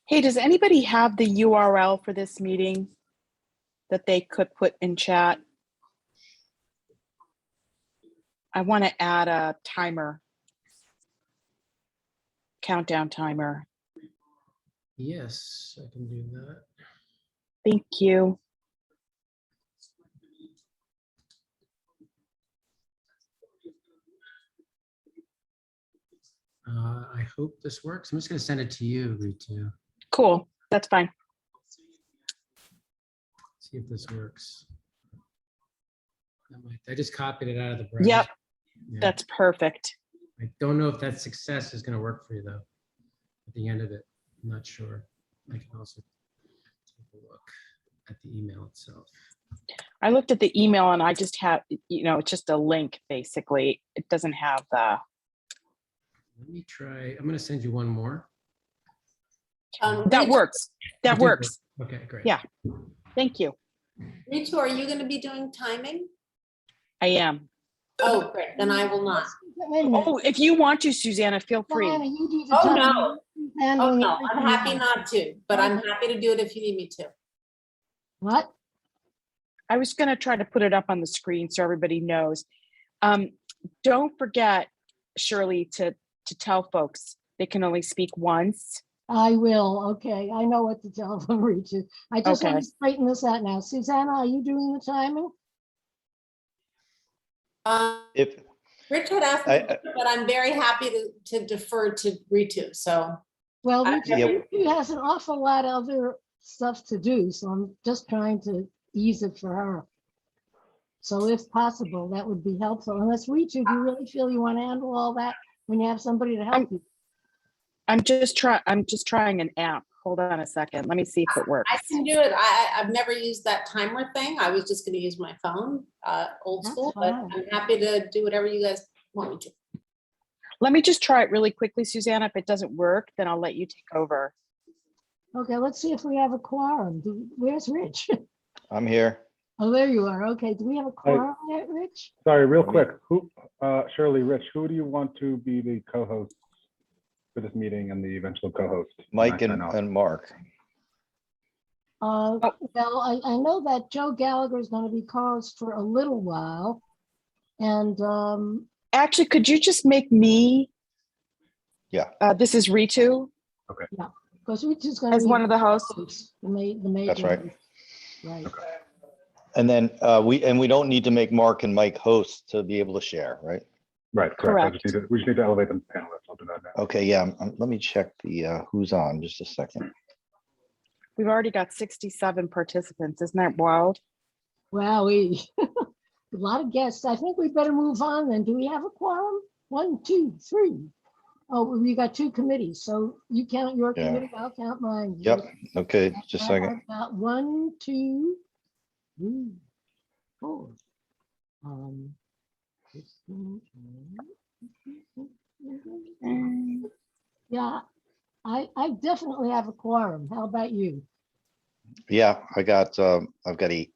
Hey, does anybody have the URL for this meeting that they could put in chat? I want to add a timer, countdown timer. Yes, I can do that. Thank you. I hope this works. I'm just going to send it to you, Ritu. Cool, that's fine. See if this works. I just copied it out of the browser. Yep, Yeah. that's perfect. I don't know if that success is going to work for you though. At the end of it, I'm not sure. I can also take a look at the email itself. I looked at the email and I just have, it's just a link basically. It doesn't have the. Let me try. I'm going to send you one more. That works. That works. Okay, great. Yeah. Thank you. Ritu, are you going to be doing timing? I am. Oh, great. Then I will not. Oh, if you want to, Susanna, feel free. Oh, no. Oh, no. I'm happy not to, but I'm happy to do it if you need me to. What? I was going to try to put it up on the screen so everybody knows. Don't forget, Shirley, to tell folks they can only speak once. I will. Okay. I know what to tell them, Ritu. I just want Okay. to straighten this out now. Susanna, are you doing the timing? If Richard asked me, but I'm very happy to defer to Ritu. So, Well, Yep. Ritu has an awful lot of other stuff to do, so I'm just trying to ease it for her. So if possible, that would be helpful. Unless Ritu, do you really feel you want to handle all that when you have somebody to help you? I'm just trying an app. Hold on a second. Let me see if it works. I can do it. I've never used that timer thing. I was just going to use my phone, old That's school, but fine. I'm happy to do whatever you guys want me to. Let me just try it really quickly, Susanna. If it doesn't work, then I'll let you take over. Okay, let's see if we have a quorum. Where's Rich? I'm here. Oh, there you are. Okay, do we have a quorum yet, Rich? Sorry, real quick. Who, Shirley, Rich, who do you want to be the co-host for this meeting and the eventual co-host? Mike and Mark. Well, I know that Joe Gallagher is going to be co-host for a little while. And Actually, could you just make me? Yeah. This is Ritu because Ritu's going to as be one of the hosts. the major. That's right. host. Right. Okay. And then we don't need to make Mark and Mike hosts to be able to share, right? Right, correct. We just need to elevate them to panelists. I'll do that now. Okay, yeah. Let me check the who's on just a second. We've already got 67 participants. Isn't that wild? Wow, a lot of guests. I think we better move on then. Do we have a quorum? 1, 2, 3. Oh, we got 2 committees. So you count your Yeah. committee, I'll count mine. Yep. Okay, just a second. I've got 1, 2, 3, 4. Yeah, I definitely have a quorum. How about you? Yeah, I've got 8,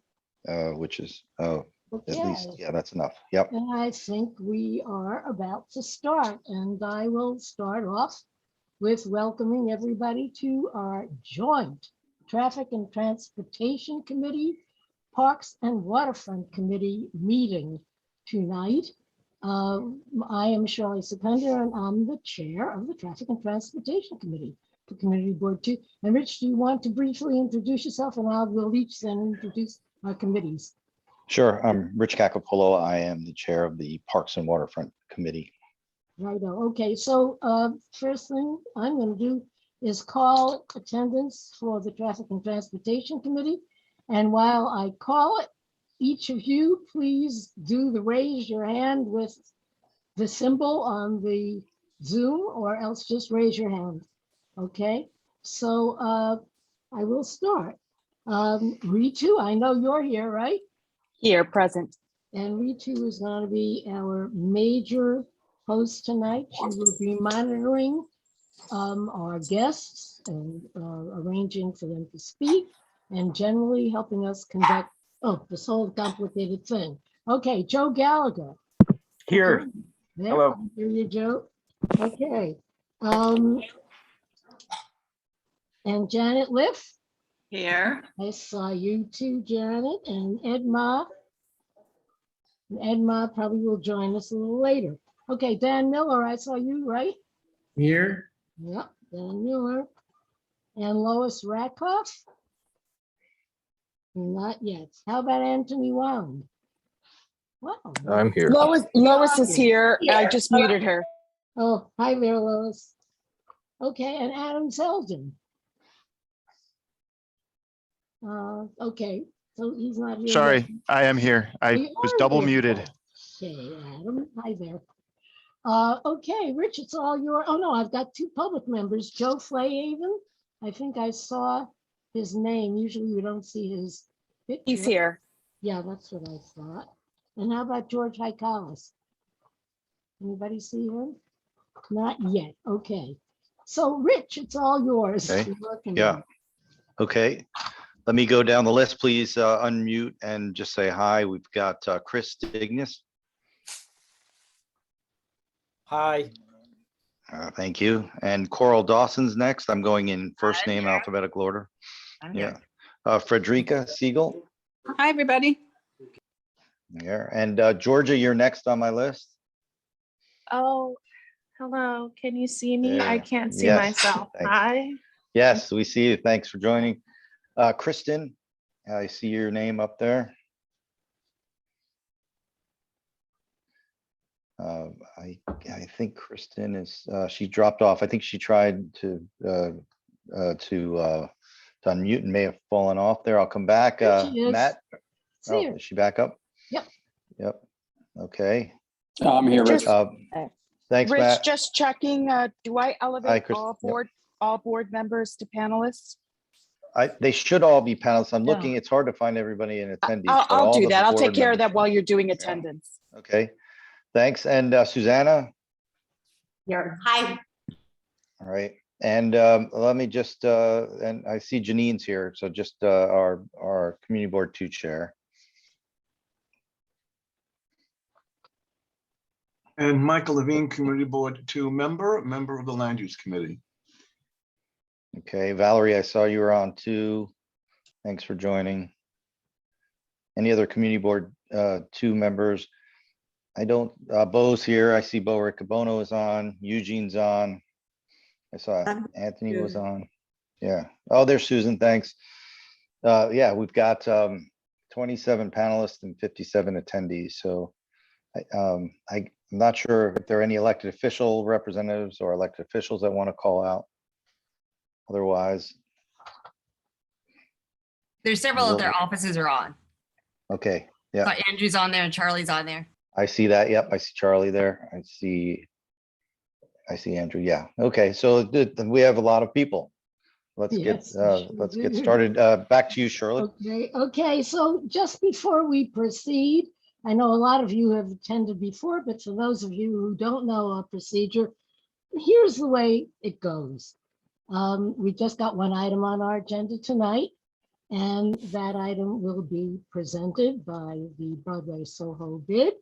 which is at Okay. least, yeah, that's enough. Yep. And I think we are about to start, and I will start off with welcoming everybody to our joint Traffic and Transportation Committee, Parks and Waterfront Committee meeting tonight. I am Shirley Seconder, and I'm the chair of the Traffic and Transportation Committee, the Community Board 2. And Rich, do you want to briefly introduce yourself, and we'll each then introduce our committees. Sure. I'm Rich Cacapolo. I am the chair of the Parks and Waterfront Committee. Righto. Okay, so first thing I'm going to do is call attendance for the Traffic and Transportation Committee. And while I call it, each of you, please do the raise your hand with the symbol on the Zoom, or else just raise your hand. Okay, so I will start. Ritu, I know you're here, right? Here, present. And Ritu is going to be our major host tonight. She will be monitoring our guests and arranging for them to speak and generally helping us conduct this whole complicated thing. Okay, Joe Gallagher. Here. Yeah, Hello. Here you, Joe. Okay. And Janet Liff, Here. I saw you too, Janet, and Edma. And Edma probably will join us a little later. Okay, Dan Miller, I saw you, right? Here, Yep, Dan Miller. And Lois Ratcliffe? Not yet. How about Anthony Wong? Wow. I'm here. Lois is here. I just muted her. Oh, hi there, Lois. Okay, and Adam Selden. Okay, so he's not here. yet. Sorry, I am here. I You was are double here. muted. Okay, Adam, hi there. Okay, Rich, it's all your, oh no, I've got two public members, Joe Flayhaven. I think I saw his name. Usually we don't see his picture. He's here. Yeah, that's what I thought. And how about George Haikalis? Anybody see him? Not yet, okay. So Rich, it's all yours. Okay, You're working yeah. on it. Okay, let me go down the list, please. Unmute and just say hi. We've got Chris Dignas. Hi. Thank you. And Coral Dawson's next. I'm going in first I'm name here. alphabetical order. I'm Yeah. here. Frederica Siegel. Hi, everybody. There. And Georgia, you're next on my list. Oh, hello. Can you see me? I There. can't see Yes, myself. thanks. Hi. Yes, we see you. Thanks for joining. Kristen, I see your name up there. I think Kristen is, she dropped off. I think she tried to unmute and may have fallen off there. I'll come back. There she is. Matt, See oh, her. is she back up? Yep. Yep. Okay. I'm here, Rich. Just- Thanks, Rich, Matt. just checking, do I elevate Chris. all Yep. board members to panelists? They should all be panelists. I'm Yeah. looking, it's hard to find everybody in attendees. I'll but all do the that. I'll board take care of that members- while you're doing attendance. Okay, thanks. And Susanna, Here. Hi. all right. And let me just, and I see Janine's here, so just our community board 2 chair. And Michael Levine, Community Board 2 member of the Land Use Committee. Okay, Valerie, I saw you were on too. Thanks for joining. Any other community board 2 members? I don't, Bo's here. I see Bo Riccobono is on, Eugene's on. I saw Anthony was on. Yeah. Oh, there's Susan. Thanks. Yeah, we've got 27 panelists and 57 attendees. So I'm not sure if there are any elected official representatives or elected officials that want to call out. Otherwise, There's several of their offices are on. okay. Yeah, So Andrew's on there and Charlie's on there. I see that. Yep, I see Charlie there. I see Andrew. Yeah. Okay, so we have a lot of people. Let's Yes, let's we get do. started. Back to you, Charlotte. Okay, so just before we proceed, I know a lot of you have attended before, but for those of you who don't know our procedure, here's the way it goes. We just got one item on our agenda tonight, and that item will be presented by the Broadway SoHo bid.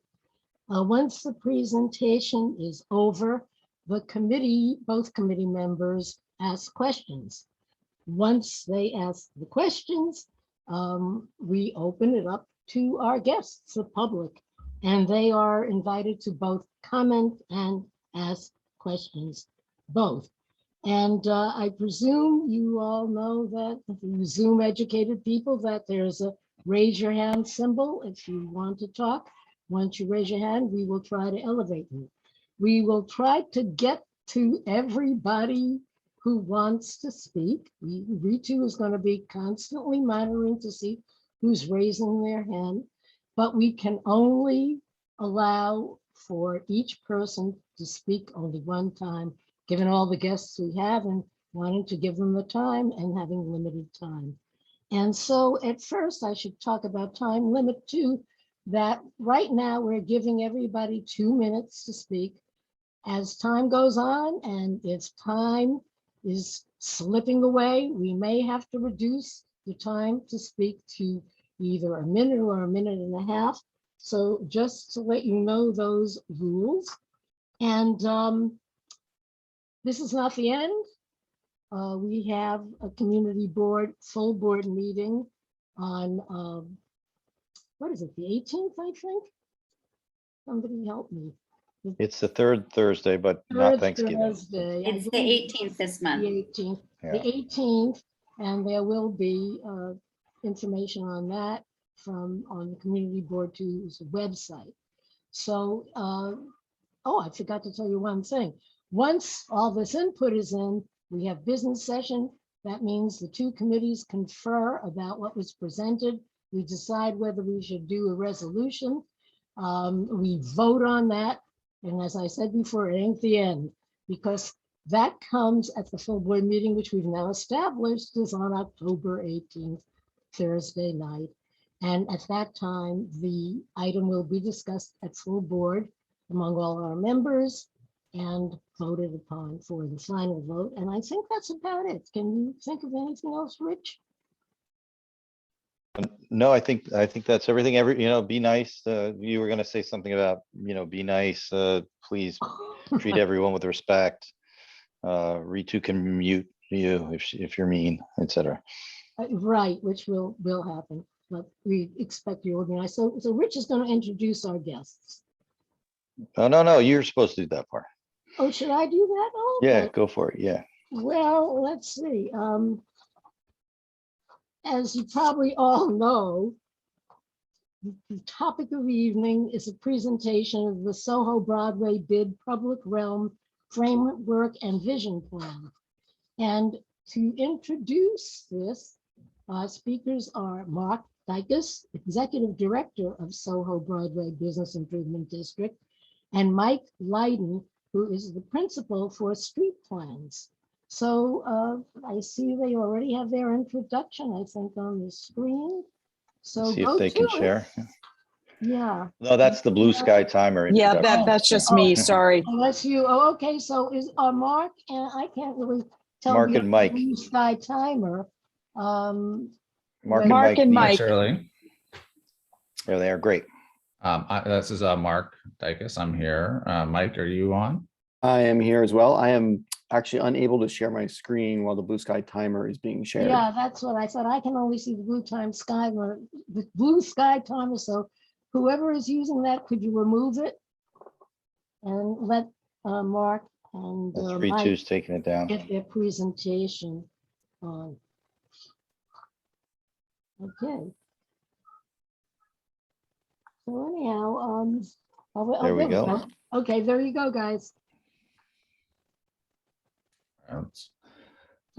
Once the presentation is over, both committee members ask questions. Once they ask the questions, we open it up to our guests, the public, and they are invited to both comment and ask questions, both. And I presume you all know that, you Zoom educated people, that there's a raise your hand symbol if you want to talk. Once you raise your hand, we will try to elevate you. We will try to get to everybody who wants to speak. Ritu is going to be constantly monitoring to see who's raising their hand, but we can only allow for each person to speak only one time, given all the guests we have and wanting to give them the time and having limited time. And so at first I should talk about time limit too, that right now we're giving everybody 2 minutes to speak. As time goes on and if time is slipping away, we may have to reduce the time to speak to either a minute or a minute and a half. So just to let you know those rules. And this is not the end. we have a community board, full board meeting on, what is it, the 18th, I think? Somebody help me. It's the third Thursday, but not Third Thanksgiving. Thursday. I It's the believe 18th this The month. 18th, Yeah. the 18th, and there will be information on that on the community board two's website. So, oh, I forgot to tell you one thing. Once all this input is in, we have business session. That means the two committees confer about what was presented. We decide whether we should do a resolution. We vote on that. And as I said before, it ain't the end, because that comes at the full board meeting, which we've now established is on October 18th, Thursday night. And at that time, the item will be discussed at full board among all our members and voted upon for the final vote. And I think that's about it. Can you think of anything else, Rich? No, I think that's everything. Be nice. You were gonna say something about, be nice. Please treat everyone with respect. Ritu can mute you if you're mean, etc. Right, which will happen, but we expect you to organize. So Rich is going to introduce our guests. Oh, no, you're supposed to do that part. Oh, should I do that? Oh, Yeah, okay. go for it. Yeah. Well, let's see. As you probably all know, the topic of the evening is a presentation of the SoHo Broadway bid public realm framework and vision plan. And to introduce this, speakers are Mark Dykus, Executive Director of SoHo Broadway Business Improvement District, and Mike Leiden, who is the principal for street plans. So I see they already have their introduction, I think, on the screen. So See go if they can to it. share. Yeah. No, that's the blue sky timer. Yeah, introduction. that's just me, sorry. Unless you, oh, okay, so is Mark, and I can't really tell. Mark the and Mike. Blue sky timer. Mark and Mike. Shirley. There they are. Great. This is Mark Dykus. I'm here. Mike, are you on? I am here as well. I am actually unable to share my screen while the blue sky timer is being shared. Yeah, that's what I said. I can only see the blue sky timer. So whoever is using that, could you remove it? And let Mark and Mike Ritu's taking it down. get their presentation on. Okay. So anyhow, There we go. Okay, there you go, guys.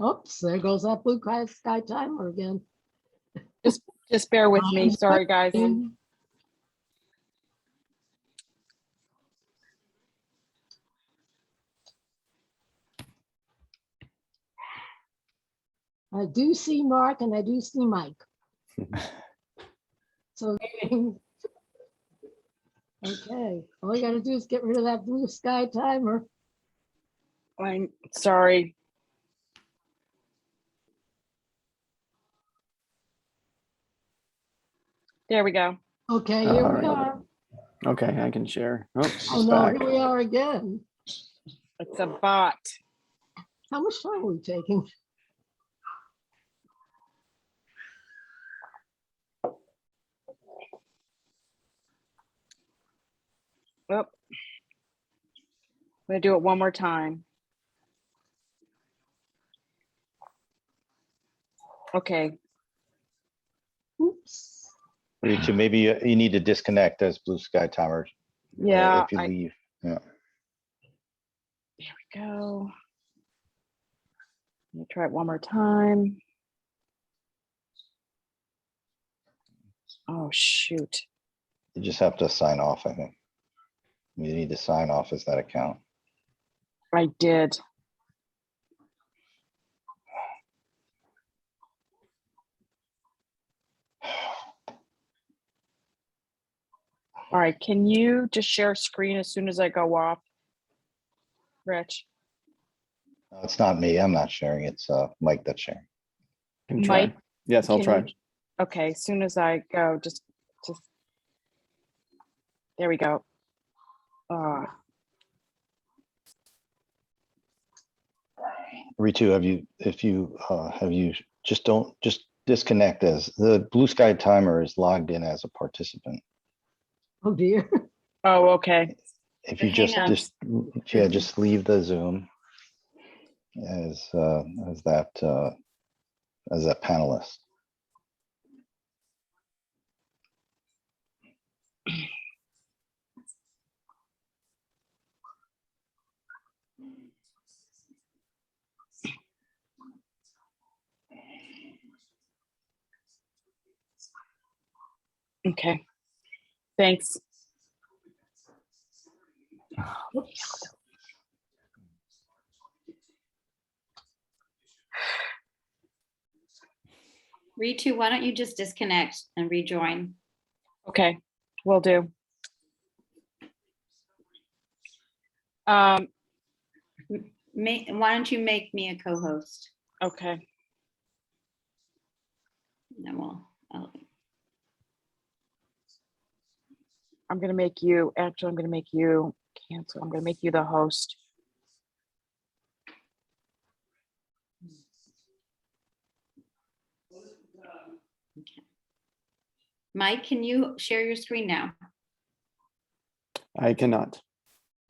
Oops, there goes that blue sky timer again. Just bear with me. Sorry, guys. I do see Mark and I do see Mike. So, okay, all you gotta do is get rid of that blue sky timer. I'm sorry. There we go. Okay, here we are. Okay, I can share. Oh, Oh it's no, back. here we are again. It's a bot. How much time are we taking? Oh. I'm gonna do it one more time. Okay. Oops. Ritu, maybe you need to disconnect as blue sky timer. Yeah, If you leave. Yeah. There we go. Let me try it one more time. Oh, shoot. You just have to sign off, I think. You need to sign off as that account. I did. All right, can you just share screen as soon as I go off? Rich? No, it's not me. I'm not sharing. It's Mike that's sharing. Can try. Mike, Yes, I'll can try. you- Okay, as soon as I go, just there we go. Ritu, have you just disconnect as the blue sky timer is logged in as a participant. Oh dear. Oh, okay. If you Hang on. just leave the Zoom as that panelist. Okay. Thanks. Ritu, why don't you just disconnect and rejoin? Okay, will do. Why don't you make me a co-host? Okay. Then I'm gonna make you, actually, I'm gonna make you cancel. I'm gonna make you the host. Okay. Mike, can you share your screen now? I cannot.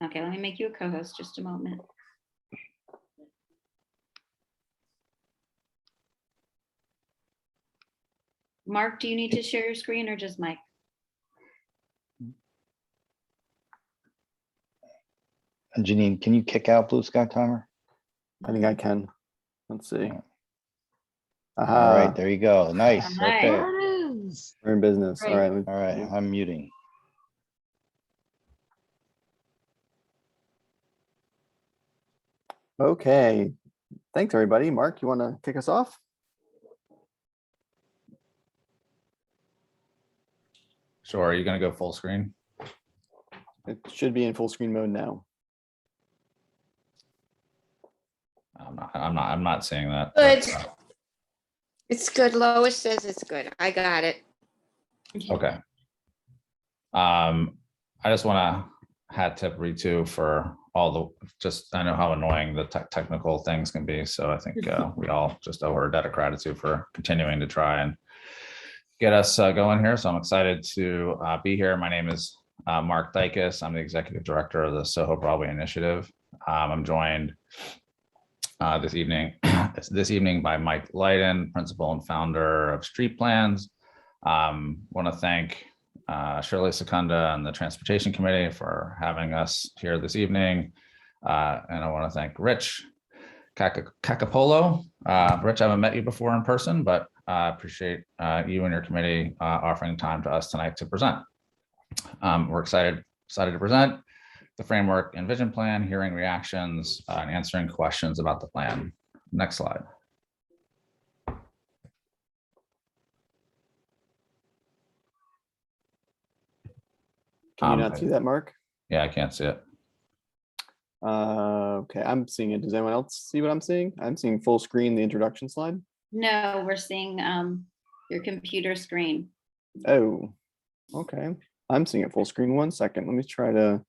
Okay, let me make you a co-host, just a moment. Mark, do you need to share your screen or just Mike? And Janine, can you kick out blue sky timer? I think I can. Let's see. All Aha, right, there you go. Nice. All right. Okay. There it is. we're in business. All Great. right. All right, I'm muting. Okay. Thanks, everybody. Mark, you want to kick us off? Sure. Are you going to go full screen? It should be in full screen mode now. I'm not seeing that. Good. but, It's good. Lois says it's good. I got it. okay. I just want to hat tip Ritu for all I know how annoying the technical things can be. So I think we all just owe her a debt of gratitude for continuing to try and get us going here. So I'm excited to be here. My name is Mark Dykes. I'm the executive director of the SoHo Broadway initiative. I'm joined this evening by Mike Leiden, principal and founder of Street Plans. Want to thank Shirley Secunda and the Transportation Committee for having us here this evening. And I want to thank Rich Cacapolo. Rich, I haven't met you before in person, but I appreciate you and your committee offering time to us tonight to present. We're excited to present the framework and vision plan, hearing reactions, and answering questions about the plan. Next slide. Can you not see that, Mark? Yeah, I can't see it. Okay, I'm seeing it. Does anyone else see what I'm seeing? I'm seeing full screen, the introduction slide. No, we're seeing your computer screen. Oh, okay. I'm seeing it full screen. 1 second. Let me try to.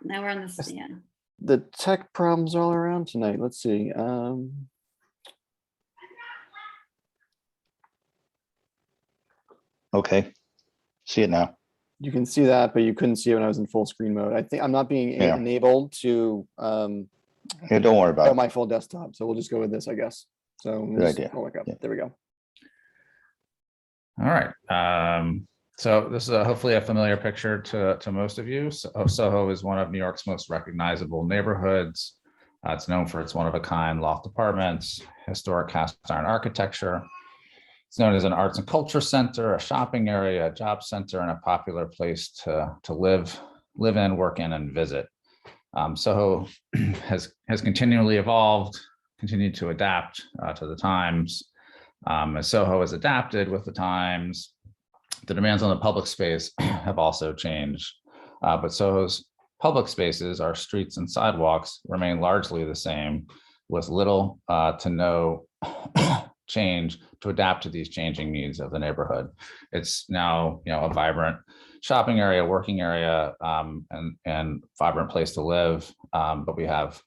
Now we're on the stand. The tech problems all around tonight. Let's see. Okay, see it now. You can see that, but you couldn't see it when I was in full screen mode. I think I'm not being Yeah. enabled to Yeah, don't worry about show it. my full desktop. So we'll just go with this, I guess. So let me Good just idea. scroll back up. Yeah. There we go. All right. So this is hopefully a familiar picture to most of you. SoHo is one of New York's most recognizable neighborhoods. It's known for its one-of-a-kind loft apartments, historic cast iron architecture. It's known as an arts and culture center, a shopping area, a job center, and a popular place to live in, work in, and visit. SoHo has continually evolved, continued to adapt to the times. As SoHo has adapted with the times, the demands on the public space have also changed. But SoHo's public spaces, our streets and sidewalks, remain largely the same, with little to no change to adapt to these changing needs of the neighborhood. It's now, a vibrant shopping area, working area, and vibrant place to live. But we have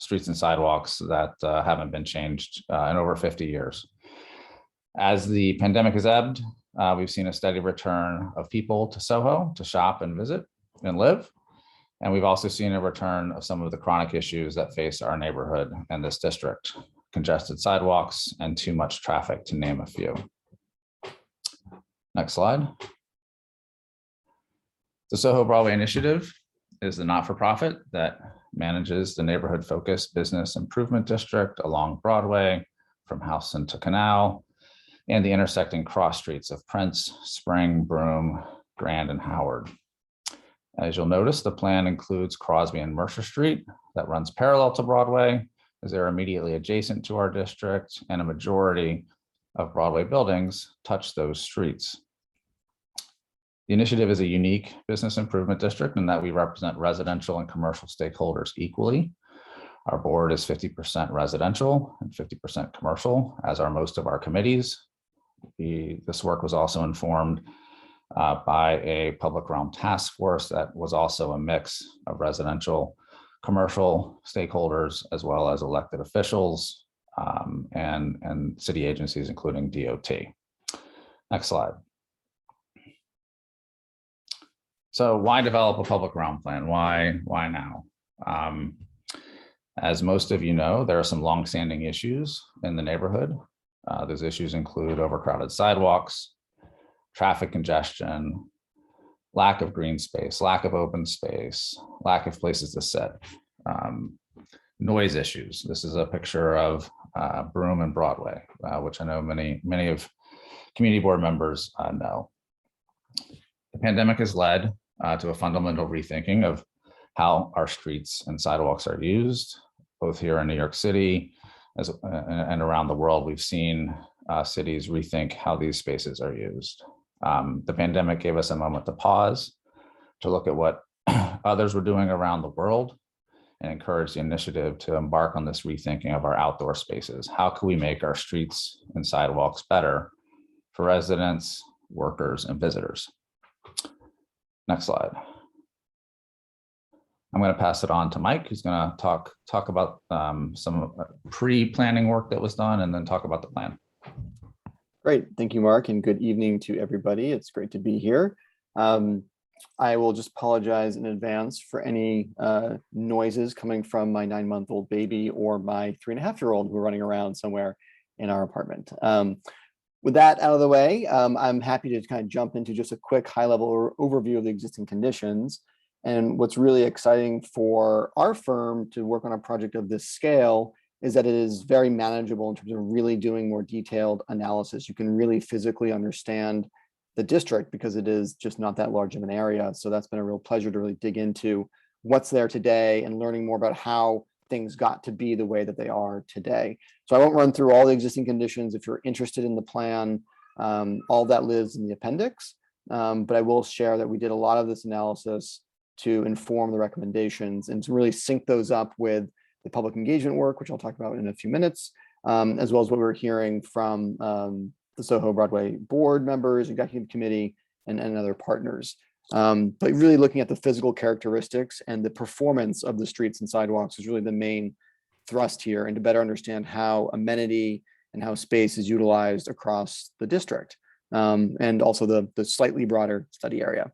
streets and sidewalks that haven't been changed in over 50 years. As the pandemic has ebbed, we've seen a steady return of people to SoHo to shop and visit and live. And we've also seen a return of some of the chronic issues that face our neighborhood and this district: congested sidewalks and too much traffic, to name a few. Next slide. The SoHo Broadway Initiative is the not-for-profit that manages the neighborhood-focused business improvement district along Broadway from Houston to Canal, and the intersecting cross streets of Prince, Spring, Broome, Grand, and Howard. As you'll notice, the plan includes Crosby and Mercer Street that runs parallel to Broadway, as they're immediately adjacent to our district, and a majority of Broadway buildings touch those streets. The initiative is a unique business improvement district in that we represent residential and commercial stakeholders equally. Our board is 50% residential and 50% commercial, as are most of our committees. This work was also informed by a public realm task force that was also a mix of residential, commercial stakeholders, as well as elected officials and city agencies, including DOT. Next slide. So why develop a public realm plan? Why now? As most of you know, there are some longstanding issues in the neighborhood. Those issues include overcrowded sidewalks, traffic congestion, lack of green space, lack of open space, lack of places to sit, noise issues. This is a picture of Broome and Broadway, which I know many of community board members know. The pandemic has led to a fundamental rethinking of how our streets and sidewalks are used, both here in New York City and around the world. We've seen cities rethink how these spaces are used. The pandemic gave us a moment to pause, to look at what others were doing around the world, and encourage the initiative to embark on this rethinking of our outdoor spaces. How can we make our streets and sidewalks better for residents, workers, and visitors? Next slide. I'm going to pass it on to Mike, who's going to talk about some pre-planning work that was done, and then talk about the plan. Great. Thank you, Mark, and good evening to everybody. It's great to be here. I will just apologize in advance for any noises coming from my 9-month-old baby or my 3.5-year-old who are running around somewhere in our apartment. With that out of the way, I'm happy to kind of jump into just a quick high-level overview of the existing conditions. And what's really exciting for our firm to work on a project of this scale is that it is very manageable in terms of really doing more detailed analysis. You can really physically understand the district because it is just not that large of an area. So that's been a real pleasure to really dig into what's there today and learning more about how things got to be the way that they are today. So I won't run through all the existing conditions. If you're interested in the plan, all that lives in the appendix. But I will share that we did a lot of this analysis to inform the recommendations and to really sync those up with the public engagement work, which I'll talk about in a few minutes, as well as what we're hearing from the SoHo Broadway board members, executive committee, and other partners. But really looking at the physical characteristics and the performance of the streets and sidewalks is really the main thrust here, and to better understand how amenity and how space is utilized across the district, and also the slightly broader study area.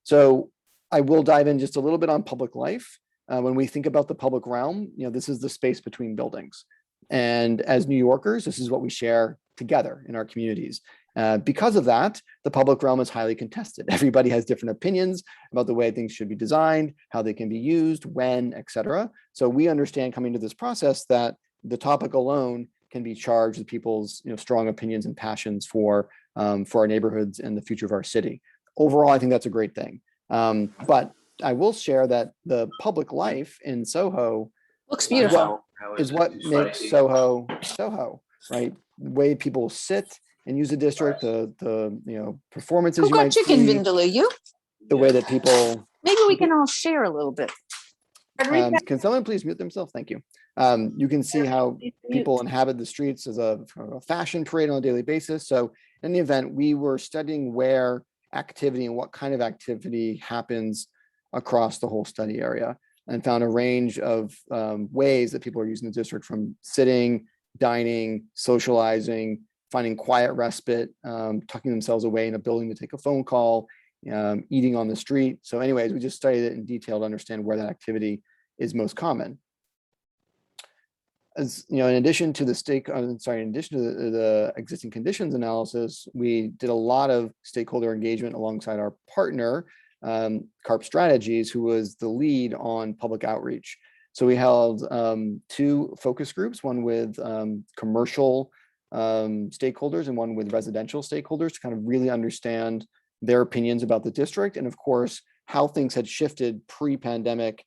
So I will dive in just a little bit on public life. When we think about the public realm, this is the space between buildings. And as New Yorkers, this is what we share together in our communities. Because of that, the public realm is highly contested. Everybody has different opinions about the way things should be designed, how they can be used, when, et cetera. So we understand coming to this process that the topic alone can be charged with people's strong opinions and passions for our neighborhoods and the future of our city. Overall, I think that's a great thing. But I will share that the public life in SoHo Looks beautiful. is what makes SoHo SoHo, right? The way people sit and use the district, the performances Who you got might chicken see, vindaloo? You? the way that people. Maybe we can all share a little bit. Can someone please mute themselves? Thank you. You can see how people inhabit the streets as a fashion parade on a daily basis. So in the event, we were studying where activity and what kind of activity happens across the whole study area. and found a range of ways that people are using the district, from sitting, dining, socializing, finding quiet respite, tucking themselves away in a building to take a phone call, eating on the street. So anyways, we just studied it in detail to understand where that activity is most common. As you know, in addition to the existing conditions analysis, we did a lot of stakeholder engagement alongside our partner, CARP Strategies, who was the lead on public outreach. So we held 2 focus groups, one with commercial stakeholders and one with residential stakeholders, to kind of really understand their opinions about the district, and of course, how things had shifted pre-pandemic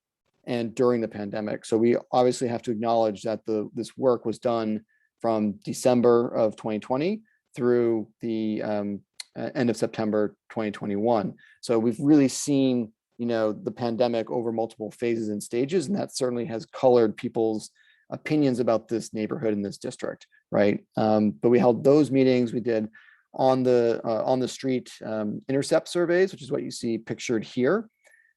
and during the pandemic. So we obviously have to acknowledge that this work was done from December of 2020 through the end of September 2021. So we've really seen, you know, the pandemic over multiple phases and stages, and that certainly has colored people's opinions about this neighborhood and this district, right? But we held those meetings. We did on the street intercept surveys, which is what you see pictured here.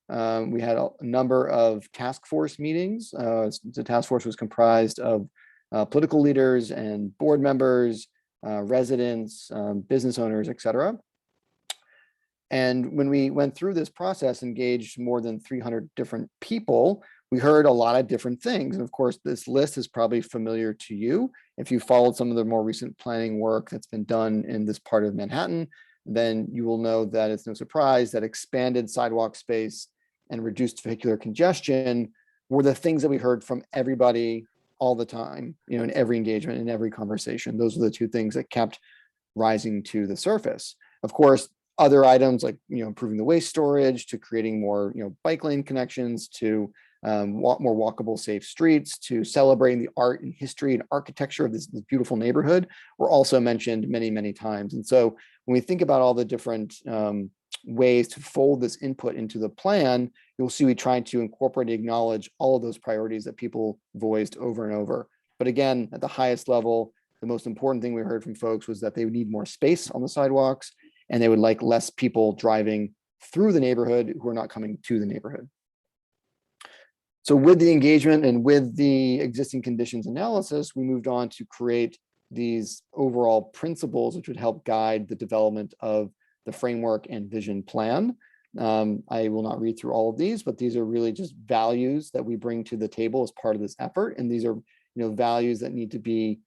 We had a number of task force meetings. The task force was comprised of political leaders and board members, residents, business owners, et cetera. And when we went through this process, engaged more than 300 different people, we heard a lot of different things. And of course, this list is probably familiar to you. If you followed some of the more recent planning work that's been done in this part of Manhattan, then you will know that it's no surprise that expanded sidewalk space and reduced vehicular congestion were the things that we heard from everybody all the time, you know, in every engagement, in every conversation. Those are the 2 things that kept rising to the surface. Of course, other items like, you know, improving the waste storage, to creating more, you know, bike lane connections, to more walkable, safe streets, to celebrating the art and history and architecture of this beautiful neighborhood were also mentioned many, many times. And so when we think about all the different ways to fold this input into the plan, you'll see we tried to incorporate and acknowledge all of those priorities that people voiced over and over. But again, at the highest level, the most important thing we heard from folks was that they would need more space on the sidewalks, and they would like less people driving through the neighborhood who are not coming to the neighborhood. So with the engagement and with the existing conditions analysis, we moved on to create these overall principles which would help guide the development of the framework and vision plan. I will not read through all of these, but these are really just values that we bring to the table as part of this effort. And these are, you know, values that need to be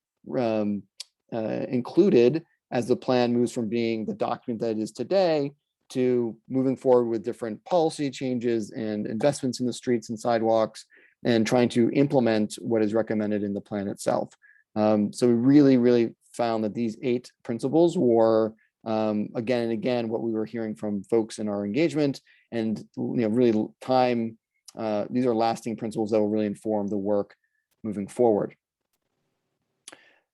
included as the plan moves from being the document that it is today to moving forward with different policy changes and investments in the streets and sidewalks, and trying to implement what is recommended in the plan itself. So we really found that these 8 principles were again and again what we were hearing from folks in our engagement, and, you know, really these are lasting principles that will really inform the work moving forward.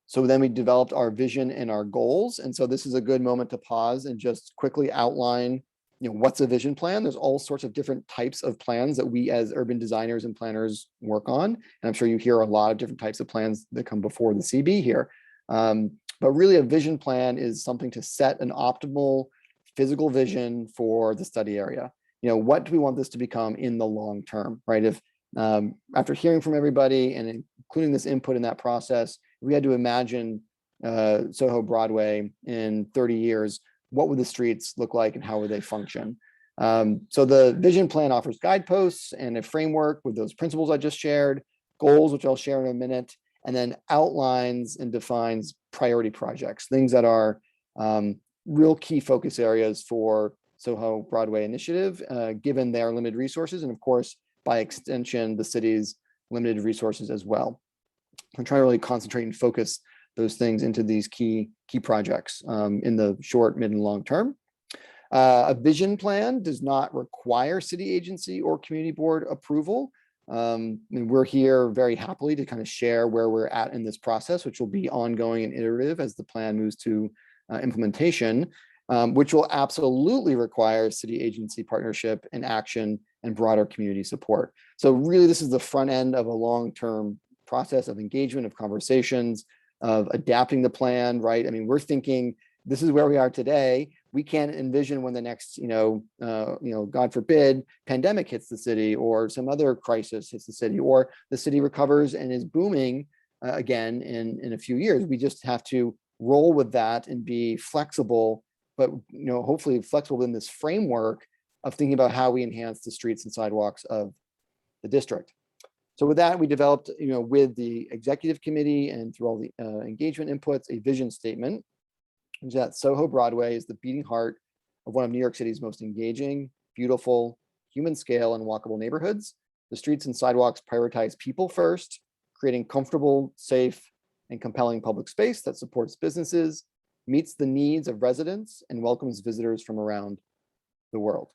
So then we developed our vision and our goals. And so this is a good moment to pause and just quickly outline, you know, what's a vision plan. There's all sorts of different types of plans that we as urban designers and planners work on. And I'm sure you hear a lot of different types of plans that come before the CB here. But really a vision plan is something to set an optimal physical vision for the study area. You know, what do we want this to become in the long term, right? If after hearing from everybody and including this input in that process, we had to imagine SoHo Broadway in 30 years, what would the streets look like and how would they function? So the vision plan offers guideposts and a framework with those principles I just shared, goals, which I'll share in a minute, and then outlines and defines priority projects, things that are real key focus areas for SoHo Broadway initiative, given their limited resources, and of course, by extension, the city's limited resources as well. I'm trying to really concentrate and focus those things into these key projects in the short, mid, and long term. A vision plan does not require city agency or community board approval. And we're here very happily to kind of share where we're at in this process, which will be ongoing and iterative as the plan moves to implementation, which will absolutely require city agency partnership and action and broader community support. So really, this is the front end of a long-term process of engagement, of conversations, of adapting the plan, right? I mean, we're thinking this is where we are today. we can't envision when the next, God forbid, pandemic hits the city, or some other crisis hits the city, or the city recovers and is booming again in a few years. We just have to roll with that and be flexible, but hopefully flexible in this framework of thinking about how we enhance the streets and sidewalks of the district. So with that, we developed, with the executive committee and through all the engagement inputs, a vision statement, which is that SoHo Broadway is the beating heart of one of New York City's most engaging, beautiful, human scale and walkable neighborhoods. The streets and sidewalks prioritize people first, creating comfortable, safe, and compelling public space that supports businesses, meets the needs of residents, and welcomes visitors from around the world.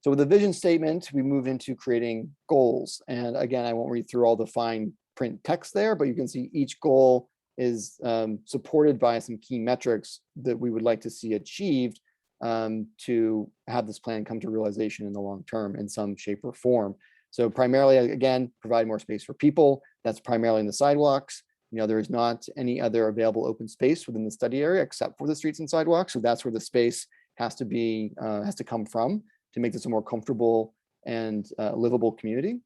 So with the vision statement, we move into creating goals. And again, I won't read through all the fine print text there, but you can see each goal is supported by some key metrics that we would like to see achieved to have this plan come to realization in the long term in some shape or form. So primarily, again, provide more space for people. That's primarily in the sidewalks. There is not any other available open space within the study area except for the streets and sidewalks. So that's where the space has to come from to make this a more comfortable and livable community.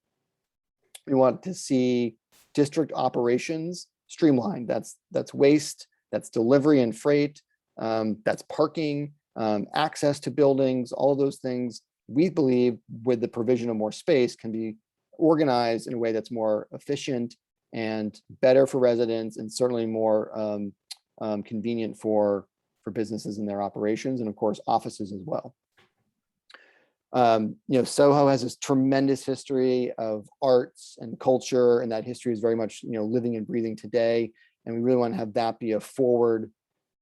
We want to see district operations streamlined. That's waste, that's delivery and freight, that's parking, access to buildings, all of those things we believe with the provision of more space can be organized in a way that's more efficient and better for residents, and certainly more convenient for businesses and their operations, and of course offices as well. SoHo has this tremendous history of arts and culture, and that history is very much living and breathing today. And we really want to have that be a forward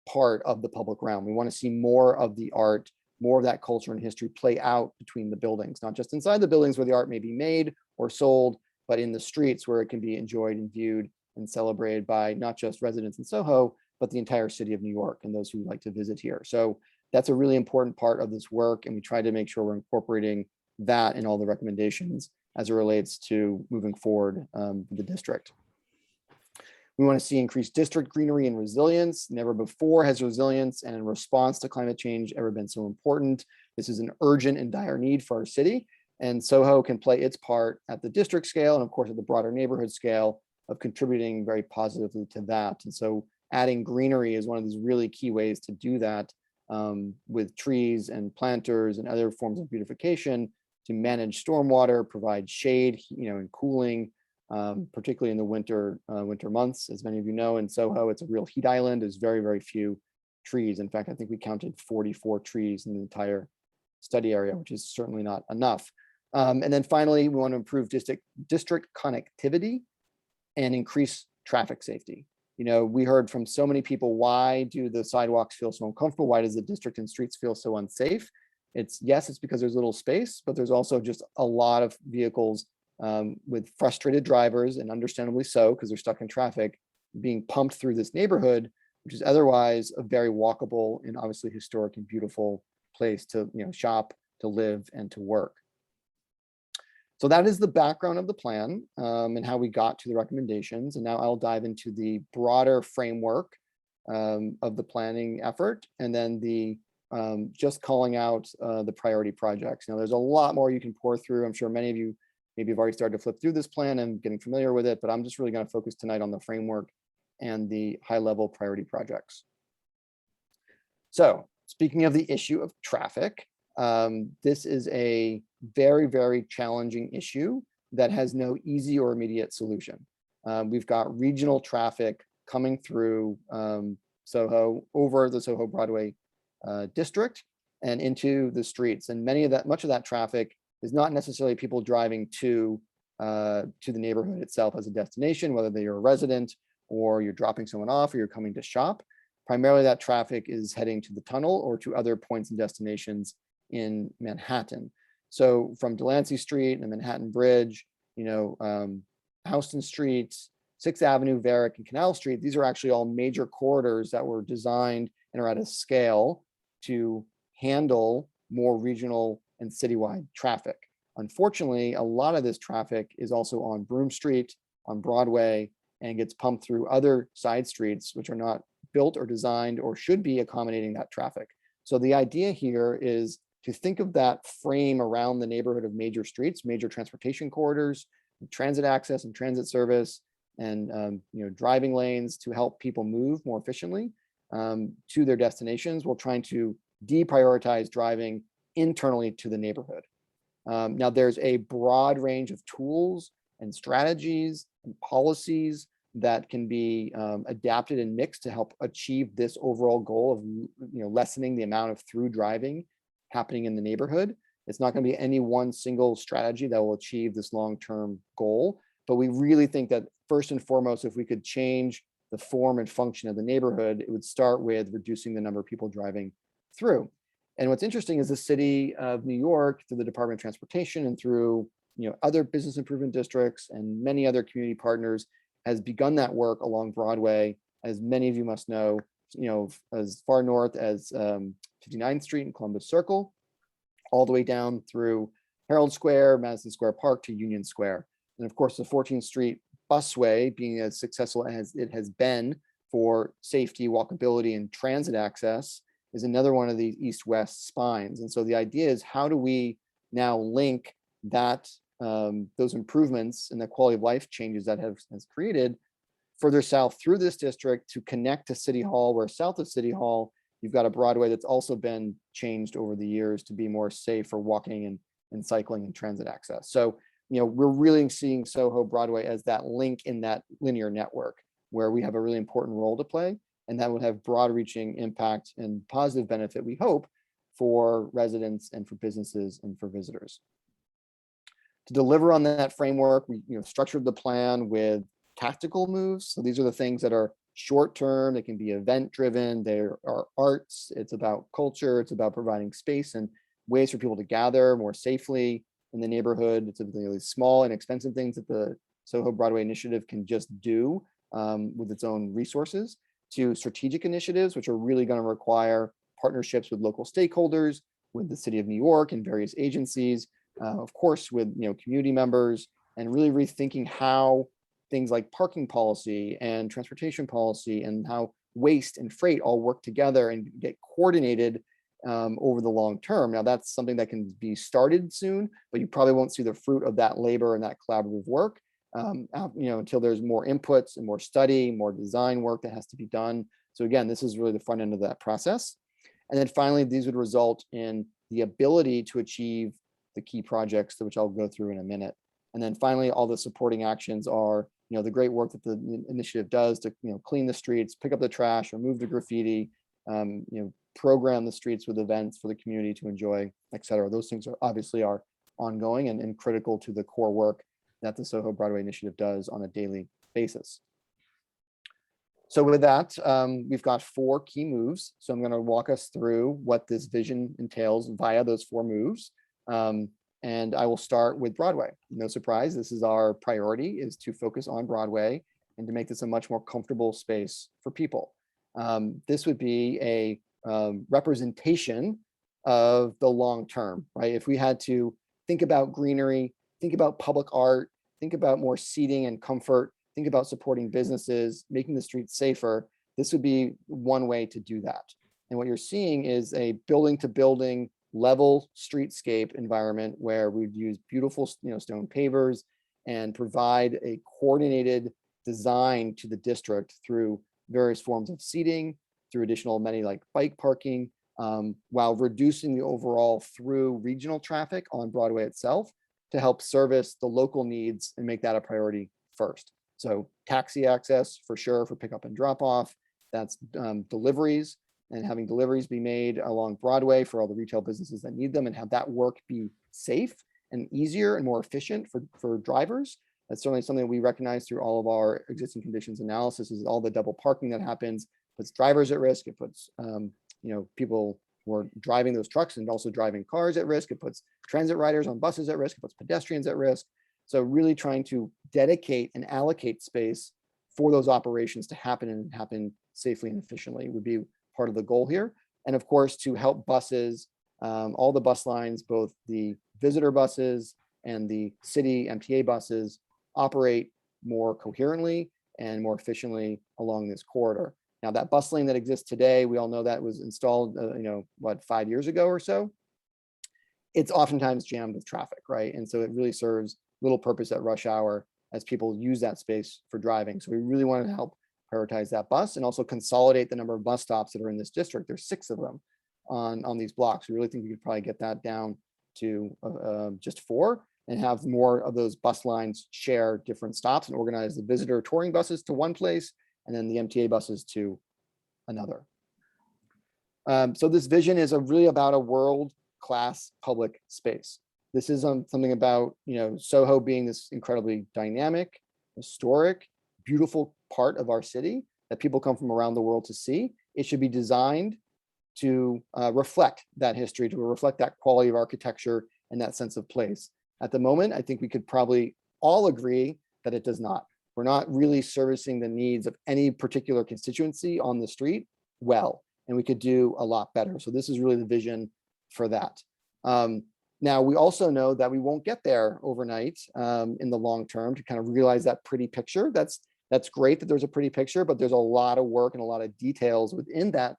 part of the public realm. We want to see more of the art, more of that culture and history play out between the buildings, not just inside the buildings where the art may be made or sold, but in the streets where it can be enjoyed and viewed and celebrated by not just residents in SoHo, but the entire city of New York and those who like to visit here. So that's a really important part of this work, and we try to make sure we're incorporating that in all the recommendations as it relates to moving forward the district. We want to see increased district greenery and resilience. Never before has resilience and response to climate change ever been so important. This is an urgent and dire need for our city, and SoHo can play its part at the district scale and of course at the broader neighborhood scale of contributing very positively to that. And so adding greenery is one of these really key ways to do that, with trees and planters and other forms of beautification to manage stormwater, provide shade, and cooling, particularly in the winter months. As many of you know, in SoHo, it's a real heat island. There's very, very few trees. In fact, I think we counted 44 trees in the entire study area, which is certainly not enough. And then finally, we want to improve district connectivity and increase traffic safety. We heard from so many people, why do the sidewalks feel so uncomfortable? Why does the district and streets feel so unsafe? It's because there's little space, but there's also just a lot of vehicles with frustrated drivers, and understandably so, because they're stuck in traffic, being pumped through this neighborhood, which is otherwise a very walkable and obviously historic and beautiful place to shop, to live, and to work. So that is the background of the plan and how we got to the recommendations. And now I'll dive into the broader framework of the planning effort, and then the just calling out the priority projects. Now, there's a lot more you can pour through. I'm sure many of you maybe have already started to flip through this plan and getting familiar with it, but I'm just really going to focus tonight on the framework and the high-level priority projects. So speaking of the issue of traffic, this is a very, very challenging issue that has no easy or immediate solution. We've got regional traffic coming through SoHo, over the SoHo Broadway district and into the streets. And much of that traffic is not necessarily people driving to the neighborhood itself as a destination, whether you're a resident or you're dropping someone off or you're coming to shop. Primarily that traffic is heading to the tunnel or to other points and destinations in Manhattan. So from Delancey Street and Manhattan Bridge, Houston Street, 6th Avenue, Varick, and Canal Street, these are actually all major corridors that were designed and are at a scale to handle more regional and citywide traffic. Unfortunately, a lot of this traffic is also on Broome Street, on Broadway, and gets pumped through other side streets, which are not built or designed or should be accommodating that traffic. So the idea here is to think of that frame around the neighborhood of major streets, major transportation corridors, transit access and transit service, and driving lanes to help people move more efficiently to their destinations, while trying to deprioritize driving internally to the neighborhood. Now, there's a broad range of tools and strategies and policies that can be adapted and mixed to help achieve this overall goal of lessening the amount of through driving happening in the neighborhood. It's not going to be any one single strategy that will achieve this long-term goal, but we really think that first and foremost, if we could change the form and function of the neighborhood, it would start with reducing the number of people driving through. And what's interesting is the city of New York, through the Department of Transportation and through other business improvement districts and many other community partners, has begun that work along Broadway, as many of you must know, as far north as 59th Street and Columbus Circle, all the way down through Herald Square, Madison Square Park to Union Square. And of course, the 14th Street busway, being as successful as it has been for safety, walkability, and transit access, is another one of the east-west spines. And so the idea is, how do we now link that those improvements and the quality of life changes that has created further south through this district to connect to City Hall, where south of City Hall, you've got a Broadway that's also been changed over the years to be more safe for walking and cycling and transit access. So, we're really seeing SoHo Broadway as that link in that linear network, where we have a really important role to play, and that would have broad reaching impact and positive benefit, we hope, for residents and for businesses and for visitors. To deliver on that framework, we structured the plan with tactical moves. So these are the things that are short term. They can be event driven. There are arts. It's about culture. It's about providing space and ways for people to gather more safely in the neighborhood. It's really small and expensive things that the SoHo Broadway initiative can just do with its own resources, to strategic initiatives, which are really going to require partnerships with local stakeholders, with the City of New York and various agencies, of course, with community members, and really rethinking how things like parking policy and transportation policy and how waste and freight all work together and get coordinated over the long term. Now, that's something that can be started soon, but you probably won't see the fruit of that labor and that collaborative work until there's more inputs and more study, more design work that has to be done. So again, this is really the front end of that process. And then finally, these would result in the ability to achieve the key projects, which I'll go through in a minute. And then finally, all the supporting actions are, the great work that the initiative does to, clean the streets, pick up the trash, remove the graffiti, program the streets with events for the community to enjoy, et cetera. Those things are obviously ongoing and critical to the core work that the SoHo Broadway initiative does on a daily basis. So with that, we've got 4 key moves. So I'm going to walk us through what this vision entails via those 4 moves. And I will start with Broadway. No surprise, this is our priority, is to focus on Broadway and to make this a much more comfortable space for people. This would be a representation of the long term, right? If we had to think about greenery, think about public art, think about more seating and comfort, think about supporting businesses, making the streets safer, this would be one way to do that. And what you're seeing is a building to building level streetscape environment where we'd use beautiful stone pavers and provide a coordinated design to the district through various forms of seating, through additional amenities like bike parking, while reducing the overall through regional traffic on Broadway itself to help service the local needs and make that a priority first. So taxi access for sure for pickup and drop off. That's deliveries, and having deliveries be made along Broadway for all the retail businesses that need them, and have that work be safe and easier and more efficient for drivers. That's certainly something we recognize through all of our existing conditions analysis, is all the double parking that happens puts drivers at risk. It puts people who are driving those trucks and also driving cars at risk. It puts transit riders on buses at risk. It puts pedestrians at risk. So really trying to dedicate and allocate space for those operations to happen and happen safely and efficiently would be part of the goal here. And of course, to help buses, all the bus lines, both the visitor buses and the city MTA buses, operate more coherently and more efficiently along this corridor. Now that bus lane that exists today, we all know that was installed, 5 years ago or so. It's oftentimes jammed with traffic, right? And so it really serves little purpose at rush hour as people use that space for driving. So we really want to help prioritize that bus and also consolidate the number of bus stops that are in this district. There's 6 of them on these blocks. We really think we could probably get that down to just 4 and have more of those bus lines share different stops and organize the visitor touring buses to one place and then the MTA buses to another. So this vision is really about a world-class public space. This is something about, SoHo being this incredibly dynamic, historic, beautiful part of our city that people come from around the world to see. It should be designed to reflect that history, to reflect that quality of architecture and that sense of place. At the moment, I think we could probably all agree that it does not. We're not really servicing the needs of any particular constituency on the street well, and we could do a lot better. So this is really the vision for that. Now, we also know that we won't get there overnight in the long term to kind of realize that pretty picture. That's great that there's a pretty picture, but there's a lot of work and a lot of details within that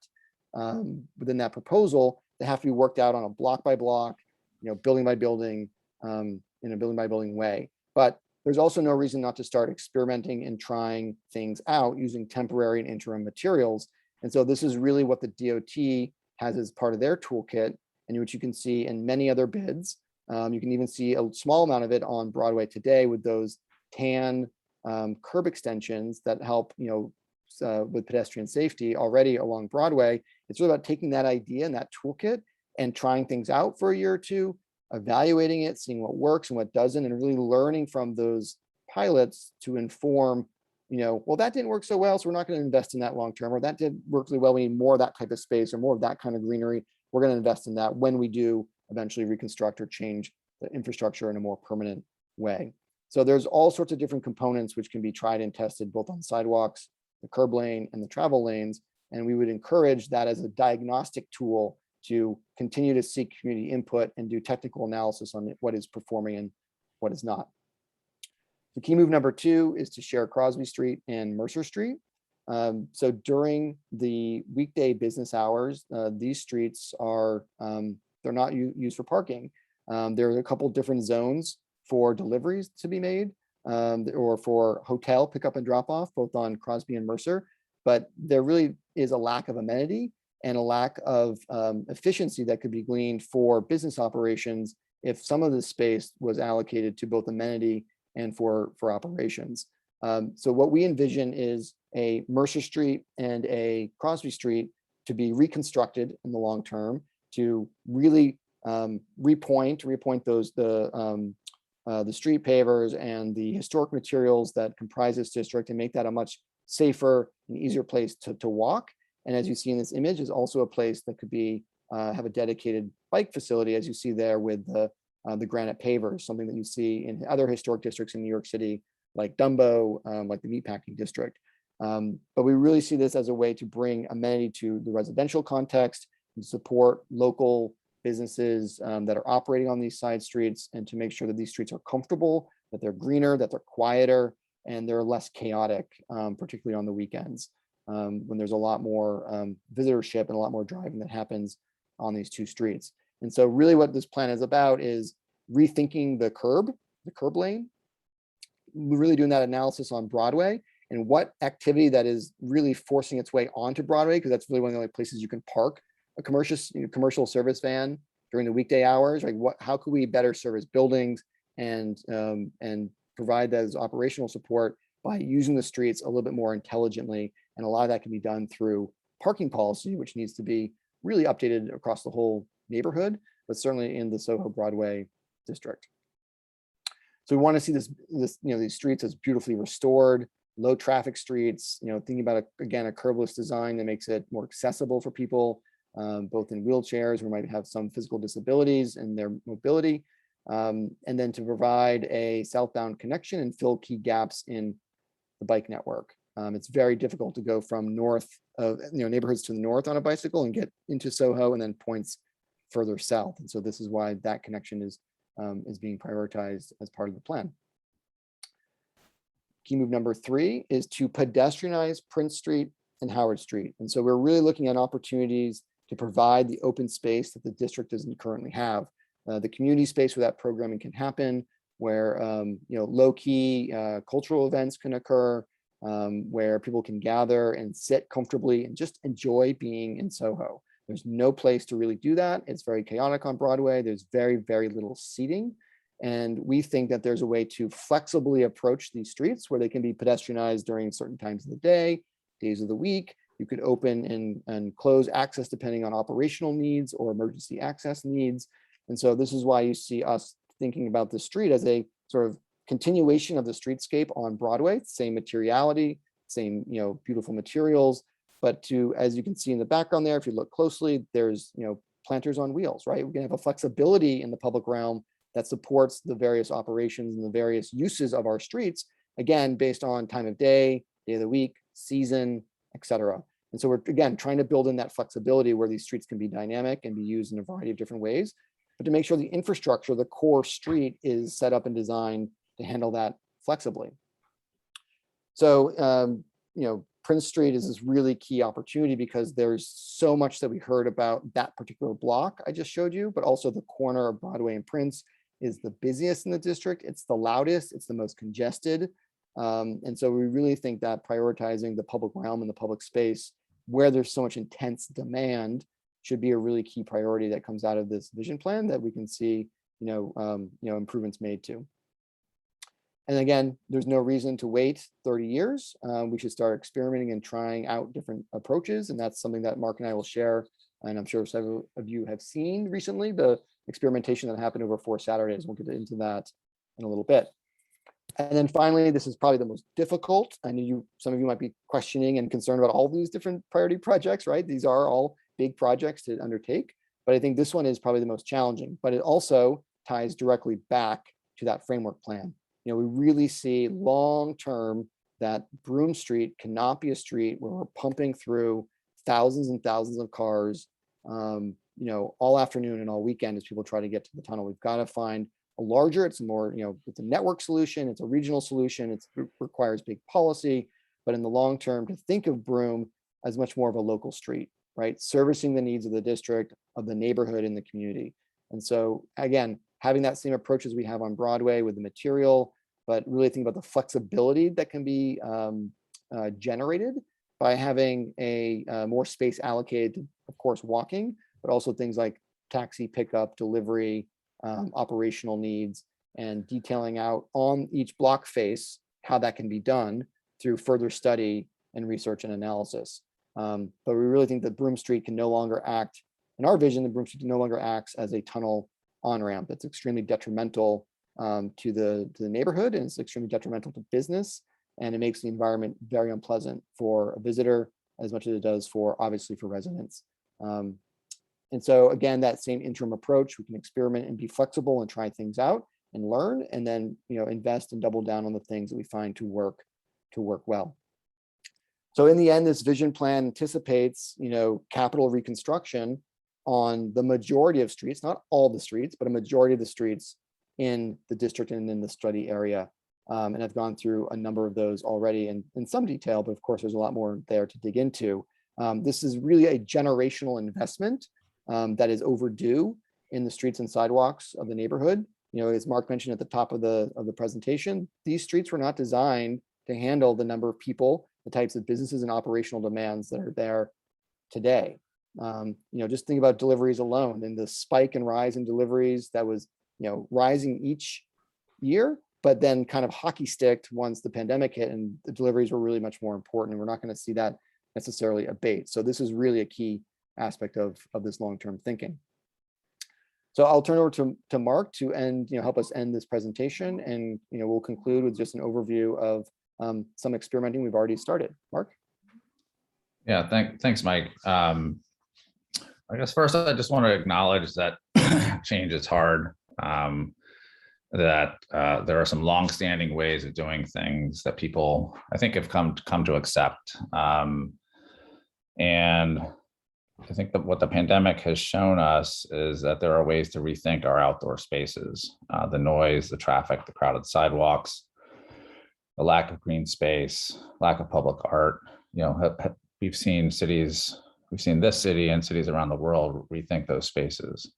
proposal that have to be worked out on a block by block, building by building, in a building by building way. But there's also no reason not to start experimenting and trying things out using temporary and interim materials. And so this is really what the DOT has as part of their toolkit, and which you can see in many other bids. You can even see a small amount of it on Broadway today with those tan curb extensions that help, with pedestrian safety already along Broadway. It's really about taking that idea and that toolkit and trying things out for a year or two, evaluating it, seeing what works and what doesn't, and really learning from those pilots to inform, well, that didn't work so well, so we're not going to invest in that long term, or that did work really well, we need more of that type of space or more of that kind of greenery. We're going to invest in that when we do eventually reconstruct or change the infrastructure in a more permanent way. So there's all sorts of different components which can be tried and tested both on sidewalks, the curb lane, and the travel lanes. And we would encourage that as a diagnostic tool to continue to seek community input and do technical analysis on what is performing and what is not. The key move number 2 is to share Crosby Street and Mercer Street. So during the weekday business hours, these streets are, they're not used for parking. There's a couple different zones for deliveries to be made or for hotel pickup and drop off, both on Crosby and Mercer. But there really is a lack of amenity and a lack of efficiency that could be gleaned for business operations if some of the space was allocated to both amenity and for operations. So what we envision is a Mercer Street and a Crosby Street to be reconstructed in the long term to really repoint those the street pavers and the historic materials that comprise this district and make that a much safer and easier place to walk. And as you see in this image, is also a place that could be have a dedicated bike facility, as you see there with the granite pavers, something that you see in other historic districts in New York City, like Dumbo, like the Meatpacking District. But we really see this as a way to bring amenity to the residential context and support local businesses that are operating on these side streets, and to make sure that these streets are comfortable, that they're greener, that they're quieter, and they're less chaotic, particularly on the weekends, when there's a lot more visitorship and a lot more driving that happens on these 2 streets. And so really what this plan is about is rethinking the curb lane. We're really doing that analysis on Broadway and what activity that is really forcing its way onto Broadway, because that's really one of the only places you can park a commercial service van during the weekday hours. Like how could we better service buildings and provide those operational support by using the streets a little bit more intelligently? And a lot of that can be done through parking policy, which needs to be really updated across the whole neighborhood, but certainly in the SoHo Broadway district. So we want to see these streets as beautifully restored, low traffic streets, thinking about, again, a curbless design that makes it more accessible for people, both in wheelchairs who might have some physical disabilities in their mobility, and then to provide a southbound connection and fill key gaps in the bike network. It's very difficult to go from north of neighborhoods to the north on a bicycle and get into SoHo and then points further south. And so this is why that connection is being prioritized as part of the plan. Key move number 3 is to pedestrianize Prince Street and Howard Street. And so we're really looking at opportunities to provide the open space that the district doesn't currently have. The community space where that programming can happen, where low-key cultural events can occur, where people can gather and sit comfortably and just enjoy being in Soho. There's no place to really do that. It's very chaotic on Broadway. There's very, very little seating. And we think that there's a way to flexibly approach these streets where they can be pedestrianized during certain times of the day, days of the week. You could open and close access depending on operational needs or emergency access needs. And so this is why you see us thinking about the street as a sort of continuation of the streetscape on Broadway, same materiality, same beautiful materials, but as you can see in the background there, if you look closely, there's planters on wheels, right? We're gonna have a flexibility in the public realm that supports the various operations and the various uses of our streets, again, based on time of day of the week, season, etc. And so we're, again, trying to build in that flexibility where these streets can be dynamic and be used in a variety of different ways, but to make sure the infrastructure, the core street, is set up and designed to handle that flexibly. So, Prince Street is this really key opportunity because there's so much that we heard about that particular block I just showed you, but also the corner of Broadway and Prince is the busiest in the district. It's the loudest, it's the most congested. And so we really think that prioritizing the public realm and the public space where there's so much intense demand should be a really key priority that comes out of this vision plan that we can see, improvements made to. And again, there's no reason to wait 30 years. We should start experimenting and trying out different approaches. And that's something that Mark and I will share. And I'm sure several of you have seen recently the experimentation that happened over 4 Saturdays. We'll get into that in a little bit. And then finally, this is probably the most difficult. I know some of you might be questioning and concerned about all these different priority projects, right? These are all big projects to undertake, but I think this one is probably the most challenging, but it also ties directly back to that framework plan. We really see long-term that Broome Street cannot be a street where we're pumping through thousands and thousands of cars, all afternoon and all weekend as people try to get to the tunnel. We've got to find a larger, it's more, it's a network solution, it's a regional solution, it requires big policy, but in the long term, to think of Broome as much more of a local street, right? Servicing the needs of the district, of the neighborhood and the community. And so again, having that same approach as we have on Broadway with the material, but really think about the flexibility that can be generated by having a more space allocated to, of course, walking, but also things like taxi pickup, delivery, operational needs, and detailing out on each block face how that can be done through further study and research and analysis. But we really think that Broome Street can no longer act, in our vision, the Broome Street no longer acts as a tunnel on-ramp. It's extremely detrimental to the neighborhood, and it's extremely detrimental to business, and it makes the environment very unpleasant for a visitor as much as it does obviously for residents. And so again, that same interim approach, we can experiment and be flexible and try things out and learn, and then invest and double down on the things that we find to work well. So in the end, this vision plan anticipates capital reconstruction on the majority of streets, not all the streets, but a majority of the streets in the district and in the study area. And I've gone through a number of those already in some detail, but of course there's a lot more there to dig into. This is really a generational investment that is overdue in the streets and sidewalks of the neighborhood. As Mark mentioned at the top of the presentation, these streets were not designed to handle the number of people, the types of businesses and operational demands that are there today. Just think about deliveries alone and the spike and rise in deliveries that was rising each year, but then kind of hockey sticked once the pandemic hit and the deliveries were really much more important, and we're not going to see that necessarily abate. So this is really a key aspect of this long-term thinking. So I'll turn over to Mark to help us end this presentation, and we'll conclude with just an overview of some experimenting we've already started. Mark? Yeah, thanks, Mike. I guess first I just want to acknowledge that change is hard. That there are some long-standing ways of doing things that people, I think, have come to accept. And I think that what the pandemic has shown us is that there are ways to rethink our outdoor spaces. The noise, the traffic, the crowded sidewalks, the lack of green space, lack of public art, we've seen this city and cities around the world rethink those spaces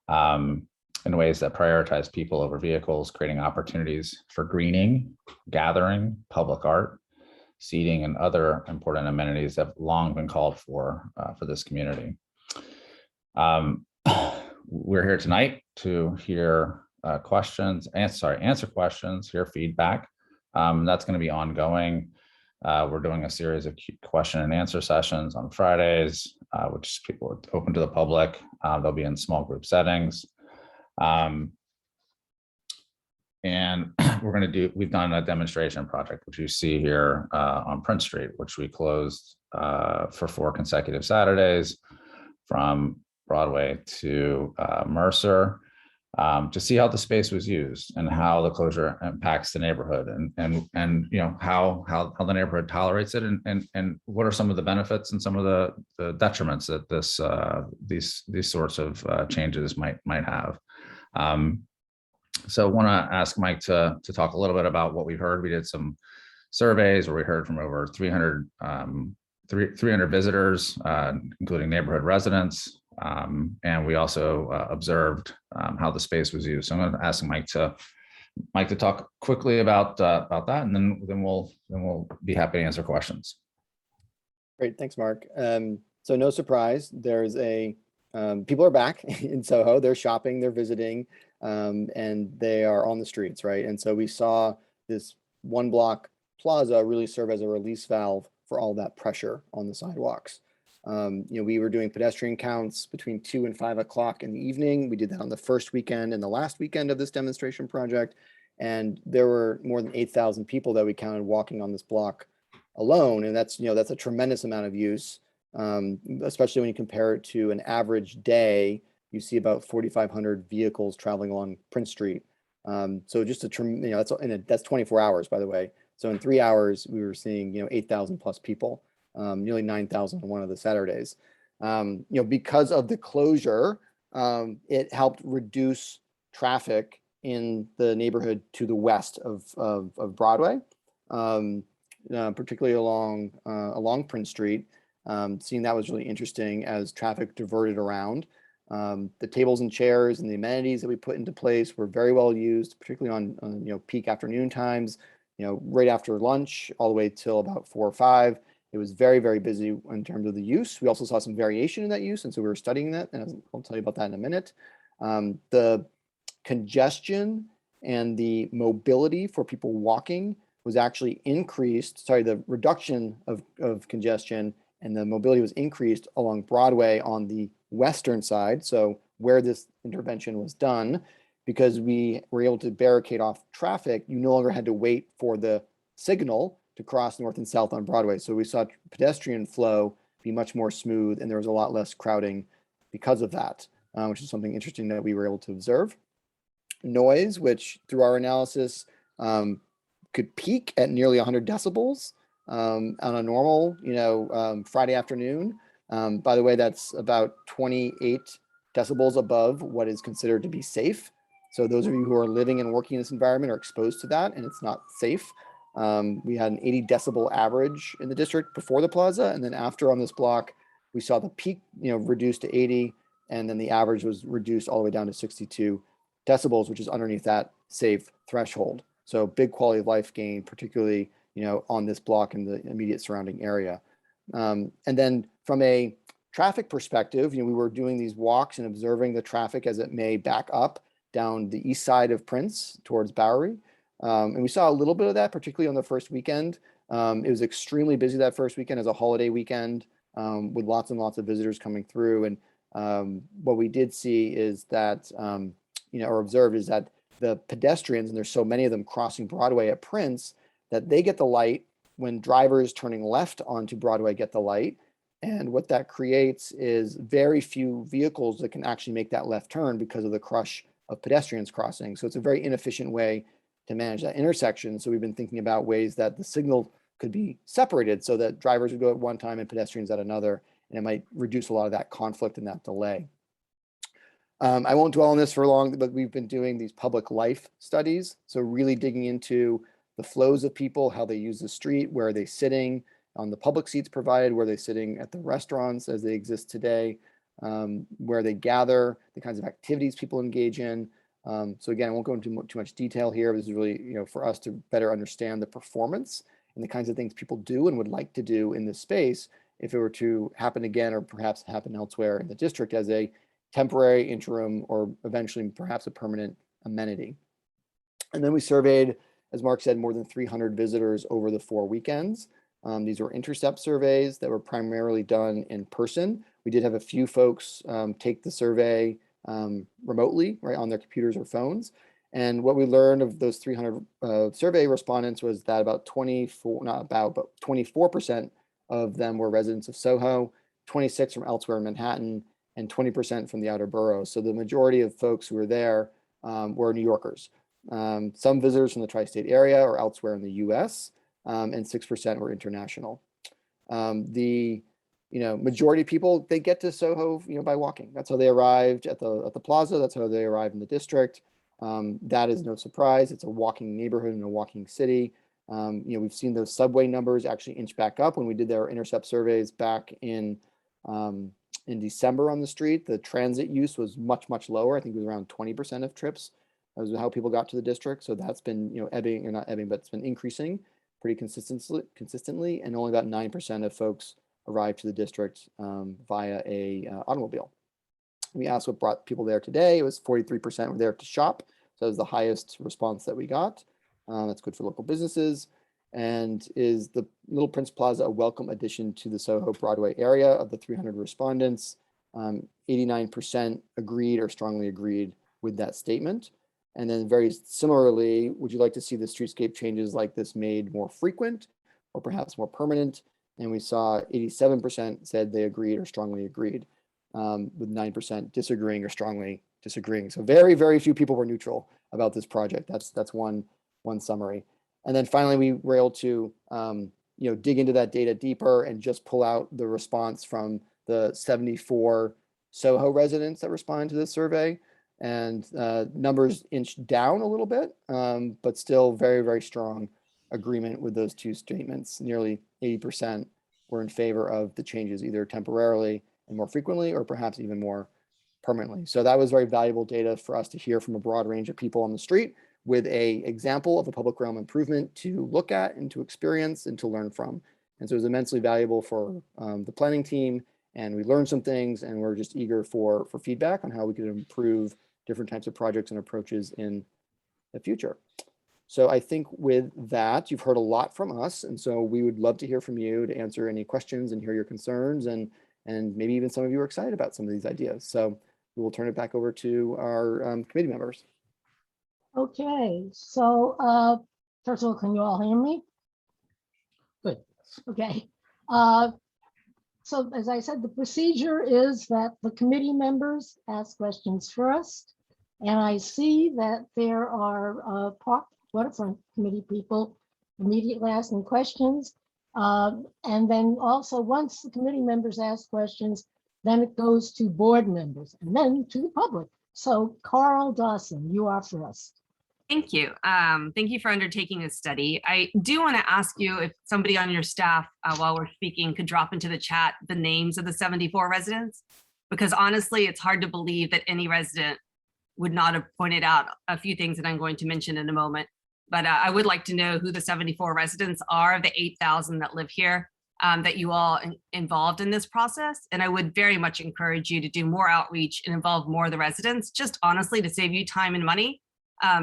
in ways that prioritize people over vehicles, creating opportunities for greening, gathering, public art, seating, and other important amenities that have long been called for this community. We're here tonight to hear answer questions, hear feedback. That's going to be ongoing. We're doing a series of question and answer sessions on Fridays, which people are open to the public. They'll be in small group settings. And we've done a demonstration project, which you see here on Prince Street, which we closed for 4 consecutive Saturdays from Broadway to Mercer, to see how the space was used and how the closure impacts the neighborhood, and you know how the neighborhood tolerates it, and what are some of the benefits and some of the detriments that these sorts of changes might have. So I want to ask Mike to talk a little bit about what we heard. We did some surveys where we heard from over 300 visitors, including neighborhood residents. And we also observed how the space was used. So I'm going to ask Mike to talk quickly about that, and then we'll be happy to answer questions. Great, thanks, Mark. So no surprise, there's people are back in Soho. They're shopping, they're visiting, and they are on the streets, right? And so we saw this one block plaza really serve as a release valve for all that pressure on the sidewalks. We were doing pedestrian counts between 2 and 5 o'clock in the evening. We did that on the first weekend and the last weekend of this demonstration project. And there were more than 8,000 people that we counted walking on this block alone. And that's a tremendous amount of use, especially when you compare it to an average day. You see about 4,500 vehicles traveling along Prince Street. So just that's 24 hours, by the way. So in 3 hours, we were seeing 8,000 plus people. Nearly 9,000 on one of the Saturdays. Because of the closure, it helped reduce traffic in the neighborhood to the west of Broadway, particularly along Prince Street. Seeing that was really interesting as traffic diverted around. The tables and chairs and the amenities that we put into place were very well used, particularly on peak afternoon times. Right after lunch, all the way till about 4 or 5. It was very, very busy in terms of the use. We also saw some variation in that use, and so we were studying that, and I'll tell you about that in a minute. The congestion and the mobility for people walking was actually increased. Sorry, the reduction of congestion and the mobility was increased along Broadway on the western side, so where this intervention was done, because we were able to barricade off traffic. You no longer had to wait for the signal to cross north and south on Broadway. So we saw pedestrian flow be much more smooth, and there was a lot less crowding because of that, which is something interesting that we were able to observe. Noise, which through our analysis could peak at nearly 100 decibels on a normal, Friday afternoon. By the way, that's about 28 decibels above what is considered to be safe. So those of you who are living and working in this environment are exposed to that, and it's not safe. We had an 80 decibel average in the district before the plaza, and then after on this block, we saw the peak, reduced to 80, and then the average was reduced all the way down to 62 decibels, which is underneath that safe threshold. So big quality of life gain, particularly, on this block in the immediate surrounding area. And then from a traffic perspective, we were doing these walks and observing the traffic as it may back up down the east side of Prince towards Bowery. And we saw a little bit of that, particularly on the first weekend. It was extremely busy that first weekend as a holiday weekend, with lots and lots of visitors coming through. And what we did see is that, or observed, is that the pedestrians, and there's so many of them crossing Broadway at Prince, that they get the light when drivers turning left onto Broadway get the light. And what that creates is very few vehicles that can actually make that left turn because of the crush of pedestrians crossing. So it's a very inefficient way to manage that intersection. So we've been thinking about ways that the signal could be separated so that drivers would go at one time and pedestrians at another, and it might reduce a lot of that conflict and that delay. I won't dwell on this for long, but we've been doing these public life studies. So really digging into the flows of people, how they use the street, where are they sitting, on the public seats provided, where they're sitting at the restaurants as they exist today, where they gather, the kinds of activities people engage in. So again, I won't go into too much detail here. This is really, for us to better understand the performance and the kinds of things people do and would like to do in this space if it were to happen again, or perhaps happen elsewhere in the district as a temporary, interim, or eventually perhaps a permanent amenity. And then we surveyed, as Mark said, more than 300 visitors over the 4 weekends. These were intercept surveys that were primarily done in person. We did have a few folks take the survey remotely, right, on their computers or phones. And what we learned of those 300 survey respondents was that about 24% of them were residents of SoHo, 26 from elsewhere in Manhattan, and 20% from the outer boroughs. So the majority of folks who were there were New Yorkers. Some visitors from the tri-state area or elsewhere in the US, and 6% were international. The majority of people, they get to SoHo by walking. That's how they arrived at the plaza. That's how they arrived in the district. That is no surprise. It's a walking neighborhood and a walking city. We've seen those subway numbers actually inch back up. When we did their intercept surveys back in December on the street, the transit use was much, much lower. I think it was around 20% of trips. That was how people got to the district. So that's been, ebbing, or not ebbing, but it's been increasing pretty consistently. And only about 9% of folks arrived to the district via a automobile. We asked what brought people there today. It was 43% were there to shop. So that was the highest response that we got. That's good for local businesses. And is the Little Prince Plaza a welcome addition to the SoHo Broadway area? Of the 300 respondents, 89% agreed or strongly agreed with that statement. And then very similarly, would you like to see the streetscape changes like this made more frequent or perhaps more permanent? And we saw 87% said they agreed or strongly agreed, with 9% disagreeing or strongly disagreeing. So very, very few people were neutral about this project. That's one summary. And then finally, we were able to dig into that data deeper and just pull out the response from the 74 SoHo residents that responded to this survey. And numbers inched down a little bit, but still very, very strong agreement with those two statements. Nearly 80% were in favor of the changes, either temporarily and more frequently, or perhaps even more permanently. So that was very valuable data for us to hear from a broad range of people on the street, with a example of a public realm improvement to look at and to experience and to learn from. And so it was immensely valuable for the planning team, and we learned some things, and we're just eager for feedback on how we could improve different types of projects and approaches in the future. So I think with that, you've heard a lot from us, and so we would love to hear from you to answer any questions and hear your concerns, and maybe even some of you are excited about some of these ideas. So we will turn it back over to our committee members. Okay, so first of all, can you all hear me? Good. Okay. So as I said, the procedure is that the committee members ask questions first. And I see that there are Waterfront committee people immediately asking questions. And then also once the committee members ask questions, then it goes to board members and then to the public. So Carl Dawson, you are first. Thank you. Thank you for undertaking this study. I do want to ask you if somebody on your staff, while we're speaking, could drop into the chat the names of the 74 residents, because honestly, it's hard to believe that any resident would not have pointed out a few things that I'm going to mention in a moment. But I would like to know who the 74 residents are of the 8,000 that live here, that you all involved in this process. And I would very much encourage you to do more outreach and involve more of the residents, just honestly to save you time and money.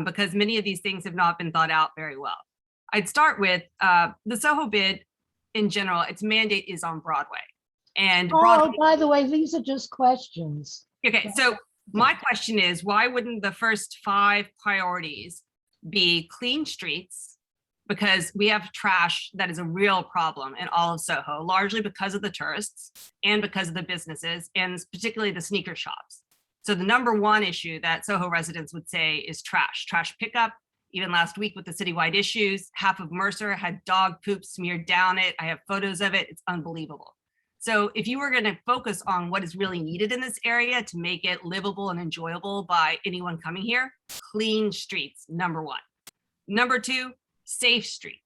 Because many of these things have not been thought out very well. I'd start with the SoHo bid in general, its mandate is on Broadway. And Broadway, by the way, these are just questions. Okay, so my question is, why wouldn't the first 5 priorities be clean streets? Because we have trash that is a real problem in all of SoHo, largely because of the tourists and because of the businesses, and particularly the sneaker shops. So the number one issue that SoHo residents would say is trash pickup. Even last week with the citywide issues, half of Mercer had dog poop smeared down it. I have photos of it. It's unbelievable. So if you were going to focus on what is really needed in this area to make it livable and enjoyable by anyone coming here, clean streets, number one. Number two, safe streets.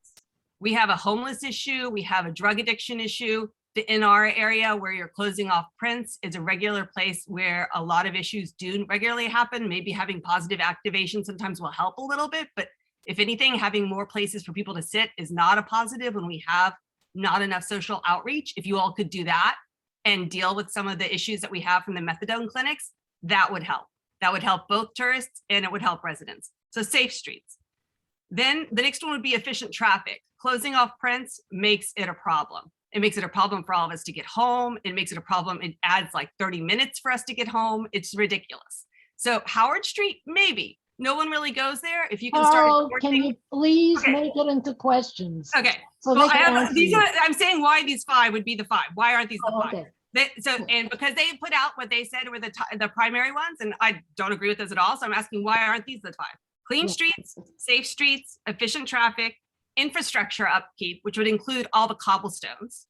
We have a homeless issue. We have a drug addiction issue. In our area where you're closing off Prince is a regular place where a lot of issues do regularly happen. Maybe having positive activation sometimes will help a little bit, but if anything, having more places for people to sit is not a positive when we have not enough social outreach. If you all could do that and deal with some of the issues that we have from the methadone clinics, that would help. That would help both tourists and it would help residents. So safe streets. Then the next one would be efficient traffic. Closing off Prince makes it a problem. It makes it a problem for all of us to get home. It makes it a problem. It adds like 30 minutes for us to get home. It's ridiculous. So Howard Street, maybe. No one really goes there. If you can start. Carl, can you please Okay. make it into questions? Okay. So Well, they can answer you. I'm saying why these 5 would be the 5. Why aren't these the Oh, 5? okay. And because they put out what they said were the primary ones, and I don't agree with this at all. So I'm asking why aren't these the 5? Clean Yeah. streets, safe streets, efficient traffic, infrastructure upkeep, which would include all the cobblestones.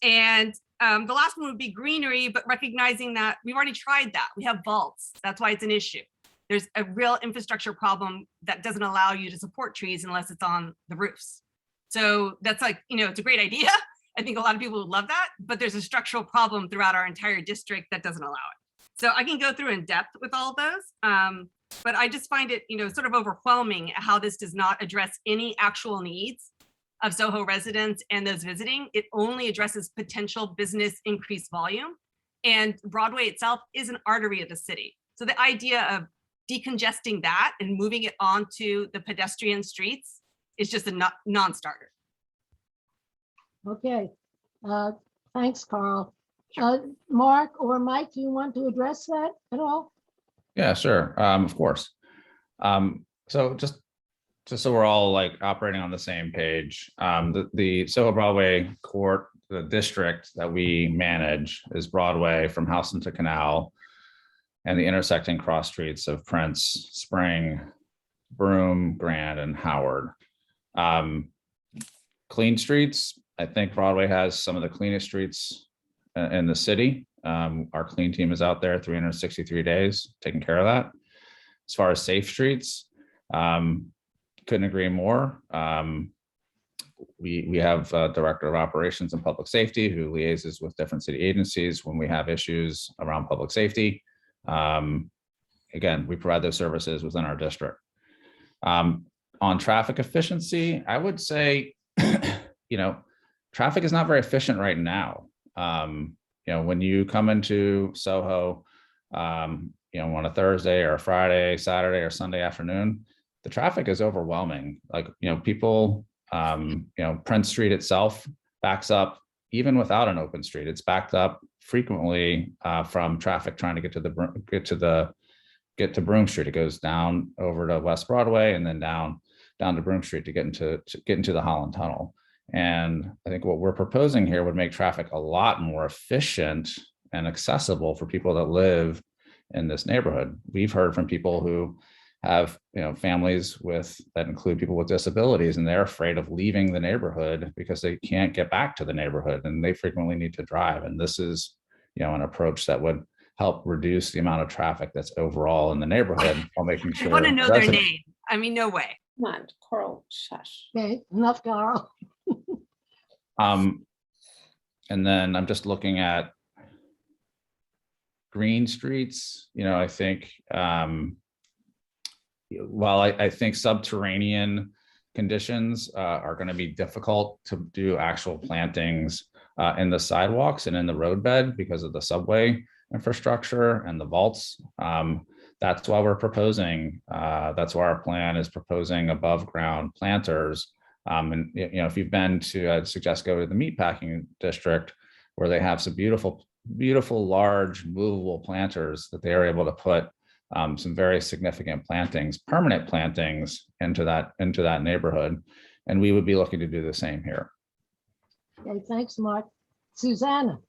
And the last one would be greenery, but recognizing that we've already tried that. We have vaults. That's why it's an issue. There's a real infrastructure problem that doesn't allow you to support trees unless it's on the roofs. So that's like, it's a great idea. I think a lot of people would love that, but there's a structural problem throughout our entire district that doesn't allow it. So I can go through in depth with all of those. But I just find it, sort of overwhelming how this does not address any actual needs of SoHo residents and those visiting. It only addresses potential business increased volume. And Broadway itself is an artery of the city. So the idea of decongesting that and moving it onto the pedestrian streets is just a non-starter. Okay, thanks, Carl. Mark or Mike, do you want to address that at all? Yeah, sure. Of course. So just so we're all like operating on the same page, the SoHo Broadway court, the district that we manage is Broadway from Houston to Canal and the intersecting cross streets of Prince, Spring, Broome, Grand, and Howard. Clean streets, I think Broadway has some of the cleanest streets in the city. Our clean team is out there 363 days taking care of that. As far as safe streets, couldn't agree more. We have a director of operations and public safety who liaises with different city agencies when we have issues around public safety. Again, we provide those services within our district. On traffic efficiency, I would say, traffic is not very efficient right now. When you come into SoHo, on a Thursday or a Friday, Saturday or Sunday afternoon, the traffic is overwhelming. Like, people, Prince Street itself backs up even without an open street. It's backed up frequently from traffic trying to get to Broome Street. It goes down over to West Broadway and then down to Broome Street to get into the Holland Tunnel. And I think what we're proposing here would make traffic a lot more efficient and accessible for people that live in this neighborhood. We've heard from people who have, families that include people with disabilities, and they're afraid of leaving the neighborhood because they can't get back to the neighborhood and they frequently need to drive. And this is, an approach that would help reduce the amount of traffic that's overall in the neighborhood while making sure. I want to know their name. I mean, no way. Come on, Coral, shush. Okay, enough, Carl. And then I'm just looking at green streets. I think while I think subterranean conditions are going to be difficult to do actual plantings in the sidewalks and in the roadbed because of the subway infrastructure and the vaults. That's why we're proposing, that's why our plan is proposing above ground planters. And if you've been to, I'd suggest go to the meatpacking district where they have some beautiful, large movable planters that they are able to put some very significant plantings, permanent plantings into that neighborhood. And we would be looking to do the same here. Okay, thanks, Mark. Susanna.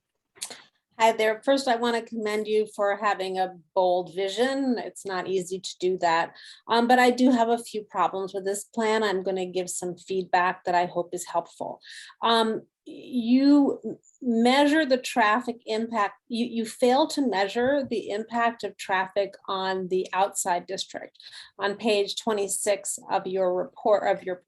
Hi there. First, I want to commend you for having a bold vision. It's not easy to do that, but I do have a few problems with this plan. I'm going to give some feedback that I hope is helpful. You measure the traffic impact. You fail to measure the impact of traffic on the outside district. On page 26 of your report, of your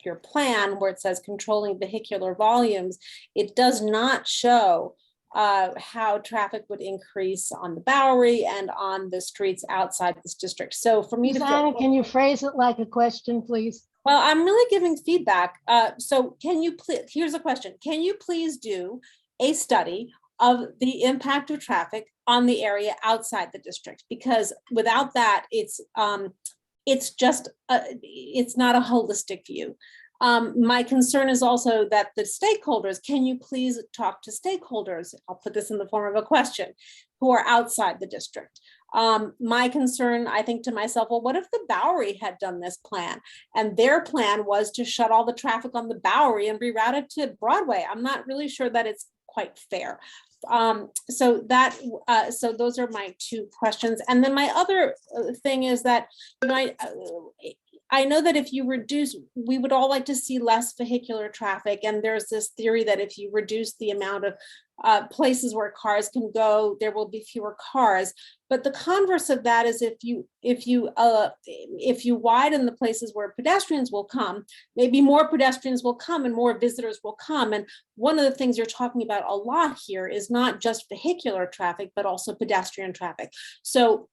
your plan where it says controlling vehicular volumes, it does not show how traffic would increase on the Bowery and on the streets outside this district. So for me to Susanna, feel, can you phrase it like a question, please? well, I'm really giving feedback. So can you please, here's a question. Can you please do a study of the impact of traffic on the area outside the district? Because without that, it's just, it's not a holistic view. My concern is also that the stakeholders, can you please talk to stakeholders? I'll put this in the form of a question, who are outside the district. My concern, I think to myself, well, what if the Bowery had done this plan and their plan was to shut all the traffic on the Bowery and reroute it to Broadway? I'm not really sure that it's quite fair. So those are my two questions. And then my other thing is that, you know, I know that if you reduce, we would all like to see less vehicular traffic. And there's this theory that if you reduce the amount of places where cars can go, there will be fewer cars. But the converse of that is if you widen the places where pedestrians will come, maybe more pedestrians will come and more visitors will come. And one of the things you're talking about a lot here is not just vehicular traffic, but also pedestrian traffic. So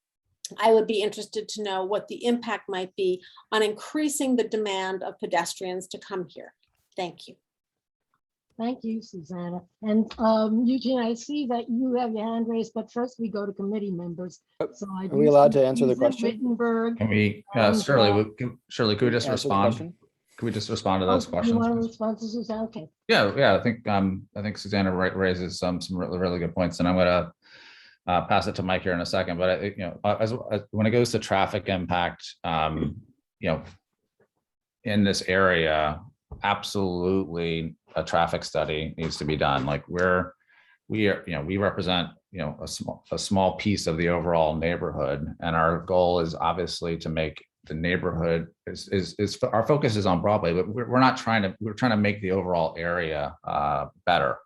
I would be interested to know what the impact might be on increasing the demand of pedestrians to come here. Thank you. Thank you, Susanna. And Eugene, I see that you have your hand raised, but first we go to committee members. So Are we allowed to answer the question? Wittenberg. Can we, and, Shirley, could we just Answer the respond? question? Could we just respond to oh, those You questions? want to respond to Susanna? Okay. Yeah, I think Susanna raises some really good points, and I'm gonna pass it to Mike here in a second. But you know, as when it goes to traffic impact, you know, in this area, absolutely a traffic study needs to be done. Like we represent, you know, a small piece of the overall neighborhood, and our goal is obviously to make the neighborhood is our focus is on Broadway, but we're trying to make the overall area better.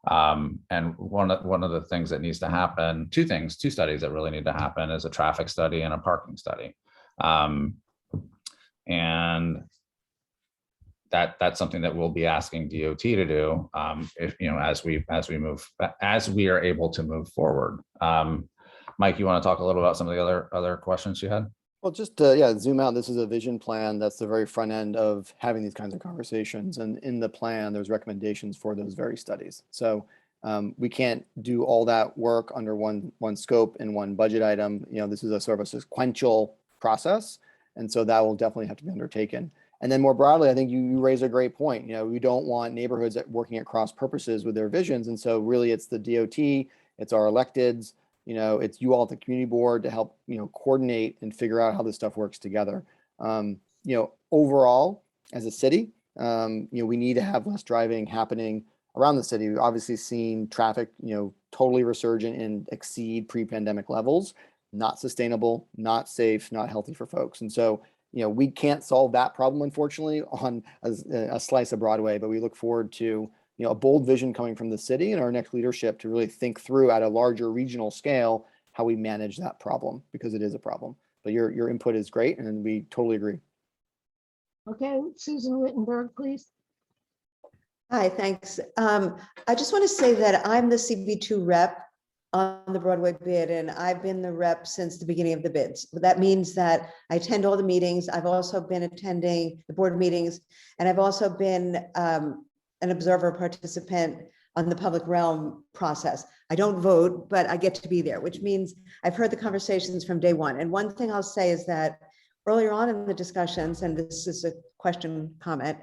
And one of the things that needs to happen, two studies that really need to happen is a traffic study and a parking study. And that's something that we'll be asking DOT to do, if, you know, as we are able to move forward. Mike, you want to talk a little about some of the other questions you had? Well, just yeah, zoom out. This is a vision plan. That's the very front end of having these kinds of conversations. And in the plan, there's recommendations for those very studies. So we can't do all that work under one scope and one budget item. You know, this is a sort of a sequential process. And so that will definitely have to be undertaken. And then more broadly, I think you raise a great point. You know, we don't want neighborhoods that working at cross purposes with their visions. And so really it's the DOT, it's our electeds, you know, it's you all at the community board to help, you know, coordinate and figure out how this stuff works together. You know, overall, as a city, you know, we need to have less driving happening around the city. We've obviously seen traffic, you know, totally resurgent and exceed pre-pandemic levels, not sustainable, not safe, not healthy for folks. And so, you know, we can't solve that problem, unfortunately, on a slice of Broadway, but we look forward to, you know, a bold vision coming from the city and our next leadership to really think through at a larger regional scale how we manage that problem, because it is a problem. But your input is great, and we totally agree. Okay, Susan Wittenberg, please. Hi, thanks. I just want to say that I'm the CB2 rep on the Broadway bid, and I've been the rep since the beginning of the bids. That means that I attend all the meetings. I've also been attending the board meetings, and I've also been an observer participant on the public realm process. I don't vote, but I get to be there, which means I've heard the conversations from day one. And one thing I'll say is that earlier on in the discussions, and this is a question comment,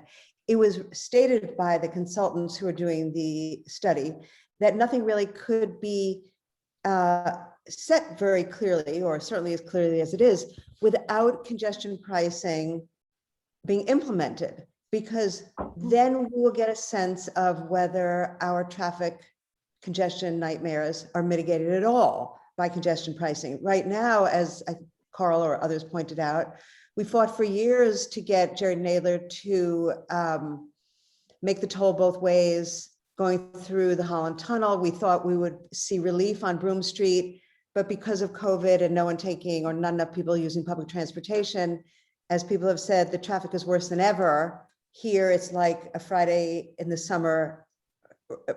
it was stated by the consultants who are doing the study that nothing really could be set very clearly, or certainly as clearly as it is, without congestion pricing being implemented, because then we will get a sense of whether our traffic congestion nightmares are mitigated at all by congestion pricing. Right now, as Carl or others pointed out, we fought for years to get Jerry Nadler to make the toll both ways going through the Holland Tunnel. We thought we would see relief on Broome Street, but because of COVID and no one taking, or not enough people using public transportation, as people have said, the traffic is worse than ever Here, it's like a Friday in the summer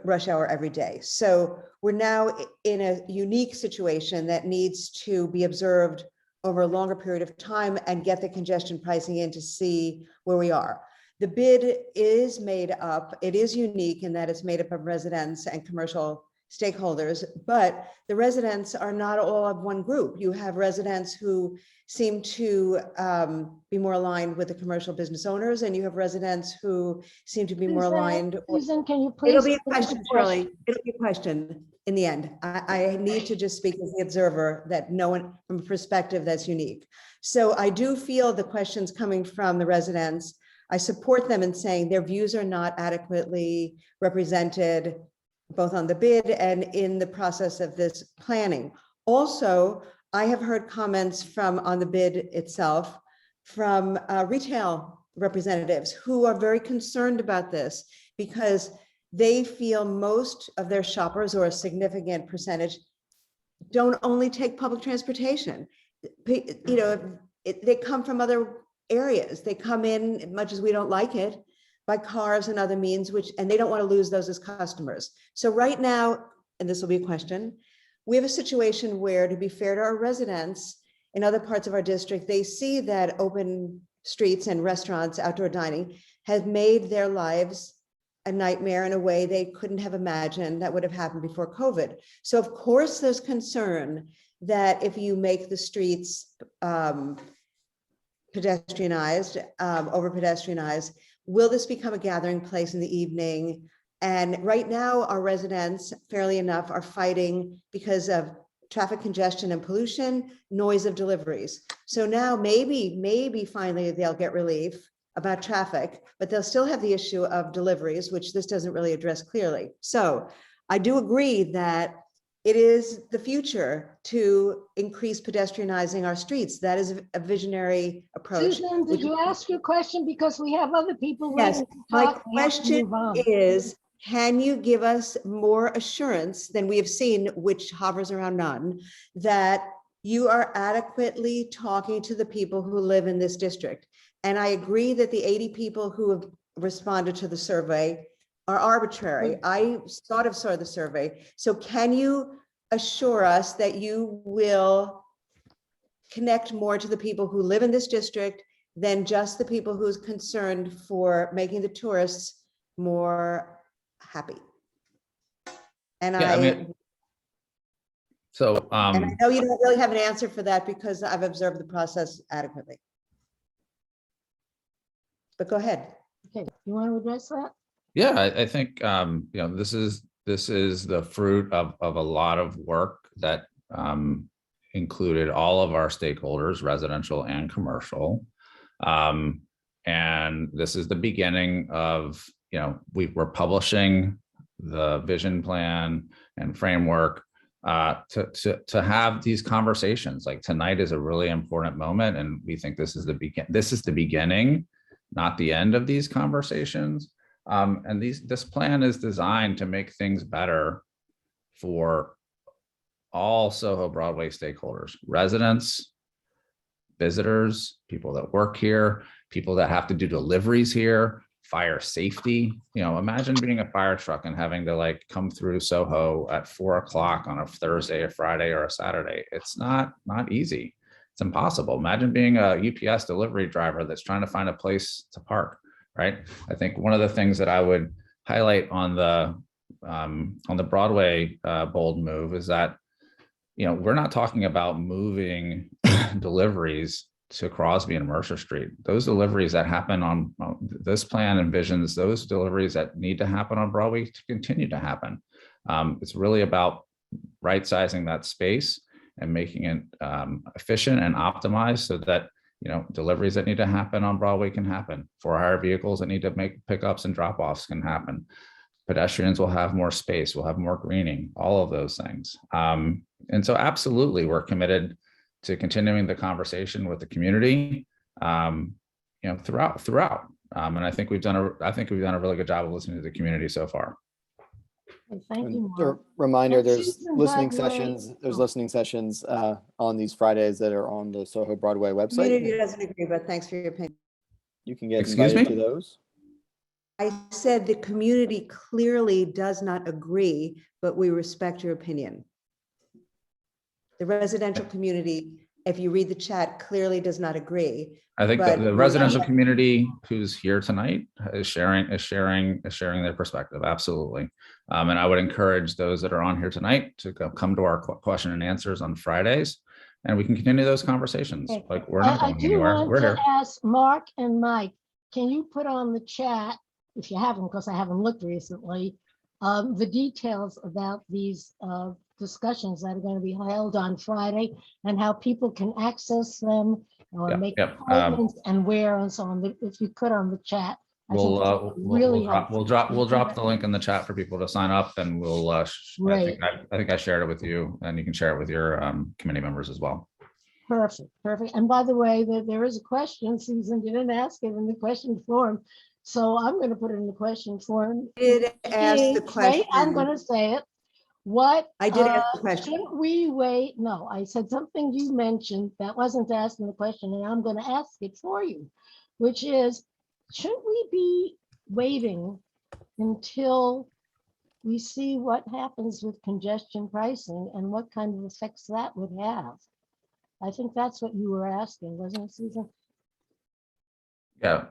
rush hour every day. So we're now in a unique situation that needs to be observed over a longer period of time and get the congestion pricing in to see where we are. The bid is made up, it is unique in that it's made up of residents and commercial stakeholders, but the residents are not all of one group. You have residents who seem to be more aligned with the commercial business owners, and you have residents who seem to be more aligned. Susan, can you please? It'll be a finish the question, Shirley. It'll be a question in the end. I need to just speak as the observer that no one from a perspective that's unique. So I do feel the questions coming from the residents. I support them in saying their views are not adequately represented both on the bid and in the process of this planning. Also, I have heard comments from on the bid itself from retail representatives who are very concerned about this because they feel most of their shoppers, or a significant percentage, don't only take public transportation. You know, they come from other areas. They come in, much as we don't like it, by cars and other means, and they don't want to lose those as customers. So right now, and this will be a question, we have a situation where, to be fair to our residents in other parts of our district, they see that open streets and restaurants, outdoor dining, has made their lives a nightmare in a way they couldn't have imagined that would have happened before COVID. So of course there's concern that if you make the streets pedestrianized, over pedestrianized, will this become a gathering place in the evening? And right now our residents, fairly enough, are fighting because of traffic congestion and pollution, noise of deliveries. So now maybe finally they'll get relief about traffic, but they'll still have the issue of deliveries, which this doesn't really address clearly. So I do agree that it is the future to increase pedestrianizing our streets. That is a visionary approach. Susan, did you ask your question? Because we have other people. Yes, ready to my talk. We have to question move on. is, can you give us more assurance than we have seen, which hovers around none, that you are adequately talking to the people who live in this district? And I agree that the 80 people who have responded to the survey are arbitrary. I sort of saw the survey. So can you assure us that you will connect more to the people who live in this district than just the people who's concerned for making the tourists more happy? And Yeah, I mean, so and I know you don't really have an answer for that because I've observed the process adequately. But go ahead. Okay, you want to address that? yeah, I think you know, this is the fruit of a lot of work that included all of our stakeholders, residential and commercial. And this is the beginning of, you know, we're publishing the vision plan and framework to have these conversations. Like tonight is a really important moment, and we think this is the beginning, not the end of these conversations. And this plan is designed to make things better for all SoHo Broadway stakeholders, residents, visitors, people that work here, people that have to do deliveries here, fire safety. You know, imagine being a fire truck and having to like come through SoHo at 4 o'clock on a Thursday, a Friday, or a Saturday. It's not easy. It's impossible. Imagine being a UPS delivery driver that's trying to find a place to park, right? I think one of the things that I would highlight on the Broadway bold move is that, you know, we're not talking about moving deliveries to Crosby and Mercer Street. Those deliveries that happen on this plan envisions those deliveries that need to happen on Broadway to continue to happen. It's really about right-sizing that space and making it efficient and optimized so that, you know, deliveries that need to happen on Broadway can happen. For hire vehicles that need to make pickups and drop-offs can happen. Pedestrians will have more space, we'll have more greening, all of those things. And so absolutely, we're committed to continuing the conversation with the community, you know, throughout. And I think we've done a really good job of listening to the community so far. Thank you, A Mark. reminder, And there's Susan, listening by the way- sessions, on these Fridays that are on the SoHo Broadway website. Community doesn't agree, but thanks for your opinion. You can get Excuse invited me? to those. said the community clearly does not agree, but we respect your opinion. The residential community, if you read the chat, clearly does not agree. I think but the residential community who's here tonight is sharing their perspective. Absolutely. And I would encourage those that are on here tonight to come to our question and answers on Fridays, and we can continue those conversations. Okay. Like, we're not I going do anywhere. want We're to here. ask Mark and Mike, can you put on the chat, if you haven't, because I haven't looked recently, the details about these discussions that are going to be held on Friday and how people can access them or make appointments and where and so on. If you could on the chat, I think it's really helpful. We'll drop the link in the chat for people to sign up, and we'll. I think I shared it with you, and you can share it with your committee members as well. Perfect, perfect. And by the way, there is a question, Susan, you didn't ask it in the question form. So I'm going to put it in the question form. Did ask the question. Wait, I'm going to say it. What? I did ask the question. Shouldn't we wait? No, I said something you mentioned that wasn't asking the question, and I'm going to ask it for you, which is, shouldn't we be waiting until we see what happens with congestion pricing and what kind of effects that would have? I think that's what you were asking, wasn't it, Susan? Yeah,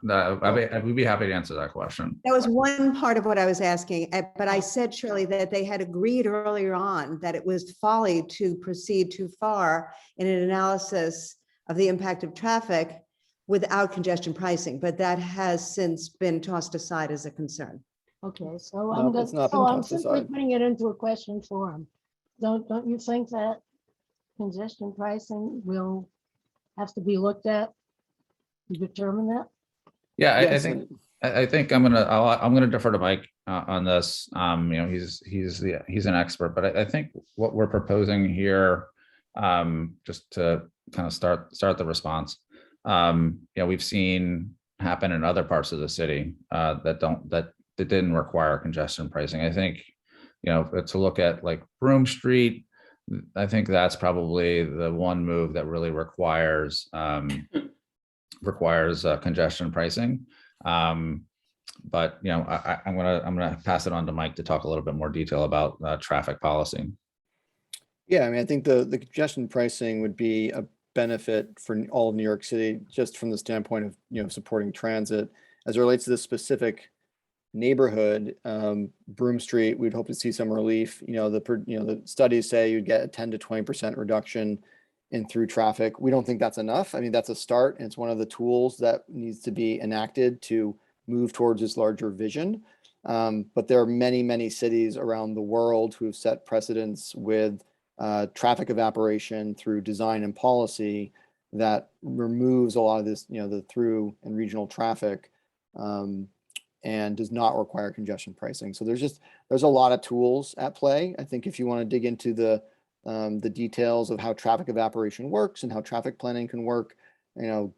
we'd be happy to answer that question. That was one part of what I was asking, but I said, Shirley, that they had agreed earlier on that it was folly to proceed too far in an analysis of the impact of traffic without congestion pricing, but that has since been tossed aside as a concern. Okay, so I'm simply putting it into a question form. Don't you think that congestion pricing will have to be looked at to determine that? Yeah, I think I'm gonna defer to Mike on this. He's an expert, but I think what we're proposing here, just to kind of start the response. We've seen happen in other parts of the city that didn't require congestion pricing. I think, to look at like Broome Street, I think that's probably the one move that really requires congestion pricing. But I'm gonna pass it on to Mike to talk a little bit more detail about traffic policy. Yeah, I mean, I think the congestion pricing would be a benefit for all of New York City, just from the standpoint of supporting transit. As it relates to this specific neighborhood, Broome Street, we'd hope to see some relief. The studies say you'd get a 10 to 20% reduction in through traffic. We don't think that's enough. I mean, that's a start, and it's one of the tools that needs to be enacted to move towards this larger vision. But there are many, many cities around the world who have set precedents with traffic evaporation through design and policy that removes a lot of this, the through and regional traffic, and does not require congestion pricing. So there's a lot of tools at play. I think if you want to dig into the details of how traffic evaporation works and how traffic planning can work,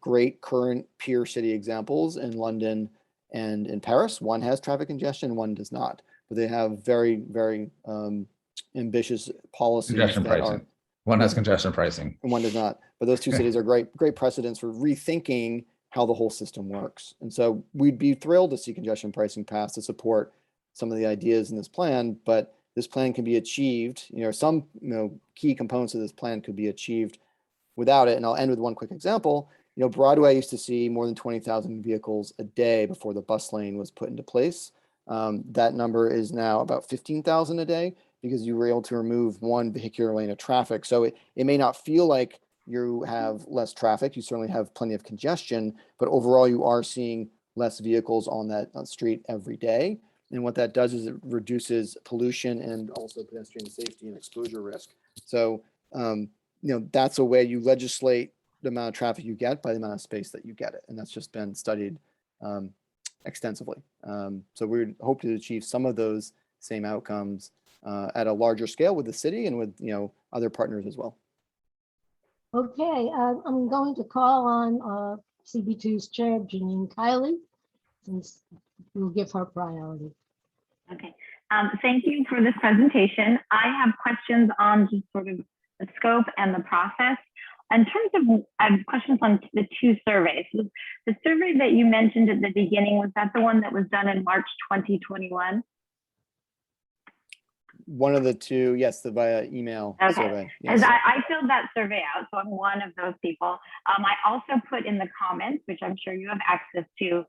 great current peer city examples in London and in Paris. One has traffic congestion, one does not, but they have very, very ambitious policies. Congestion pricing. One has congestion pricing, and one does not. But those two cities are great precedents for rethinking how the whole system works. And so we'd be thrilled to see congestion pricing pass to support some of the ideas in this plan, but this plan can be achieved, some key components of this plan could be achieved without it. And I'll end with one quick example. Broadway used to see more than 20,000 vehicles a day before the bus lane was put into place. That number is now about 15,000 a day because you were able to remove one vehicular lane of traffic. So it may not feel like you have less traffic. You certainly have plenty of congestion, but overall you are seeing less vehicles on that street every day. And what that does is it reduces pollution and also pedestrian safety and exposure risk. So, that's a way you legislate the amount of traffic you get by the amount of space that you get it. And that's just been studied extensively. So we would hope to achieve some of those same outcomes at a larger scale with the city and with, other partners as well. Okay, I'm going to call on CB2's chair, Janine Kiley, since we'll give her priority. Okay, thank you for this presentation. I have questions on just sort of the scope and the process. in terms of, I have questions on the two surveys. The survey that you mentioned at the beginning, was that the one that was done in March 2021? One of the two, yes, the via email Okay, survey. because Yes. I filled that survey out, so I'm one of those people. I also put in the comments, which I'm sure you have access to,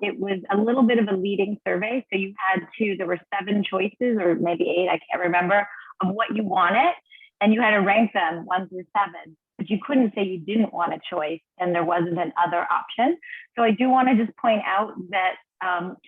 it was a little bit of a leading survey. So you had there were 7 choices or maybe 8, I can't remember, of what you wanted. And you had to rank them 1 through 7, but you couldn't say you didn't want a choice and there wasn't an other option. So I do want to just point out that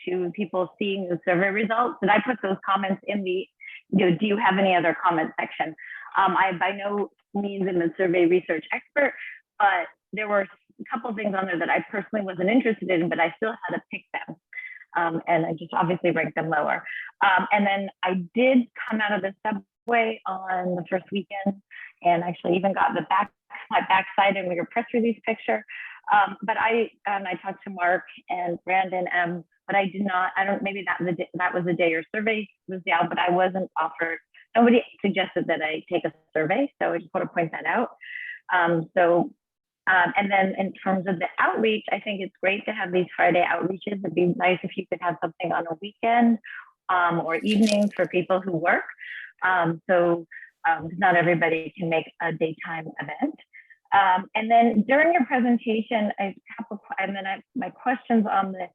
to people seeing the survey results, that I put those comments in the, do you have any other comment section? I by no means am a survey research expert, but there were a couple of things on there that I personally wasn't interested in, but I still had to pick them. And I just obviously ranked them lower. And then I did come out of the subway on the first weekend and actually even got my backside in your press release picture. But I talked to Mark and Brandon, but I don't, maybe that was the day your survey was down, but I wasn't offered, nobody suggested that I take a survey. So I just want to point that out. And then in terms of the outreach, I think it's great to have these Friday outreaches. It'd be nice if you could have something on a weekend or evenings for people who work. Not everybody can make a daytime event. And then during your presentation, my questions on the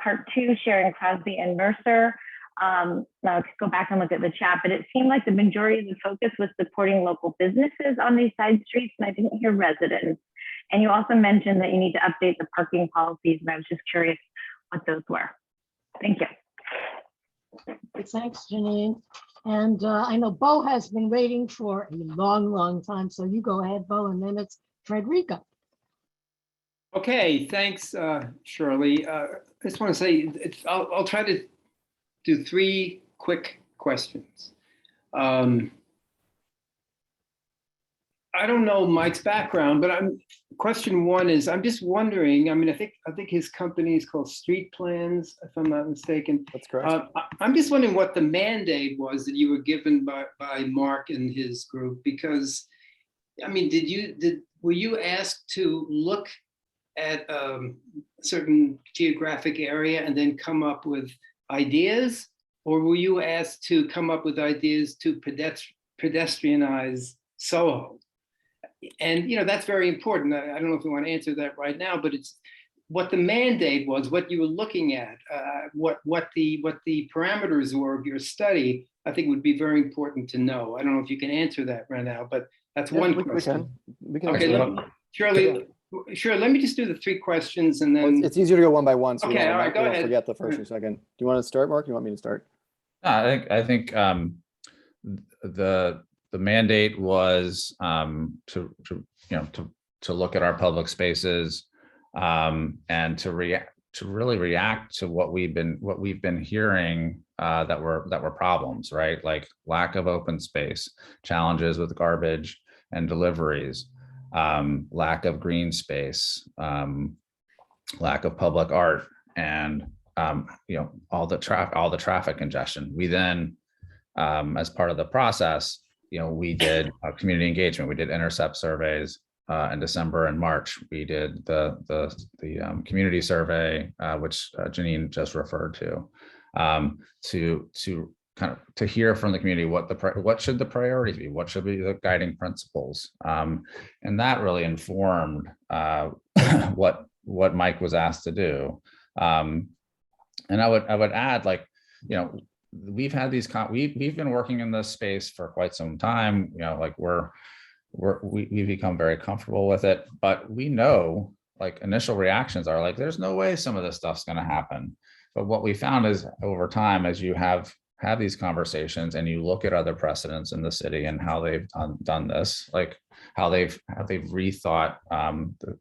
part 2, Sharon Crosby and Mercer. Now I could go back and look at the chat, but it seemed like the majority of the focus was supporting local businesses on these side streets, and I didn't hear residents. And you also mentioned that you need to update the parking policies, and I was just curious what those were. Thank you. Thanks, Janine. And I know Bo has been waiting for a long, long time. So you go ahead, Bo, and then it's Frederica. Okay, thanks, Shirley. I just want to say, I'll try to do 3 quick questions. I don't know Mike's background, but question 1 is, I'm just wondering, I mean, I think his company is called Street Plans, if I'm not mistaken. That's correct. I'm just wondering what the mandate was that you were given by Mark and his group, because, I mean, were you asked to look at a certain geographic area and then come up with ideas, or were you asked to come up with ideas to pedestrianize SoHo? And that's very important. I don't know if you want to answer that right now, but it's what the mandate was, what you were looking at, what the parameters were of your study. I think would be very important to know. I don't know if you can answer that right now, but that's one question. We can Okay, Shirley, sure. Let me just do the 3 questions and then it's easier to go one by one. So okay, all right, go ahead. Forget the first or second. Do you want to start, Mark? Or you want me to start? I think the mandate was to look at our public spaces and to really react to what we've been hearing that were problems, right? Like lack of open space, challenges with garbage and deliveries, lack of green space, lack of public art, and all the traffic congestion. We then, as part of the process, we did community engagement. We did intercept surveys in December and March. We did the community survey, which Janine just referred to kind of to hear from the community what should the priorities be, what should be the guiding principles, and that really informed what Mike was asked to do. And I would add, like, we've had these we've been working in this space for quite some time. Like we've become very comfortable with it, but we know, like, initial reactions are like, there's no way some of this stuff's going to happen. But what we found is over time, as you have these conversations and you look at other precedents in the city and how they've done this, like how they've rethought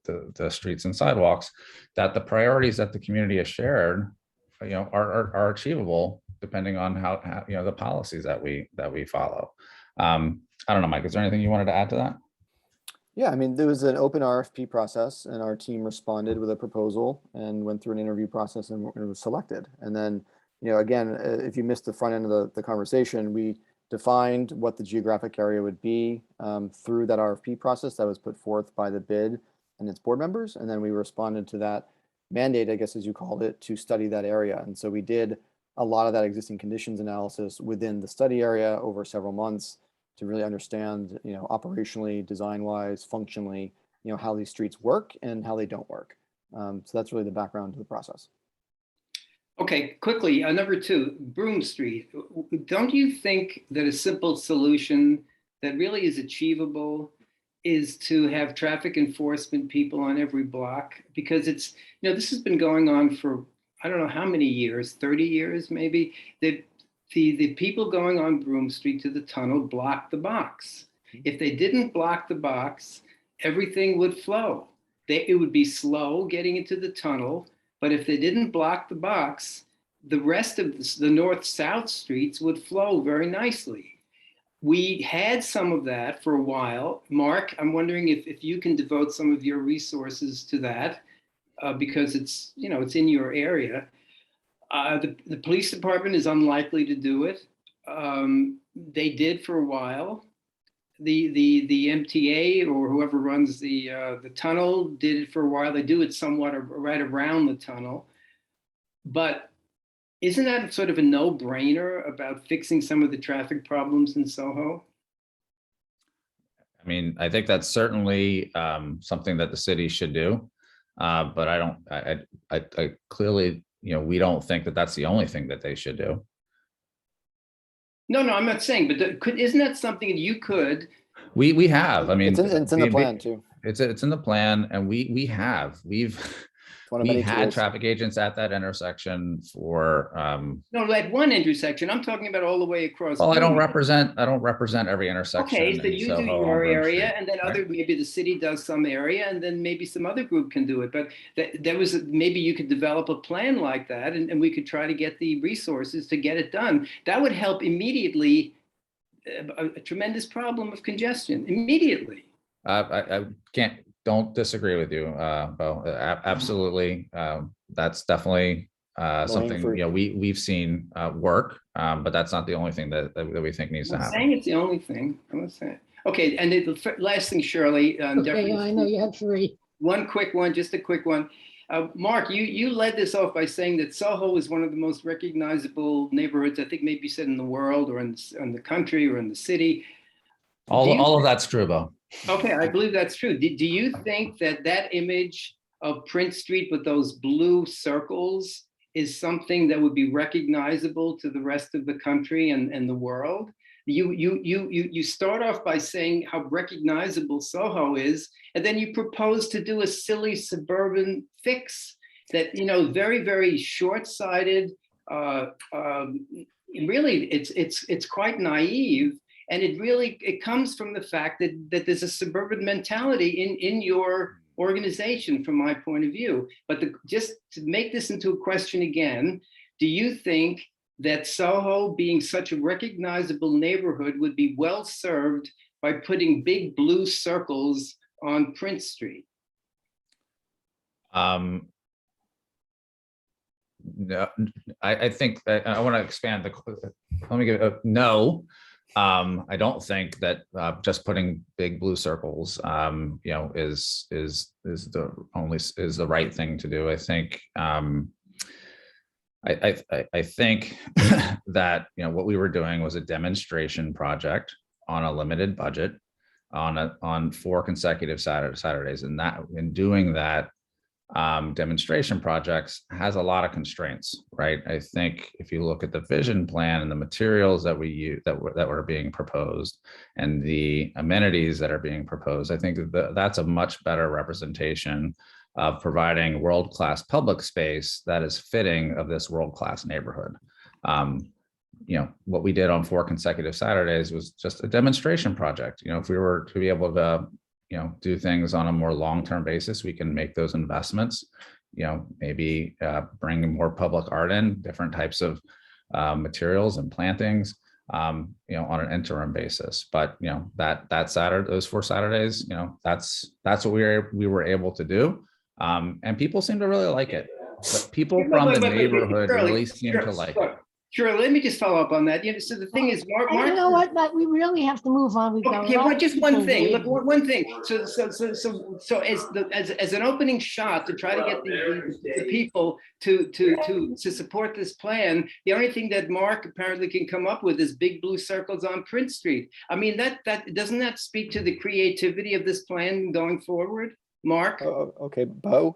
the streets and sidewalks, that the priorities that the community has shared, are achievable depending on how the policies that we follow. I don't know, Mike, is there anything you wanted to add to that? Yeah, I mean, there was an open RFP process and our team responded with a proposal and went through an interview process and it was selected. And then, again, if you missed the front end of the conversation, we defined what the geographic area would be through that RFP process that was put forth by the bid and its board members. And then we responded to that mandate, I guess, as you called it, to study that area. And so we did a lot of that existing conditions analysis within the study area over several months to really understand, operationally, design-wise, functionally, how these streets work and how they don't work. So that's really the background to the process. Okay, quickly, number 2, Broome Street. Don't you think that a simple solution that really is achievable is to have traffic enforcement people on every block? Because it's, this has been going on for, I don't know how many years, 30 years maybe. The people going on Broome Street to the tunnel block the box. If they didn't block the box, everything would flow. It would be slow getting into the tunnel, but if they didn't block the box, the rest of the north-south streets would flow very nicely. We had some of that for a while. Mark, I'm wondering if you can devote some of your resources to that because it's in your area. The police department is unlikely to do it. They did for a while. The MTA or whoever runs the tunnel did it for a while. They do it somewhat right around the tunnel. But isn't that sort of a no-brainer about fixing some of the traffic problems in SoHo? I mean, I think that's certainly something that the city should do. But I clearly, we don't think that that's the only thing that they should do. No, I'm not saying, but isn't that something that you could? We have. I mean, it's in the plan too. It's in the plan, and we've had traffic agents at that intersection for. No, at one intersection. I'm talking about all the way across. Well, I don't represent every intersection. Okay, so you do your area, and then maybe the city does some area, and then maybe some other group can do it. But maybe you could develop a plan like that, and we could try to get the resources to get it done. That would help immediately. A tremendous problem of congestion immediately. I don't disagree with you, Bo. Absolutely, that's definitely something we've seen work, but that's not the only thing that we think needs to happen. I'm saying it's the only thing. I'm not saying. Okay, and the last thing, Shirley. Okay, I know you had 3. One quick one, just a quick one. Mark, you led this off by saying that SoHo is one of the most recognizable neighborhoods, I think maybe you said in the world or in the country or in the city. All of that's true, Bo. Okay, I believe that's true. Do you think that image of Prince Street with those blue circles is something that would be recognizable to the rest of the country and the world? You start off by saying how recognizable SoHo is, and then you propose to do a silly suburban fix that, very, very short-sighted. Really, it's quite naive, and it comes from the fact that there's a suburban mentality in your organization, from my point of view. But just to make this into a question again, do you think that SoHo, being such a recognizable neighborhood, would be well served by putting big blue circles on Prince Street? No, I think I want to expand let me give it no. I don't think that just putting big blue circles, is the right thing to do. I think I think that what we were doing was a demonstration project on a limited budget on 4 consecutive Saturdays, and in doing that demonstration projects has a lot of constraints, right? I think if you look at the vision plan and the materials that we use that were being proposed and the amenities that are being proposed, I think that's a much better representation of providing world-class public space that is fitting of this world-class neighborhood. What we did on 4 consecutive Saturdays was just a demonstration project. If we were to be able to, do things on a more long-term basis, we can make those investments, maybe bring more public art in, different types of materials and plantings, on an interim basis. But, that Saturday, those 4 Saturdays, that's what we were able to do. And people seem to really like it. But people from the neighborhood really seem to like it. Sure, let me just follow up on that. So the thing is, Mark. You know what, but we really have to move on. We've got a Okay, lot well, of just people one thing. Look, waiting. one thing. So as an opening shot to try to get the people to support this plan, the only thing that Mark apparently can come up with is big blue circles on Prince Street. I mean, that doesn't that speak to the creativity of this plan going forward, Mark? Okay, Bo,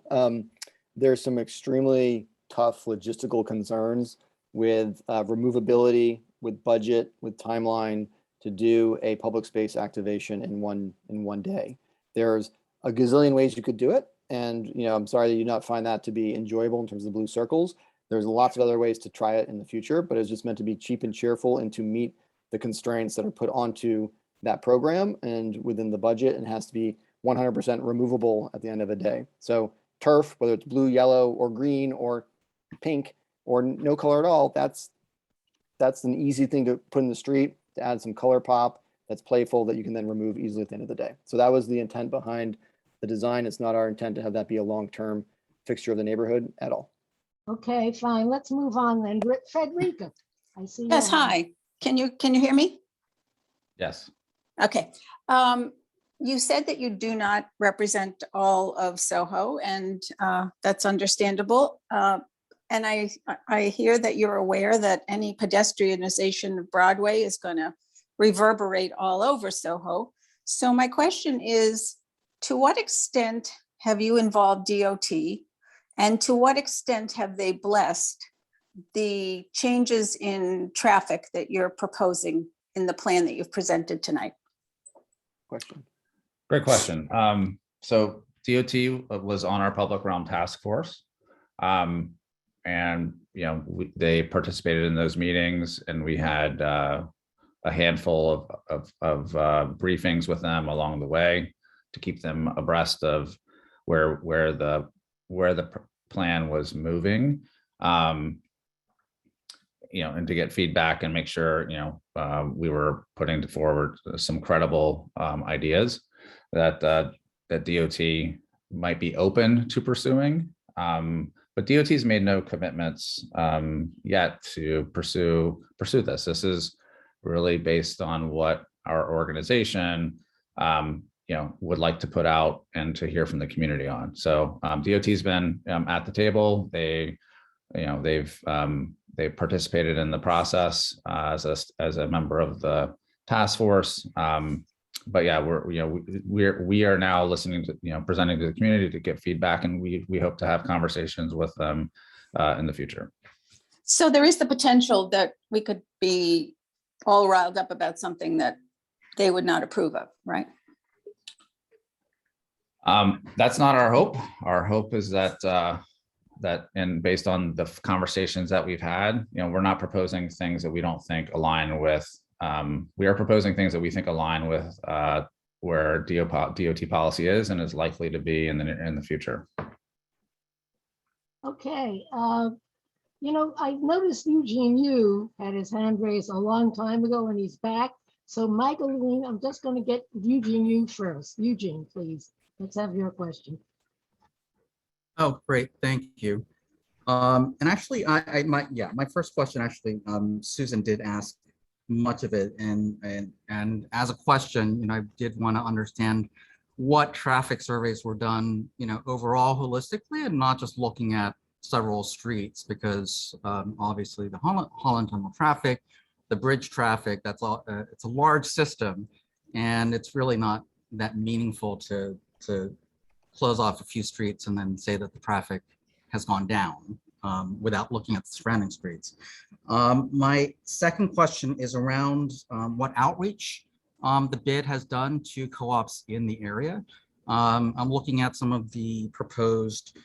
there's some extremely tough logistical concerns with removability, with budget, with timeline to do a public space activation in one day. There's a gazillion ways you could do it. And I'm sorry that you not find that to be enjoyable in terms of blue circles. There's lots of other ways to try it in the future, but it's just meant to be cheap and cheerful and to meet the constraints that are put onto that program and within the budget, and has to be 100% removable at the end of the day. So turf, whether it's blue, yellow, or green, or pink, or no color at all, that's an easy thing to put in the street to add some color pop that's playful that you can then remove easily at the end of the day. So that was the intent behind the design. It's not our intent to have that be a long-term fixture of the neighborhood at all. Okay, fine. Let's move on then. Frederica, I see. you Yes, have- hi. Can you hear me? Yes. Okay. You said that you do not represent all of SoHo, and that's understandable. And I hear that you're aware that any pedestrianization of Broadway is going to reverberate all over SoHo. So my question is, to what extent have you involved DOT, and to what extent have they blessed the changes in traffic that you're proposing in the plan that you've presented tonight? Question. Great question. So DOT was on our public realm task force. And they participated in those meetings, and we had a handful of briefings with them along the way to keep them abreast of where the plan was moving, and to get feedback and make sure we were putting forward some credible ideas that DOT might be open to pursuing. But DOT's made no commitments yet to pursue this. This is really based on what our organization, would like to put out and to hear from the community on. So DOT's been at the table. They've participated in the process as a member of the task force. But yeah, we are now listening to, presenting to the community to get feedback, and we hope to have conversations with them in the future. So there is the potential that we could be all riled up about something that they would not approve of, right? That's not our hope. Our hope is that and based on the conversations that we've had, we're not proposing things that we don't think align with. We are proposing things that we think align with where DOT policy is and is likely to be in the future. Okay, I noticed Eugene Yu had his hand raised a long time ago, and he's back. So Michael, I'm just going to get Eugene Yu first. Eugene, please, let's have your question. Oh, great, thank you. And actually, my first question, actually, Susan did ask much of it, and as a question, I did want to understand what traffic surveys were done, overall holistically, and not just looking at several streets, because obviously the Holland Tunnel traffic, the bridge traffic, that's all. It's a large system, and it's really not that meaningful to close off a few streets and then say that the traffic has gone down without looking at the surrounding streets. My second question is around what outreach the bid has done to co-ops in the area. I'm looking at some of the proposed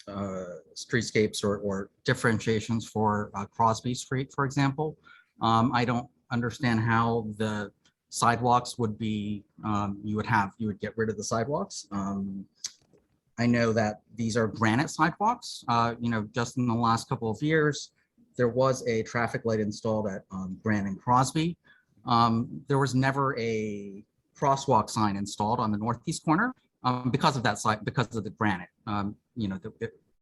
streetscapes or differentiations for Crosby Street, for example. I don't understand how the sidewalks would be, you would get rid of the sidewalks. I know that these are granite sidewalks. Just in the last couple of years, there was a traffic light installed at Grant and Crosby. There was never a crosswalk sign installed on the northeast corner because of that site, because of the granite.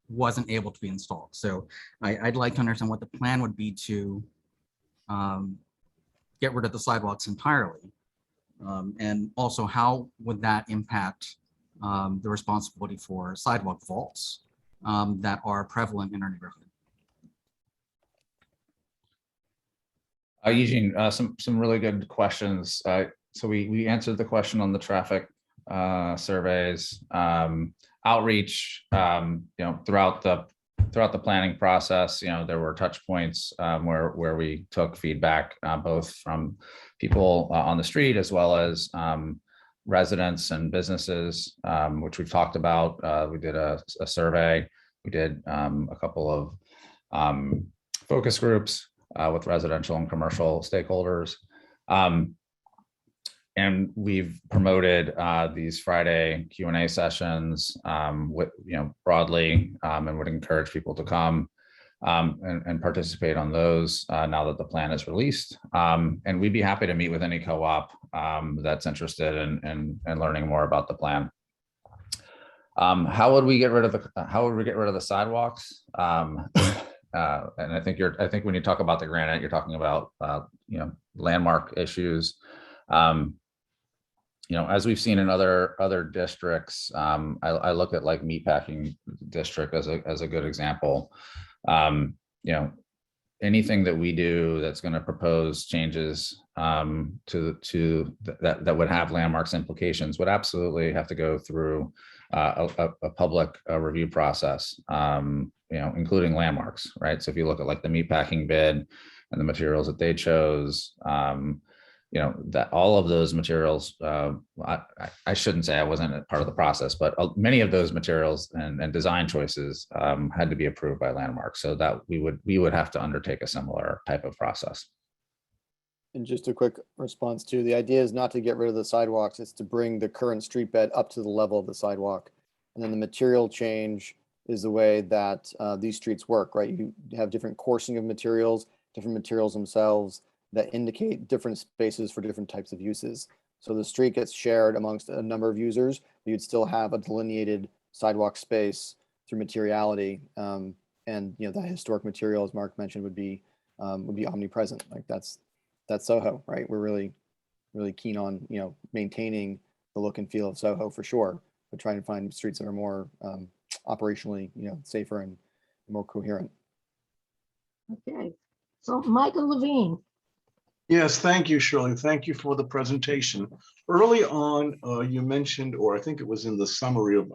wasn't able to be installed. So I'd like to understand what the plan would be to get rid of the sidewalks entirely. And also how would that impact the responsibility for sidewalk vaults that are prevalent in our neighborhood? Eugene, some really good questions. So we answered the question on the traffic surveys, outreach. Throughout the planning process, there were touch points where we took feedback both from people on the street as well as residents and businesses, which we've talked about. We did a survey. We did a couple of focus groups with residential and commercial stakeholders. And we've promoted these Friday Q&A sessions with, broadly, and would encourage people to come and participate on those now that the plan is released. And we'd be happy to meet with any co-op that's interested in learning more about the plan. How would we get rid of the sidewalks? And I think when you talk about the granite, you're talking about landmark issues. As we've seen in other districts, I look at like Meatpacking District as a good example. Anything that we do that's going to propose changes to that would have landmarks implications would absolutely have to go through a public review process, including landmarks, right? So if you look at like the meatpacking bid and the materials that they chose, that all of those materials, I shouldn't say I wasn't a part of the process, but many of those materials and design choices had to be approved by landmarks, so that we would have to undertake a similar type of process. And just a quick response to the idea is not to get rid of the sidewalks, it's to bring the current street bed up to the level of the sidewalk. And then the material change is the way that these streets work, right? You have different coursing of materials, different materials themselves that indicate different spaces for different types of uses. So the street gets shared amongst a number of users, but you'd still have a delineated sidewalk space through materiality. And the historic material, as Mark mentioned, would be omnipresent. Like that's SoHo, right? We're really keen on maintaining the look and feel of SoHo for sure, but trying to find streets that are more operationally safer and more coherent. Okay, so Michael Levine. Yes, thank you, Shirley. Thank you for the presentation. Early on, you mentioned, or I think it was in the summary of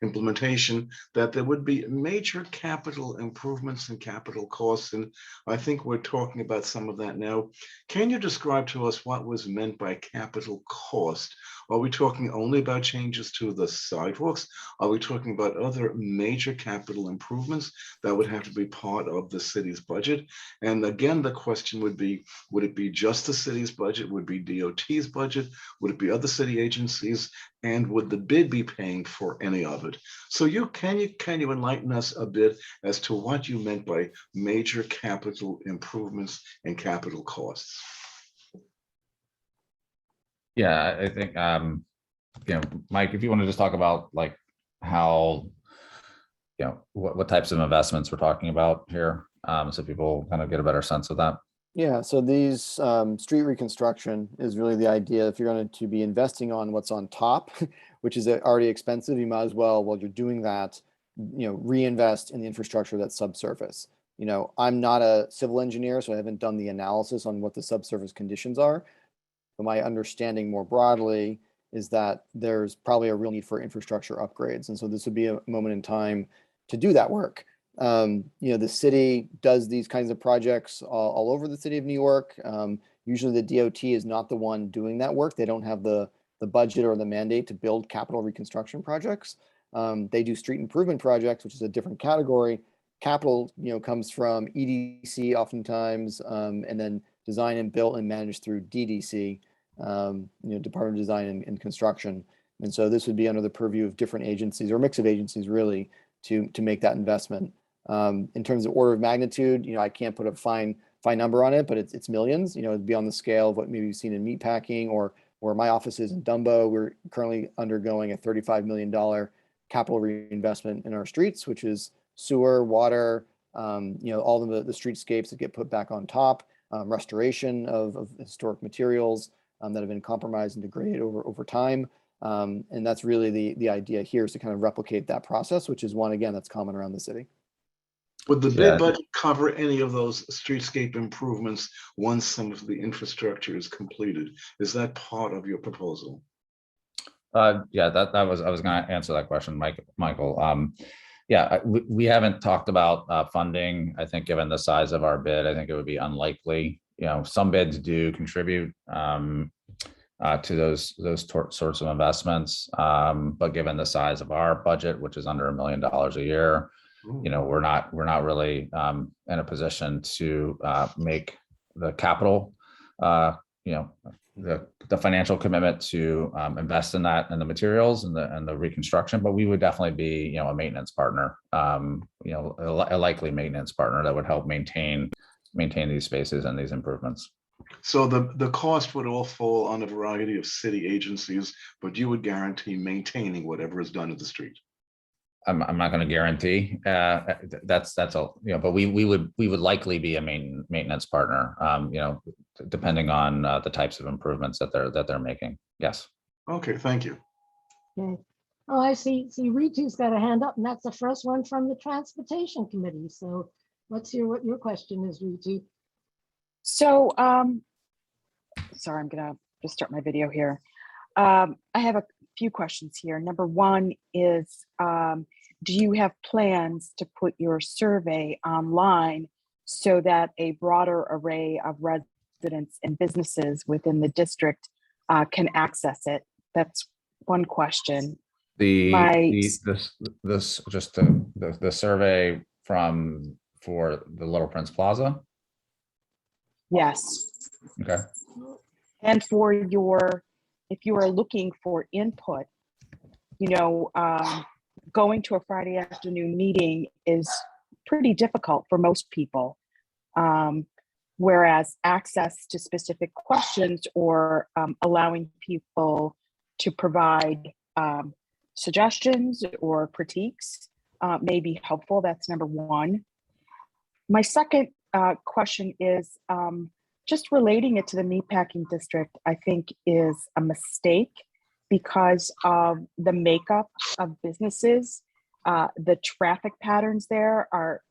implementation, that there would be major capital improvements and capital costs. And I think we're talking about some of that now. Can you describe to us what was meant by capital cost? Are we talking only about changes to the sidewalks? Are we talking about other major capital improvements that would have to be part of the city's budget? And again, the question would be, would it be just the city's budget? Would it be DOT's budget? Would it be other city agencies? And would the bid be paying for any of it? So can you enlighten us a bit as to what you meant by major capital improvements and capital costs? Yeah, I think, Mike, if you want to just talk about like how, what types of investments we're talking about here, so people kind of get a better sense of that. Yeah, so these street reconstruction is really the idea. If you're going to be investing on what's on top, which is already expensive, you might as well, while you're doing that, reinvest in the infrastructure that's subsurface. I'm not a civil engineer, so I haven't done the analysis on what the subsurface conditions are. But my understanding more broadly is that there's probably a real need for infrastructure upgrades. And so this would be a moment in time to do that work. The city does these kinds of projects all over the city of New York. Usually the DOT is not the one doing that work. They don't have the budget or the mandate to build capital reconstruction projects. They do street improvement projects, which is a different category. Capital, comes from EDC oftentimes, and then design and built and managed through DDC, Department of Design and Construction. And so this would be under the purview of different agencies or a mix of agencies really to make that investment. In terms of order of magnitude, I can't put a fine number on it, but it's millions. It'd be on the scale of what maybe you've seen in meatpacking or where my office is in Dumbo. We're currently undergoing a $35 million capital reinvestment in our streets, which is sewer, water, all of the streetscapes that get put back on top, restoration of historic materials that have been compromised and degraded over time. And that's really the idea here, is to kind of replicate that process, which is one, again, that's common around the city. Would the bid budget cover any of those streetscape improvements once some of the infrastructure is completed? Is that part of your proposal? Yeah, I was going to answer that question, Michael. Yeah, we haven't talked about funding. I think given the size of our bid, I think it would be unlikely. Some bids do contribute to those sorts of investments, but given the size of our budget, which is under $1 million a year, we're not really in a position to make the capital, the financial commitment to invest in that and the materials and the reconstruction. But we would definitely be, a maintenance partner, a likely maintenance partner that would help maintain these spaces and these improvements. So the cost would all fall on a variety of city agencies, but you would guarantee maintaining whatever is done at the street. I'm not going to guarantee that's all, but we would likely be a maintenance partner, depending on the types of improvements that they're making. Yes. Okay, thank you. Okay. Oh, I see. Ritu's got a hand up, and that's the first one from the Transportation Committee. So let's hear what your question is, Ritu. So, sorry, I'm gonna just start my video here. I have a few questions here. Number one is, do you have plans to put your survey online so that a broader array of residents and businesses within the district can access it? That's one question. The survey for the Little Prince Plaza. Yes. Okay. And for if you are looking for input, going to a Friday afternoon meeting is pretty difficult for most people. Whereas access to specific questions or allowing people to provide suggestions or critiques may be helpful. That's number one. My second question is just relating it to the meatpacking district, I think is a mistake because of the makeup of businesses. The traffic patterns there are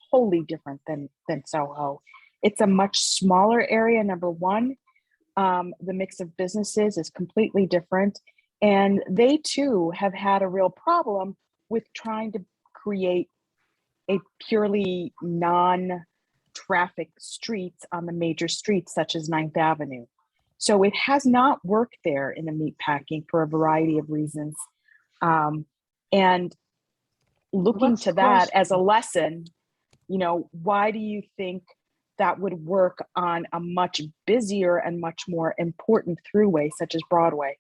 wholly different than SoHo. It's a much smaller area, number one. The mix of businesses is completely different. And they too have had a real problem with trying to create a purely non-traffic streets on the major streets, such as 9th Avenue. So it has not worked there in the meatpacking for a variety of reasons. And looking to that as a lesson, why do you think that would work on a much busier and much more important throughway such as Broadway?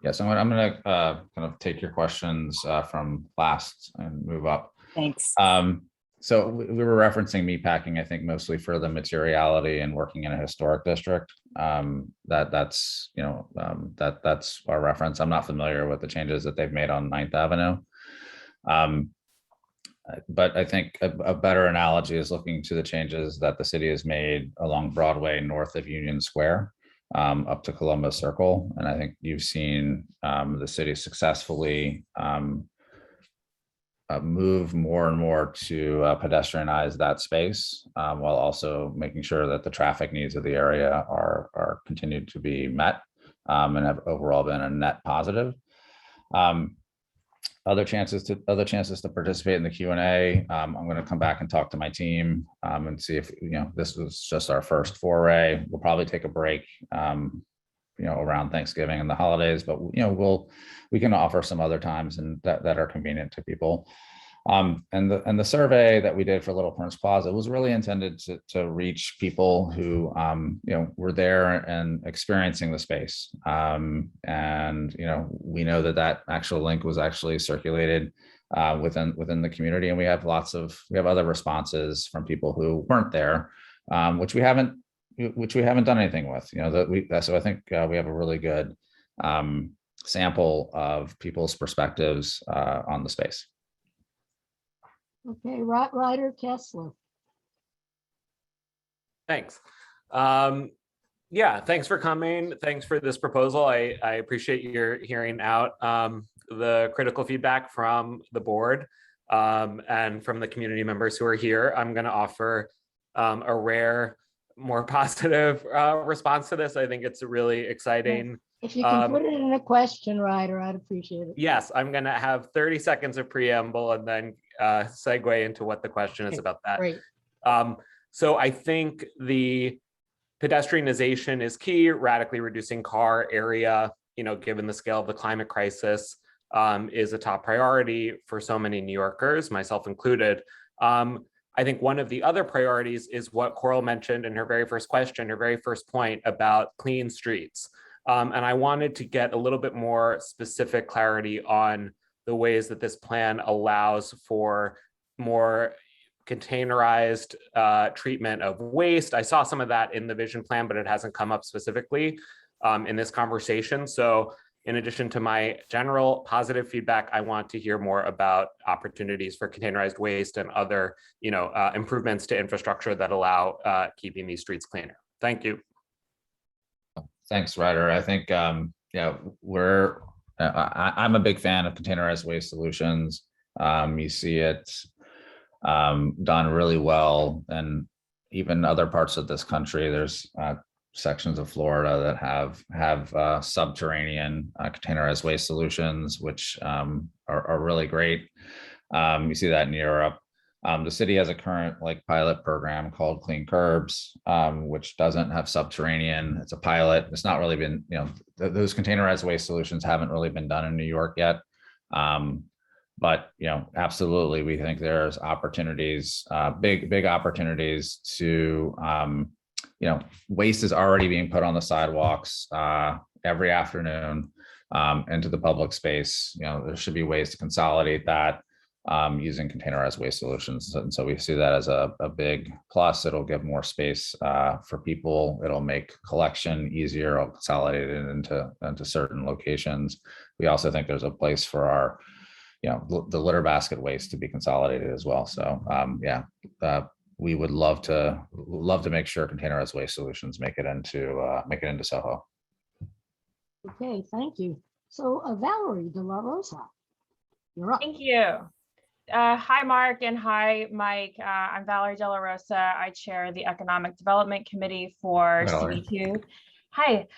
Yes, I'm going to kind of take your questions from last and move up. Thanks. So we were referencing meatpacking, I think, mostly for the materiality and working in a historic district. That's our reference. I'm not familiar with the changes that they've made on 9th Avenue. But I think a better analogy is looking to the changes that the city has made along Broadway north of Union Square up to Columbus Circle. And I think you've seen the city successfully move more and more to pedestrianize that space while also making sure that the traffic needs of the area are continued to be met and have overall been a net positive. Other chances to participate in the Q&A. I'm going to come back and talk to my team and see if this was just our first foray. We'll probably take a break around Thanksgiving and the holidays, but we can offer some other times and that are convenient to people. And the survey that we did for Little Prince Plaza was really intended to reach people who were there and experiencing the space. And we know that actual link was actually circulated within the community, and we have other responses from people who weren't there, which we haven't done anything with. So I think we have a really good sample of people's perspectives on the space. Okay, Ryder Kessler. Thanks. Yeah, thanks for coming. Thanks for this proposal. I appreciate your hearing out the critical feedback from the board and from the community members who are here. I'm going to offer a rare, more positive response to this. I think it's really exciting. If you can put it in a question, Ryder, I'd appreciate it. Yes, I'm going to have 30 seconds of preamble and then segue into what the question is about that. Great. So I think the pedestrianization is key, radically reducing car area, given the scale of the climate crisis, is a top priority for so many New Yorkers, myself included. I think one of the other priorities is what Coral mentioned in her very first question, her very first point about clean streets. And I wanted to get a little bit more specific clarity on the ways that this plan allows for more containerized treatment of waste. I saw some of that in the vision plan, but it hasn't come up specifically in this conversation. So in addition to my general positive feedback, I want to hear more about opportunities for containerized waste and other, improvements to infrastructure that allow keeping these streets cleaner. Thank you. Thanks, Ryder. I think, I'm a big fan of containerized waste solutions. You see it done really well, and even other parts of this country. There's sections of Florida that have subterranean containerized waste solutions, which are really great. You see that in Europe. The city has a current pilot program called Clean Curbs, which doesn't have subterranean. It's a pilot. It's not really been, those containerized waste solutions haven't really been done in New York yet. But absolutely, we think there's opportunities, big opportunities to, waste is already being put on the sidewalks every afternoon into the public space. There should be ways to consolidate that using containerized waste solutions. And so we see that as a big plus. It'll give more space for people. It'll make collection easier. It'll consolidate it into certain locations. We also think there's a place for our the litter basket waste to be consolidated as well. So we would love to make sure containerized waste solutions make it into SoHo. Okay, thank you. So Valerie De La Rosa, you're up. Thank you. Hi, Mark, and hi, Mike. I'm Valerie De La Rosa. I chair the Economic Development Committee for CB2. Hi.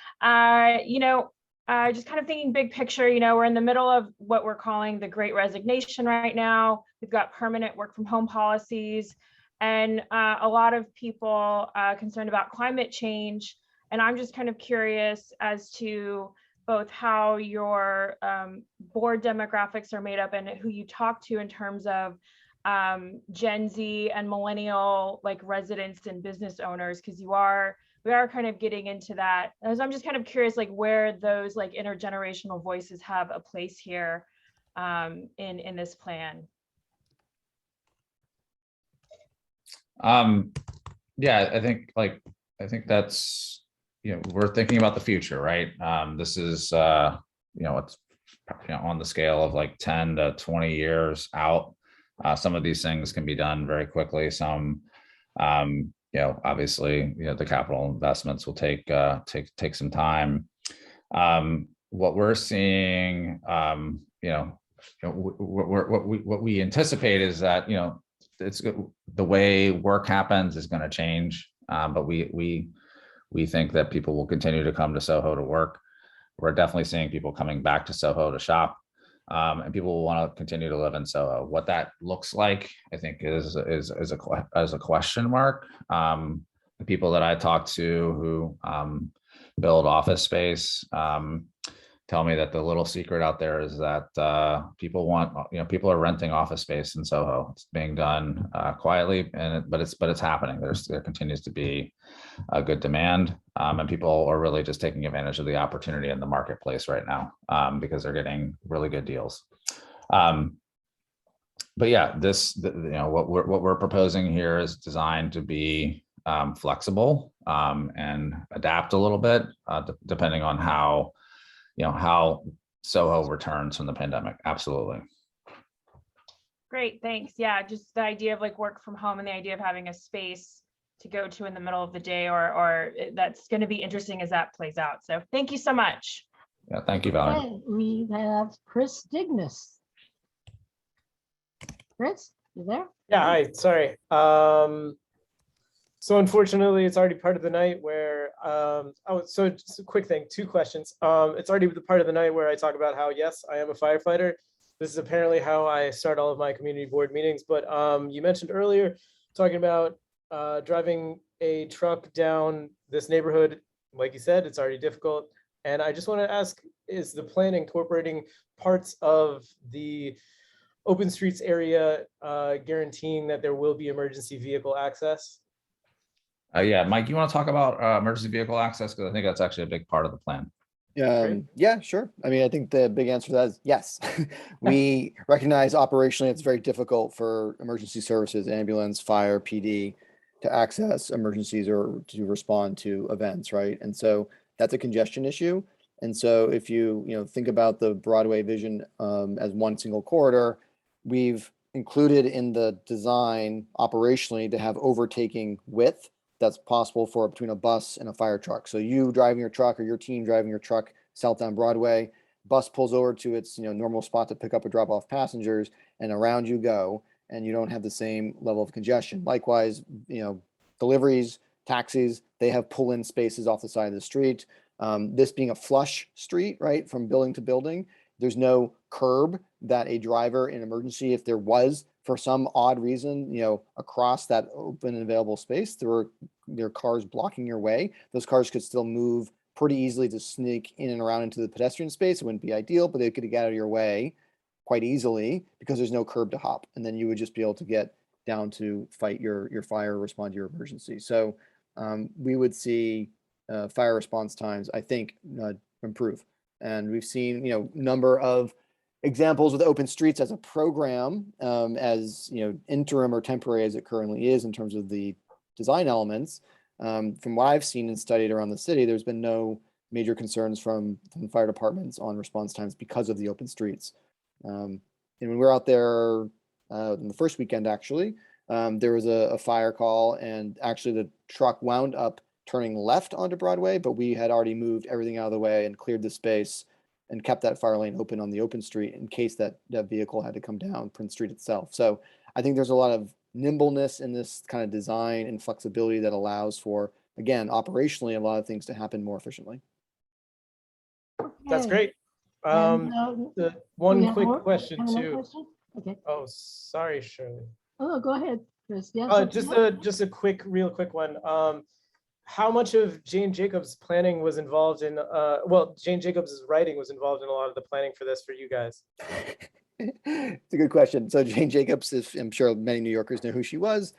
Just kind of thinking big picture, we're in the middle of what we're calling the Great Resignation right now. We've got permanent work from home policies and a lot of people concerned about climate change. And I'm just kind of curious as to both how your board demographics are made up and who you talk to in terms of Gen Z and millennial residents and business owners, because we are kind of getting into that. And so I'm just kind of curious where those intergenerational voices have a place here in this plan. Yeah, I think that's, we're thinking about the future, right? This is, it's on the scale of 10 to 20 years out. Some of these things can be done very quickly. Some, obviously, the capital investments will take some time. What we're seeing, what we anticipate is that, it's the way work happens is going to change, but we think that people will continue to come to SoHo to work. We're definitely seeing people coming back to SoHo to shop, and people will want to continue to live in SoHo. What that looks like, I think, is a question mark. The people that I talk to who build office space tell me that the little secret out there is that people are renting office space in SoHo. It's being done quietly, but it's happening. There continues to be a good demand, and people are really just taking advantage of the opportunity in the marketplace right now because they're getting really good deals. But yeah, what we're proposing here is designed to be flexible and adapt a little bit depending on how SoHo returns from the pandemic. Absolutely. Great, thanks. Yeah, just the idea of like work from home and the idea of having a space to go to in the middle of the day, or that's going to be interesting as that plays out. So thank you so much. Yeah, thank you, Valerie. Okay, we have Chris Dignes. Chris, you there? Yeah, hi, sorry. So unfortunately, it's already part of the night where, so just a quick thing, 2 questions. It's already the part of the night where I talk about how, yes, I am a firefighter. This is apparently how I start all of my community board meetings, but you mentioned earlier talking about driving a truck down this neighborhood. Like you said, it's already difficult. And I just want to ask, is the plan incorporating parts of the open streets area guaranteeing that there will be emergency vehicle access? Yeah, Mike, you want to talk about emergency vehicle access? Because I think that's actually a big part of the plan. Yeah, sure. I mean, I think the big answer to that is yes. We recognize operationally it's very difficult for emergency services, ambulance, fire, PD, to access emergencies or to respond to events, right? And so that's a congestion issue. And so if you think about the Broadway vision as one single corridor, we've included in the design operationally to have overtaking width that's possible for between a bus and a fire truck. So you driving your truck or your team driving your truck southbound Broadway, bus pulls over to its normal spot to pick up or drop off passengers, and around you go, and you don't have the same level of congestion. Likewise, deliveries, taxis, they have pull-in spaces off the side of the street. This being a flush street, right, from building to building, there's no curb that a driver in emergency, if there was for some odd reason, across that open and available space, there are cars blocking your way. Those cars could still move pretty easily to sneak in and around into the pedestrian space. It wouldn't be ideal, but they could get out of your way quite easily because there's no curb to hop. And then you would just be able to get down to fight your fire, respond to your emergency. So we would see fire response times, I think, improve. And we've seen, number of examples with open streets as a program, as interim or temporary as it currently is in terms of the design elements. From what I've seen and studied around the city, there's been no major concerns from fire departments on response times because of the open streets. And when we're out there in the first weekend, actually, there was a fire call, and actually the truck wound up turning left onto Broadway, but we had already moved everything out of the way and cleared the space and kept that fire lane open on the open street in case that vehicle had to come down Prince Street itself. So I think there's a lot of nimbleness in this kind of design and flexibility that allows for, again, operationally, a lot of things to happen more efficiently. That's great. The one quick question too. Okay. Oh, sorry, Shirley. Oh, go ahead, Chris. Yes. Just a real quick one. How much of Jane Jacobs' planning was involved in, Jane Jacobs' writing was involved in a lot of the planning for this for you guys? It's a good question. So Jane Jacobs, I'm sure many New Yorkers know who she was.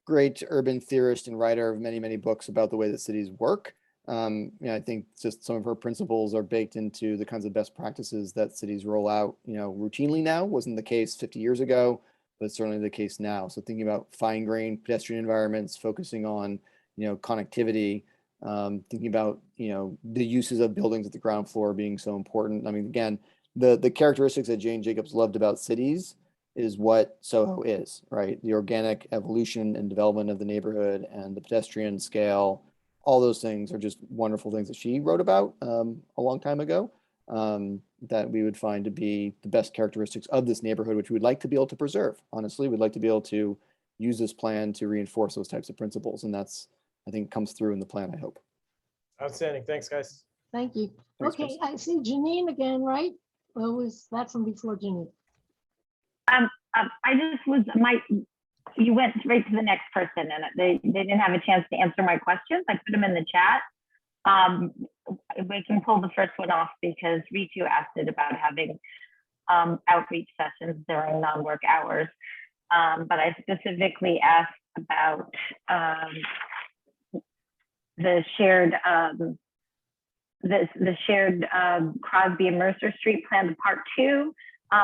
Great urban theorist and writer of many, many books about the way that cities work. I think just some of her principles are baked into the kinds of best practices that cities roll out, routinely now. Wasn't the case 50 years ago, but it's certainly the case now. So thinking about fine-grained pedestrian environments, focusing on connectivity, thinking about, the uses of buildings at the ground floor being so important. I mean, again, the characteristics that Jane Jacobs loved about cities is what SoHo is, right? The organic evolution and development of the neighborhood and the pedestrian scale, all those things are just wonderful things that she wrote about a long time ago, that we would find to be the best characteristics of this neighborhood, which we'd like to be able to preserve. Honestly, we'd like to be able to use this plan to reinforce those types of principles. And that's, I think, comes through in the plan, I hope. Outstanding. Thanks, guys. Thank you. Thanks, Okay, Chris. I see Janine again, right? Or was that from before Janine? I just was you went right to the next person, and they didn't have a chance to answer my questions. I put them in the chat. We can pull the first one off because Ritu asked it about having outreach sessions during non-work hours. But I specifically asked about the shared Crosby and Mercer Street plan, part 2.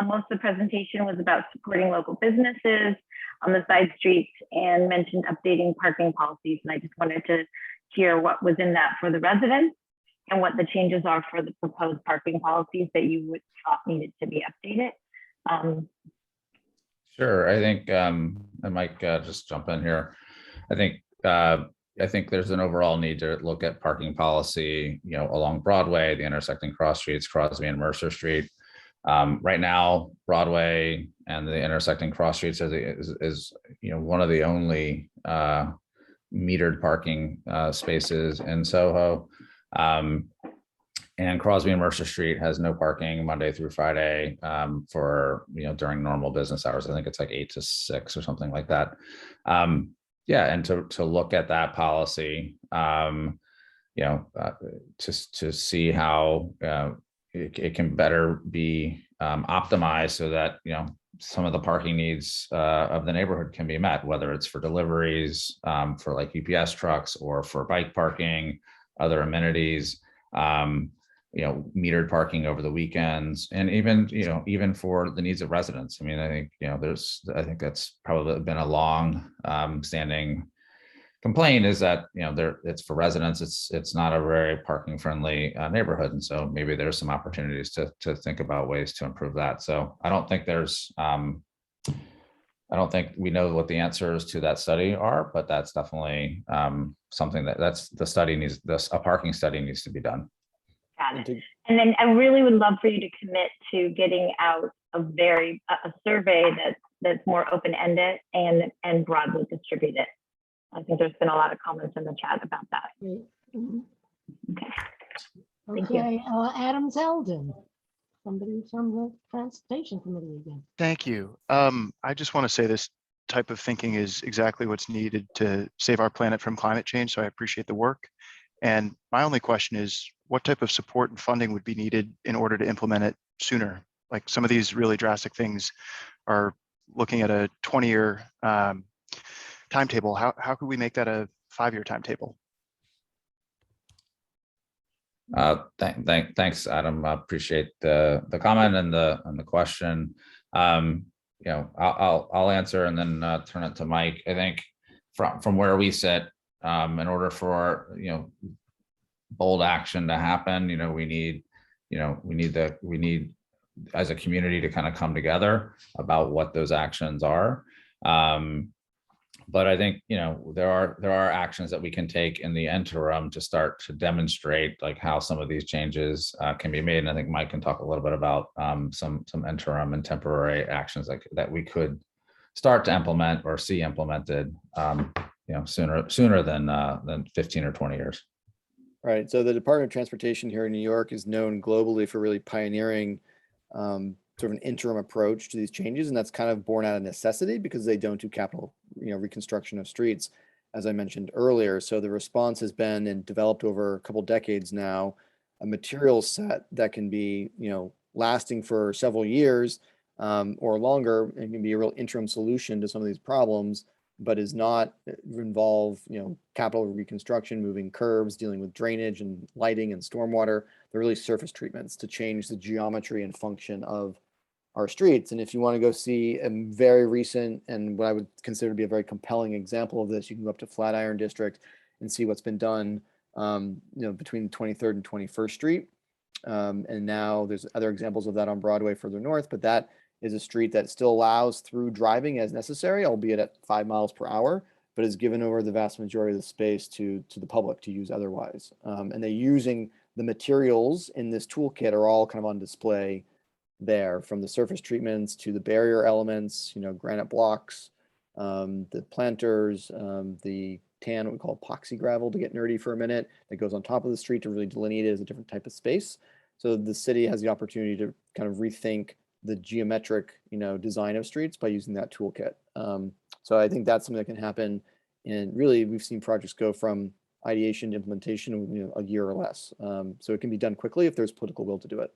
Most of the presentation was about supporting local businesses on the side streets and mentioned updating parking policies. And I just wanted to hear what was in that for the residents. and what the changes are for the proposed parking policies that you would thought needed to be updated. Sure, I think I might just jump in here. I think there's an overall need to look at parking policy, along Broadway, the intersecting cross streets, Crosby and Mercer Street. Right now, Broadway and the intersecting cross streets is one of the only metered parking spaces in SoHo. And Crosby and Mercer Street has no parking Monday through Friday for during normal business hours. I think it's like 8 to 6 or something like that. Yeah, and to look at that policy, to see how it can better be optimized so that some of the parking needs of the neighborhood can be met, whether it's for deliveries, for like UPS trucks, or for bike parking, other amenities, metered parking over the weekends, and even for the needs of residents. I mean, I think that's probably been a long standing complaint, is that it's for residents, it's not a very parking friendly neighborhood, and so maybe there's some opportunities to think about ways to improve that. So I don't think we know what the answers to that study are, but that's definitely something a parking study needs to be done. Got it. And then I really would love for you to commit to getting out a survey that's more open-ended and broadly distributed. I think there's been a lot of comments in the chat about that. Okay. Thank you. Okay, Adam Zeldin, somebody from the Transportation Committee again. Thank you. I just want to say this type of thinking is exactly what's needed to save our planet from climate change. So I appreciate the work. And my only question is, what type of support and funding would be needed in order to implement it sooner? Like, some of these really drastic things are looking at a 20-year timetable. How could we make that a 5-year timetable? Thanks, Adam. I appreciate the comment and the question. I'll answer and then turn it to Mike. I think from where we sit, in order for bold action to happen, we need as a community to kind of come together about what those actions are. But I think there are actions that we can take in the interim to start to demonstrate like how some of these changes can be made. And I think Mike can talk a little bit about some interim and temporary actions that we could start to implement or see implemented sooner than 15 or 20 years. Right. So the Department of Transportation here in New York is known globally for really pioneering sort of an interim approach to these changes. And that's kind of born out of necessity because they don't do capital, reconstruction of streets, as I mentioned earlier. So the response has been and developed over a couple decades now, a material set that can be, lasting for several years or longer, and can be a real interim solution to some of these problems, but is not involve, capital reconstruction, moving curbs, dealing with drainage and lighting and stormwater. They're really surface treatments to change the geometry and function of our streets. And if you want to go see a very recent and what I would consider to be a very compelling example of this, you can go up to Flatiron District and see what's been done, between 23rd and 21st Street. And now there's other examples of that on Broadway further north, but that is a street that still allows through driving as necessary, albeit at 5 miles per hour, but is given over the vast majority of the space to the public to use otherwise. And they're using the materials in this toolkit are all kind of on display there, from the surface treatments to the barrier elements, granite blocks, the planters, the tan, what we call epoxy gravel, to get nerdy for a minute, that goes on top of the street to really delineate it as a different type of space. So the city has the opportunity to kind of rethink the geometric, design of streets by using that toolkit. So I think that's something that can happen. And really, we've seen projects go from ideation to implementation in a year or less. So it can be done quickly if there's political will to do it.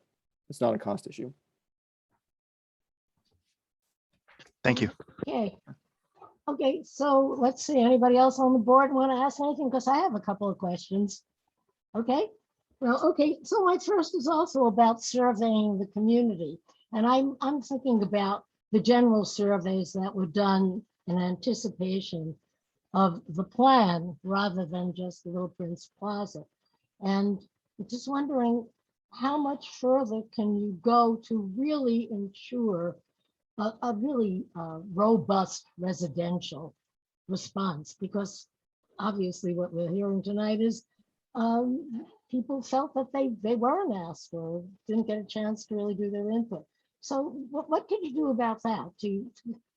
It's not a cost issue. Thank you. Okay, so let's see, anybody else on the board want to ask anything? Because I have a couple of questions. Okay, so my first is also about surveying the community. And I'm thinking about the general surveys that were done in anticipation of the plan rather than just Little Prince Plaza. And I'm just wondering how much further can you go to really ensure a really robust residential response? Because obviously what we're hearing tonight is people felt that they weren't asked or didn't get a chance to really do their input. So what can you do about that to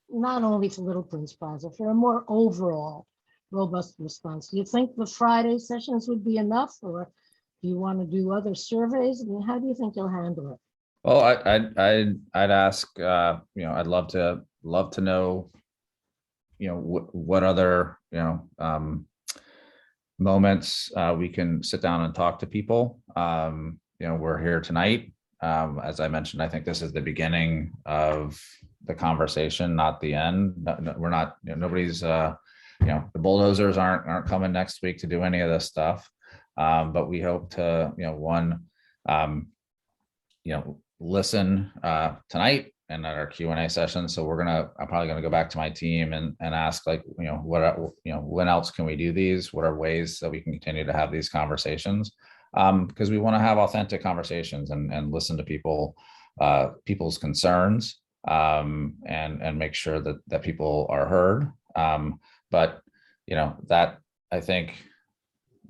not only for Little Prince Plaza, for a more overall robust response? Do you think the Friday sessions would be enough, or do you want to do other surveys? I mean, how do you think you'll handle it? Well, I'd ask, I'd love to know, what other, moments we can sit down and talk to people. We're here tonight. As I mentioned, I think this is the beginning of the conversation, not the end. We're not, nobody's, the bulldozers aren't coming next week to do any of this stuff. But we hope to, listen tonight and at our Q&A session. So I'm probably gonna go back to my team and ask, like, when else can we do these? What are ways that we can continue to have these conversations? Because we want to have authentic conversations and listen to people's concerns, and make sure that people are heard. But that, I think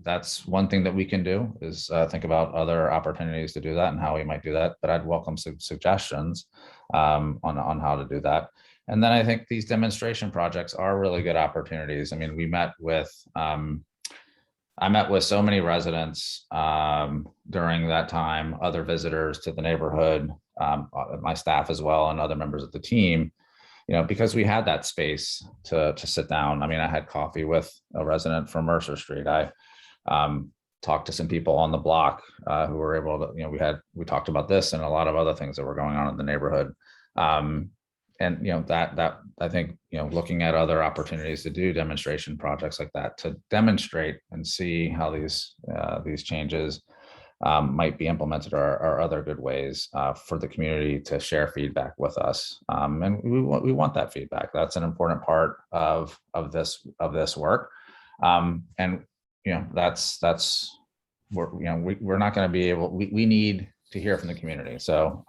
that's one thing that we can do, is think about other opportunities to do that and how we might do that. But I'd welcome some suggestions on how to do that. And then I think these demonstration projects are really good opportunities. I mean, I met with so many residents during that time, other visitors to the neighborhood, my staff as well, and other members of the team, because we had that space to sit down. I mean, I had coffee with a resident from Mercer Street. I talked to some people on the block who were able to, we talked about this and a lot of other things that were going on in the neighborhood. And that I think, looking at other opportunities to do demonstration projects like that, to demonstrate and see how these changes might be implemented, or other good ways for the community to share feedback with us. And we want that feedback. That's an important part of this work. And we're not going to be able. We need to hear from the community. So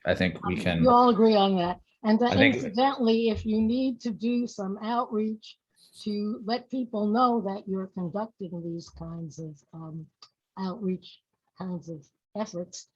I think we can. You all agree on that. And I think, incidentally, if you need to do some outreach to let people know that you're conducting these kinds of outreach kinds of efforts,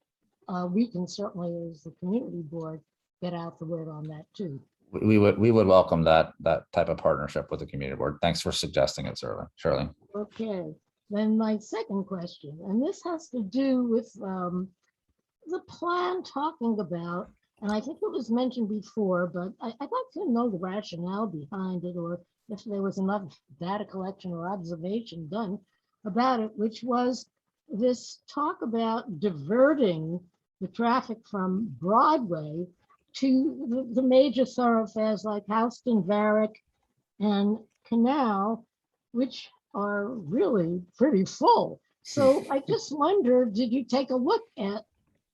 we can certainly, as the community board, get out the word on that too. we would welcome that type of partnership with the community board. Thanks for suggesting it, Shirley. Okay, then my second question, and this has to do with the plan talking about, and I think it was mentioned before, but I'd like to know the rationale behind it, or if there was enough data collection or observation done about it, which was this talk about diverting the traffic from Broadway to the major thoroughfares like Houston, Varick, and Canal, which are really pretty full. So I just wonder, did you take a look at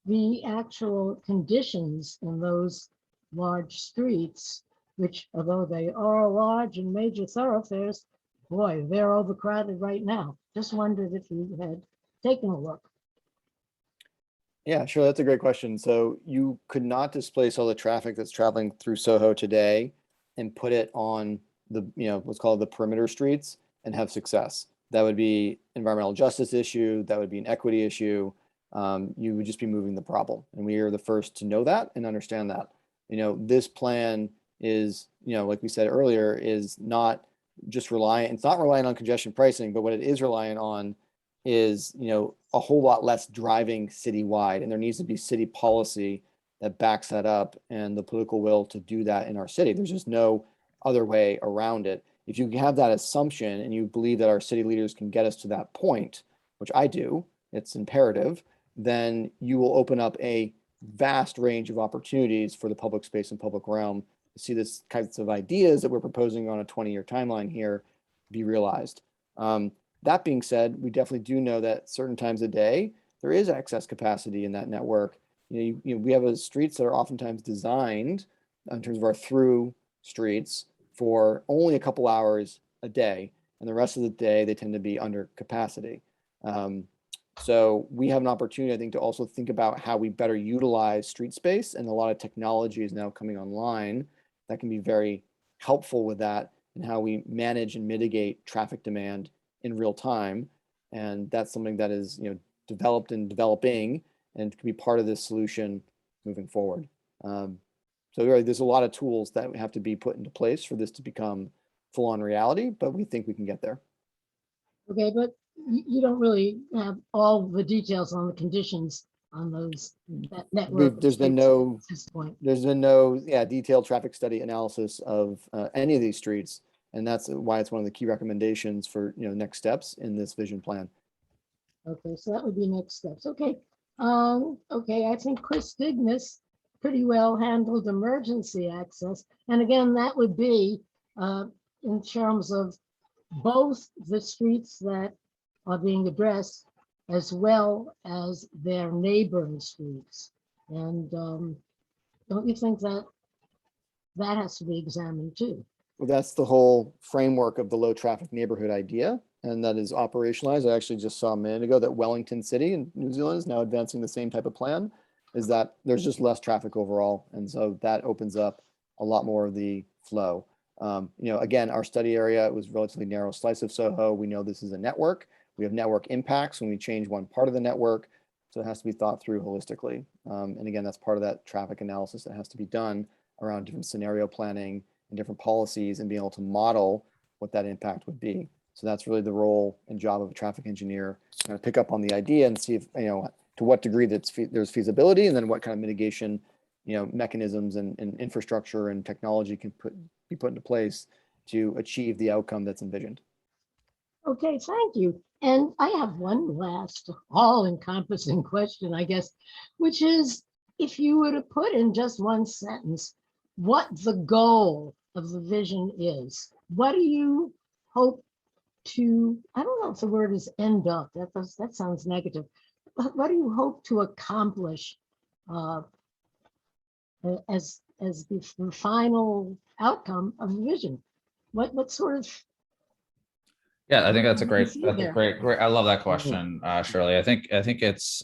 the actual conditions in those large streets, which, although they are large and major thoroughfares, boy, they're overcrowded right now. Just wondered if you had taken a look. Yeah, sure. That's a great question. So you could not displace all the traffic that's traveling through SoHo today and put it on the, what's called the perimeter streets and have success. That would be environmental justice issue. That would be an equity issue. You would just be moving the problem. And we are the first to know that and understand that. This plan is, like we said earlier, is not just reliant, it's not reliant on congestion pricing, but what it is reliant on is, a whole lot less driving citywide. And there needs to be city policy that backs that up and the political will to do that in our city. There's just no other way around it. If you have that assumption and you believe that our city leaders can get us to that point, which I do, it's imperative, then you will open up a vast range of opportunities for the public space and public realm to see this kinds of ideas that we're proposing on a 20-year timeline here be realized. That being said, we definitely do know that certain times of day, there is excess capacity in that network. We have streets that are oftentimes designed in terms of our through streets for only a couple hours a day, and the rest of the day, they tend to be under capacity. So we have an opportunity, I think, to also think about how we better utilize street space, and a lot of technology is now coming online that can be very helpful with that, and how we manage and mitigate traffic demand in real time. And that's something that is, developed and developing, and can be part of this solution moving forward. So really, there's a lot of tools that have to be put into place for this to become full-on reality, but we think we can get there. Okay, but you don't really have all the details on the conditions on that network. There's been no, at this point. detailed traffic study analysis of any of these streets. And that's why it's one of the key recommendations for, next steps in this vision plan. Okay, so that would be next steps. Okay. Okay, I think Chris Dignas pretty well handled emergency access. And again, that would be in terms of both the streets that are being addressed as well as their neighboring streets. And don't you think that that has to be examined too? Well, that's the whole framework of the low traffic neighborhood idea, and that is operationalized. I actually just saw a minute ago that Wellington City in New Zealand is now advancing the same type of plan, is that there's just less traffic overall. And so that opens up a lot more of the flow. Again, our study area was relatively narrow slice of SoHo. We know this is a network. We have network impacts when we change one part of the network. So it has to be thought through holistically. And again, that's part of that traffic analysis that has to be done around different scenario planning and different policies, and being able to model what that impact would be. So that's really the role and job of a traffic engineer, kind of pick up on the idea and see if, to what degree there's feasibility, and then what kind of mitigation, mechanisms and infrastructure and technology can be put into place to achieve the outcome that's envisioned. Okay, thank you. And I have one last all-encompassing question, I guess, which is, if you were to put in just one sentence what the goal of the vision is, what do you hope to, I don't know if the word is end up, that sounds negative, but what do you hope to accomplish as the final outcome of the vision? What sort of? Yeah, I think that's a great, there. great. I love that question, Shirley. I think it's,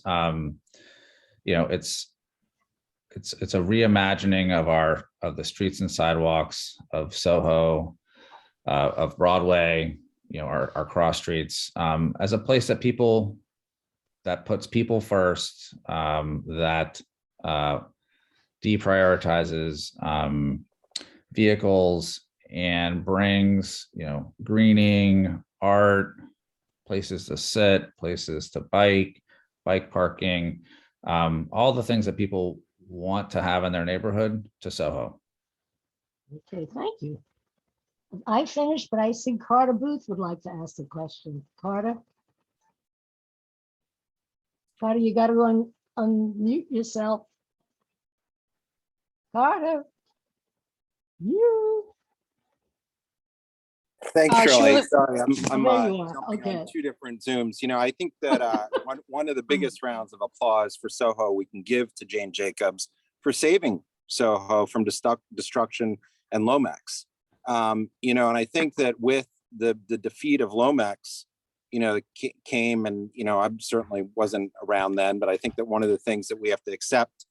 it's a reimagining of the streets and sidewalks of SoHo, of Broadway, our cross streets, as a place that puts people first, that deprioritizes vehicles and brings, greening, art, places to sit, places to bike parking, all the things that people want to have in their neighborhood to SoHo. Okay, thank you. I finished, but I see Carter Booth would like to ask a question. Carter? Carter, you got to unmute yourself. Carter? You? Thanks, Shirley. Sorry, I'm there you are. jumping Okay. on two different Zooms. I think that one of the biggest rounds of applause for SoHo we can give to Jane Jacobs for saving SoHo from destruction and Lomax. And I think that with the defeat of Lomax, came, and I certainly wasn't around then, but I think that one of the things that we have to accept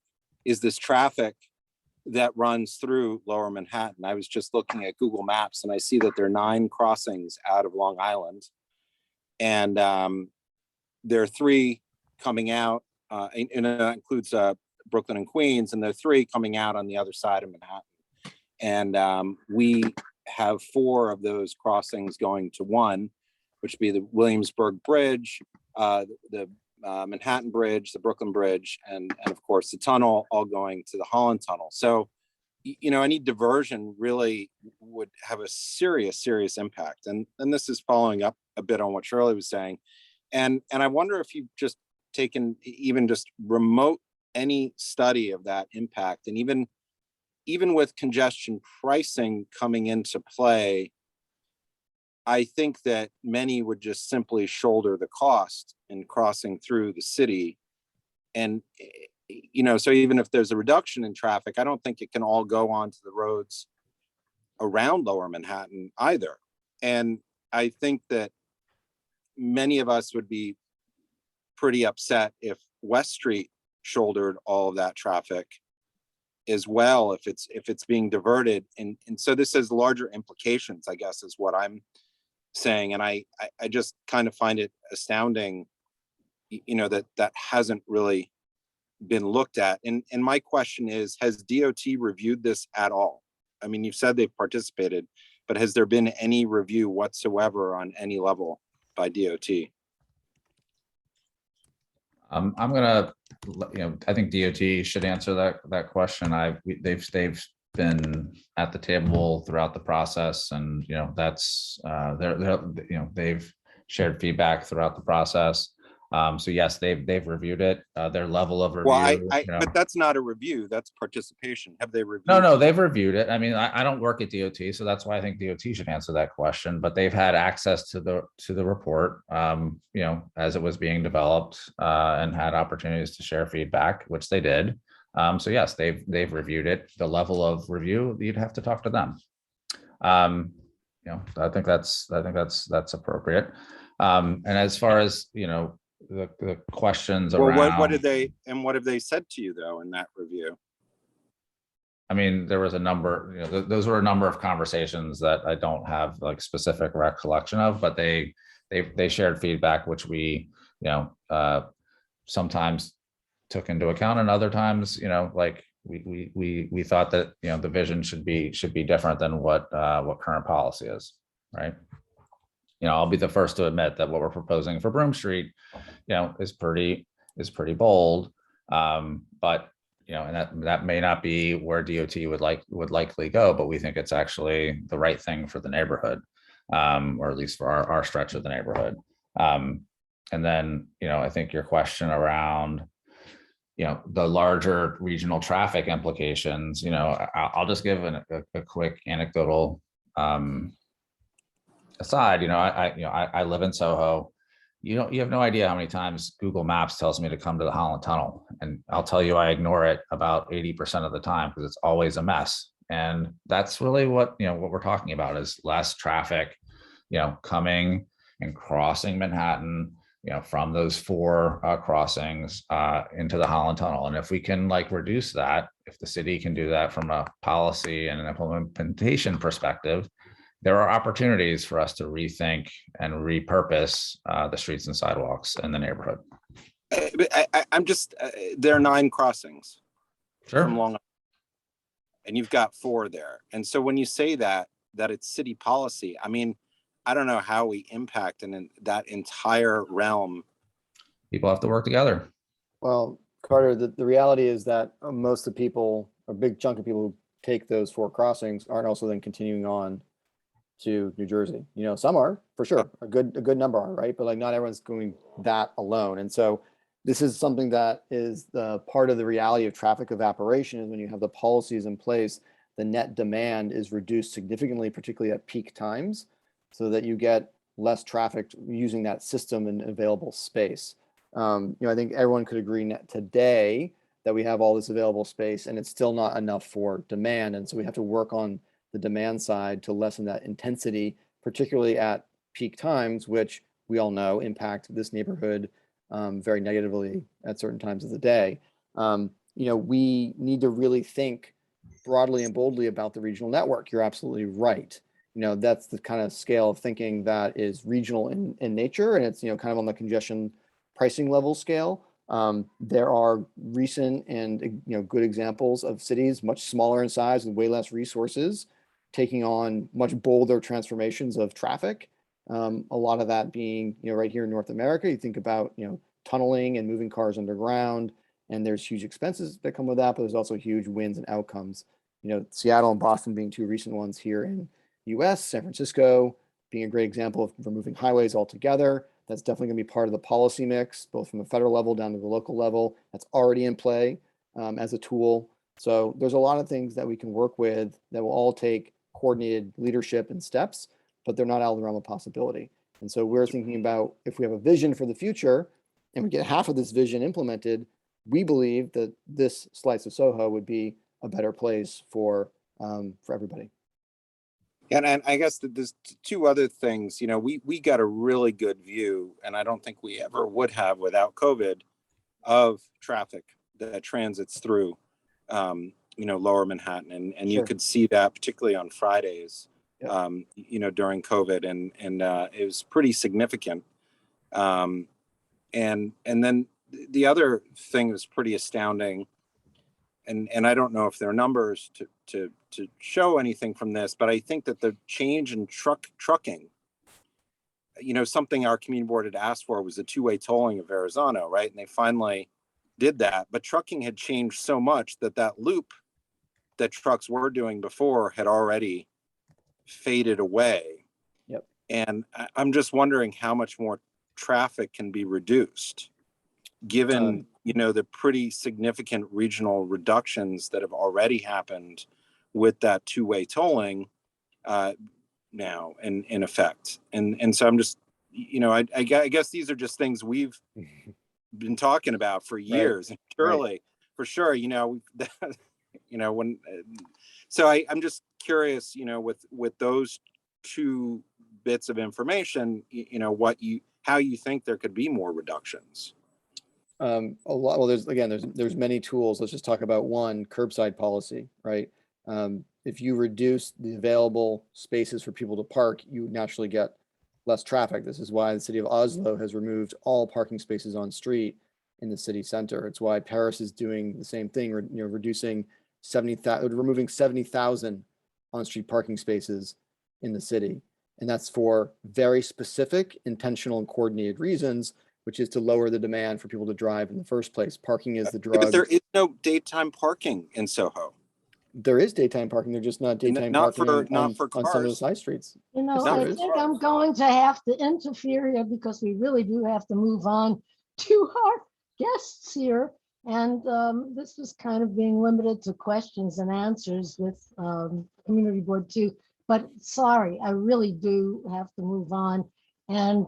is this traffic that runs through Lower Manhattan. I was just looking at Google Maps, and I see that there are 9 crossings out of Long Island, and there are 3 coming out, and that includes Brooklyn and Queens, and there are 3 coming out on the other side of Manhattan. And we have 4 of those crossings going to 1, which would be the Williamsburg Bridge, the Manhattan Bridge, the Brooklyn Bridge, and of course the tunnel, all going to the Holland Tunnel. So, any diversion really would have a serious impact. And this is following up a bit on what Shirley was saying. And I wonder if you've just taken even just remote any study of that impact, and even with congestion pricing coming into play, I think that many would just simply shoulder the cost in crossing through the city. And, so even if there's a reduction in traffic, I don't think it can all go onto the roads around Lower Manhattan either. And I think that many of us would be pretty upset if West Street shouldered all of that traffic as well, if it's being diverted. And so this has larger implications, I guess, is what I'm saying. And I just kind of find it astounding, that hasn't really been looked at. And my question is, has DOT reviewed this at all? I mean, you've said they've participated, but has there been any review whatsoever on any level by DOT? I'm gonna, I think DOT should answer that question. They've been at the table throughout the process, and that's they've shared feedback throughout the process. So yes, they've reviewed it. Their level of review. Well, but that's not a review. That's participation. Have they reviewed? No, they've reviewed it. I mean, I don't work at DOT, so that's why I think DOT should answer that question. But they've had access to the report, as it was being developed, and had opportunities to share feedback, which they did. So yes, they've reviewed it. The level of review, you'd have to talk to them. I think that's appropriate. And as far as the questions around, what have they said to you though in that review? I mean, there was a number, those were a number of conversations that I don't have like specific recollection of, but they shared feedback, which we, sometimes took into account, and other times, like we thought that, the vision should be different than what current policy is, right? I'll be the first to admit that what we're proposing for Broome Street, is pretty bold. But and that may not be where DOT would likely go, but we think it's actually the right thing for the neighborhood, or at least for our stretch of the neighborhood. And then, I think your question around, the larger regional traffic implications, I'll just give a quick anecdotal aside. I live in SoHo. You have no idea how many times Google Maps tells me to come to the Holland Tunnel, and I'll tell you I ignore it about 80% of the time because it's always a mess. And that's really what we're talking about is less traffic, coming and crossing Manhattan, from those 4 crossings into the Holland Tunnel. And if we can reduce that, if the city can do that from a policy and an implementation perspective, there are opportunities for us to rethink and repurpose the streets and sidewalks in the neighborhood. I'm just, there are 9 crossings. Sure. From Long Island, and you've got 4 there. And so when you say that it's city policy, I mean, I don't know how we impact in that entire realm. People have to work together. Well, Carter, the reality is that most of the people, a big chunk of people who take those 4 crossings aren't also then continuing on to New Jersey. Some are for sure, a good number are, right? But not everyone's going that alone. And so this is something that is the part of the reality of traffic evaporation is when you have the policies in place, the net demand is reduced significantly, particularly at peak times, so that you get less traffic using that system and available space. I think everyone could agree today that we have all this available space and it's still not enough for demand. And so we have to work on the demand side to lessen that intensity, particularly at peak times, which we all know impact this neighborhood very negatively at certain times of the day. We need to really think broadly and boldly about the regional network. You're absolutely right. That's the kind of scale of thinking that is regional in nature, and it's kind of on the congestion pricing level scale. There are recent and good examples of cities much smaller in size with way less resources taking on much bolder transformations of traffic. A lot of that being right here in North America. You think about tunneling and moving cars underground, and there's huge expenses that come with that, but there's also huge wins and outcomes. Seattle and Boston being 2 recent ones here in US, San Francisco being a great example of removing highways altogether. That's definitely going to be part of the policy mix, both from the federal level down to the local level. That's already in play as a tool. So there's a lot of things that we can work with that will all take coordinated leadership and steps, but they're not out of the realm of possibility. And so we're thinking about if we have a vision for the future and we get half of this vision implemented, we believe that this slice of SoHo would be a better place for everybody. And I guess that there's two other things, you know, we got a really good view, and I don't think we ever would have without COVID, of traffic that transits through, you know, lower Manhattan. And you Sure. could see that particularly on Fridays, Yep. you know, during COVID, and it was pretty significant. And then the other thing that's pretty astounding, and I don't know if there are numbers to show anything from this, but I think that the change in trucking, you know, something our community board had asked for was a two-way tolling of Verrazano, right? And they finally did that, but trucking had changed so much that that loop that trucks were doing before had already faded away. Yep. And I'm just wondering how much more traffic can be reduced, given you know, the pretty significant regional reductions that have already happened with that two-way tolling now in effect. And so I'm just, you know, I guess these are just things we've been talking about for years, and surely, for sure, you know, you know, when, so I'm just curious, you know, with those two bits of information, you know, how you think there could be more reductions. A lot. Well, there's many tools. Let's just talk about one: curbside policy, right? If you reduce the available spaces for people to park, you naturally get less traffic. This is why the city of Oslo has removed all parking spaces on street in the city center. It's why Paris is doing the same thing, you know, removing 70,000 on-street parking spaces in the city. And that's for very specific, intentional, and coordinated reasons, which is to lower the demand for people to drive in the first place. Parking is the drug. But there is no daytime parking in Soho. There is daytime parking. They're just not daytime parking on some of the side streets. You know, Yes, I there is. think I'm going to have to interfere here because we really do have to move on to our guests here. And this was kind of being limited to questions and answers with Community Board 2. But sorry, I really do have to move on. And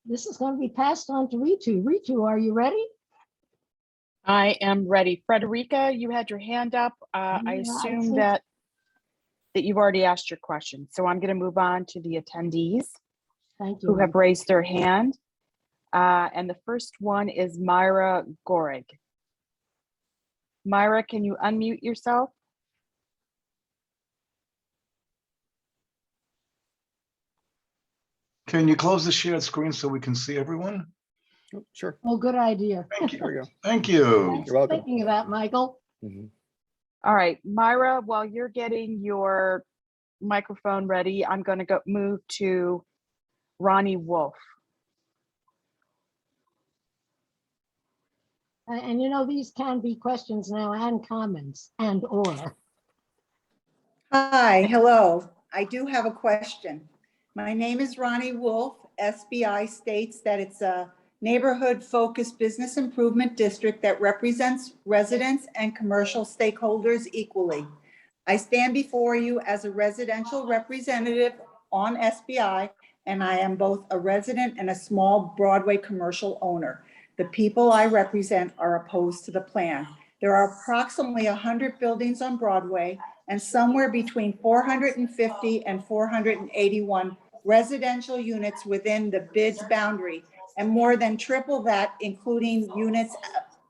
this is going to be passed on to Ritu. Ritu, are you ready? I am ready. Frederica, you had your hand up. I assume that you've already asked your question. So I'm going to move on to the attendees who have raised their hand. And the first one is Myra Gorig. Myra, can you unmute yourself? Can you close the shared screen so we can see everyone? Oh, sure. Oh, good idea. Thank you. There we go. Thank you. Thanks for thinking of that, Michael. All right, Myra, while you're getting your microphone ready, I'm going to move to Ronnie Wolf. And you know, these can be questions now and comments and/or. Hi, hello. I do have a question. My name is Ronnie Wolf. SBI states that it's a neighborhood-focused business improvement district that represents residents and commercial stakeholders equally. I stand before you as a residential representative on SBI, and I am both a resident and a small Broadway commercial owner. The people I represent are opposed to the plan. There are approximately 100 buildings on Broadway and somewhere between 450 and 481 residential units within the BID's boundary, and more than triple that, including units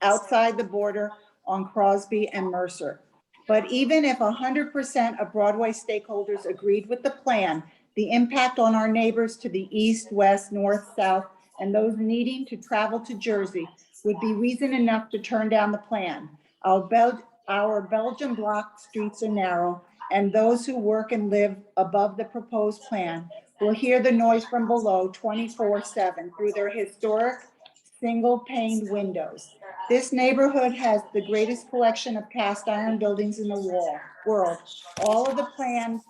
outside the border on Crosby and Mercer. But even if 100% of Broadway stakeholders agreed with the plan, the impact on our neighbors to the east, west, north, south, and those needing to travel to Jersey would be reason enough to turn down the plan. Our Belgian block streets are narrow, and those who work and live above the proposed plan will hear the noise from below 24/7 through their historic single-paned windows. This neighborhood has the greatest collection of cast iron buildings in the world. All of the planned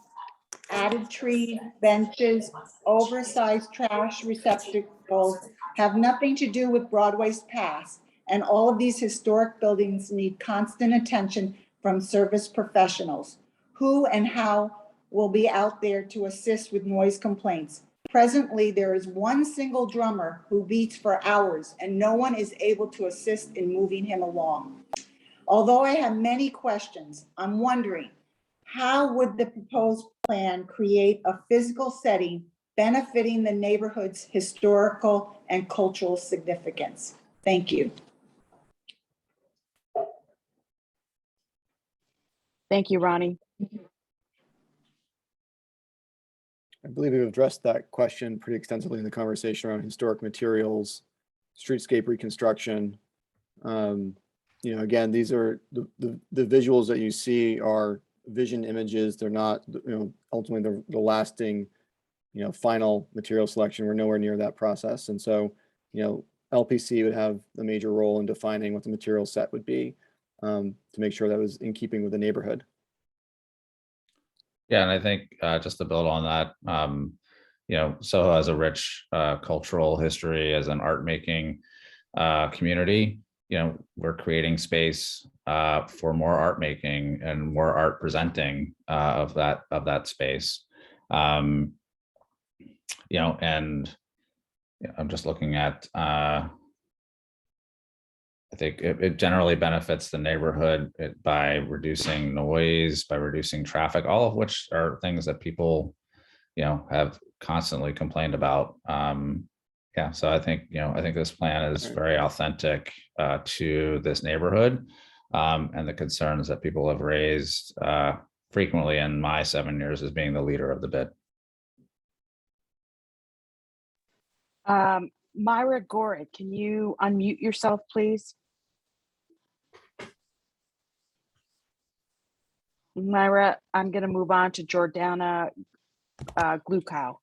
added tree benches, oversized trash receptacles have nothing to do with Broadway's past, and all of these historic buildings need constant attention from service professionals. Who and how will be out there to assist with noise complaints? Presently, there is one single drummer who beats for hours, and no one is able to assist in moving him along. Although I have many questions, I'm wondering, how would the proposed plan create a physical setting benefiting the neighborhood's historical and cultural significance? Thank you. Thank you, Ronnie. I believe we've addressed that question pretty extensively in the conversation around historic materials, streetscape reconstruction. Again, these are the visuals that you see are vision images. They're not, ultimately the lasting, final material selection. We're nowhere near that process. And so, LPC would have a major role in defining what the material set would be to make sure that was in keeping with the neighborhood. Yeah, and I think just to build on that, Soho has a rich cultural history as an art making community. We're creating space for more art making and more art presenting of that space. And I'm just looking at. I think it generally benefits the neighborhood by reducing noise, by reducing traffic, all of which are things that people, have constantly complained about. Yeah, so I think this plan is very authentic to this neighborhood and the concerns that people have raised frequently in my 7 years as being the leader of the bid. Myra Gorick, can you unmute yourself, please? Myra, I'm going to move on to Jordana Glukow.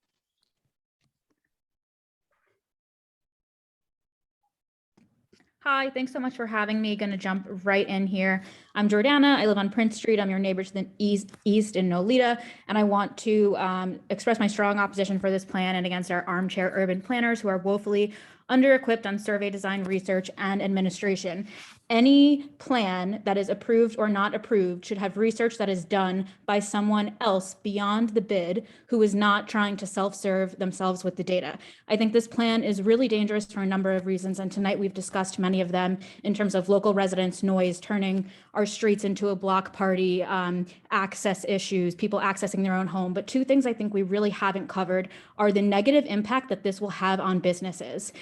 Hi, thanks so much for having me. Going to jump right in here. I'm Jordana. I live on Prince Street. I'm your neighbor to the east in Nolita, and I want to express my strong opposition for this plan and against our armchair urban planners who are woefully under-equipped on survey design, research, and administration. Any plan that is approved or not approved should have research that is done by someone else beyond the bid who is not trying to self-serve themselves with the data. I think this plan is really dangerous for a number of reasons, and tonight we've discussed many of them in terms of local residents, noise, turning our streets into a block party, access issues, people accessing their own home. But two things I think we really haven't covered are the negative impact that this will have on businesses.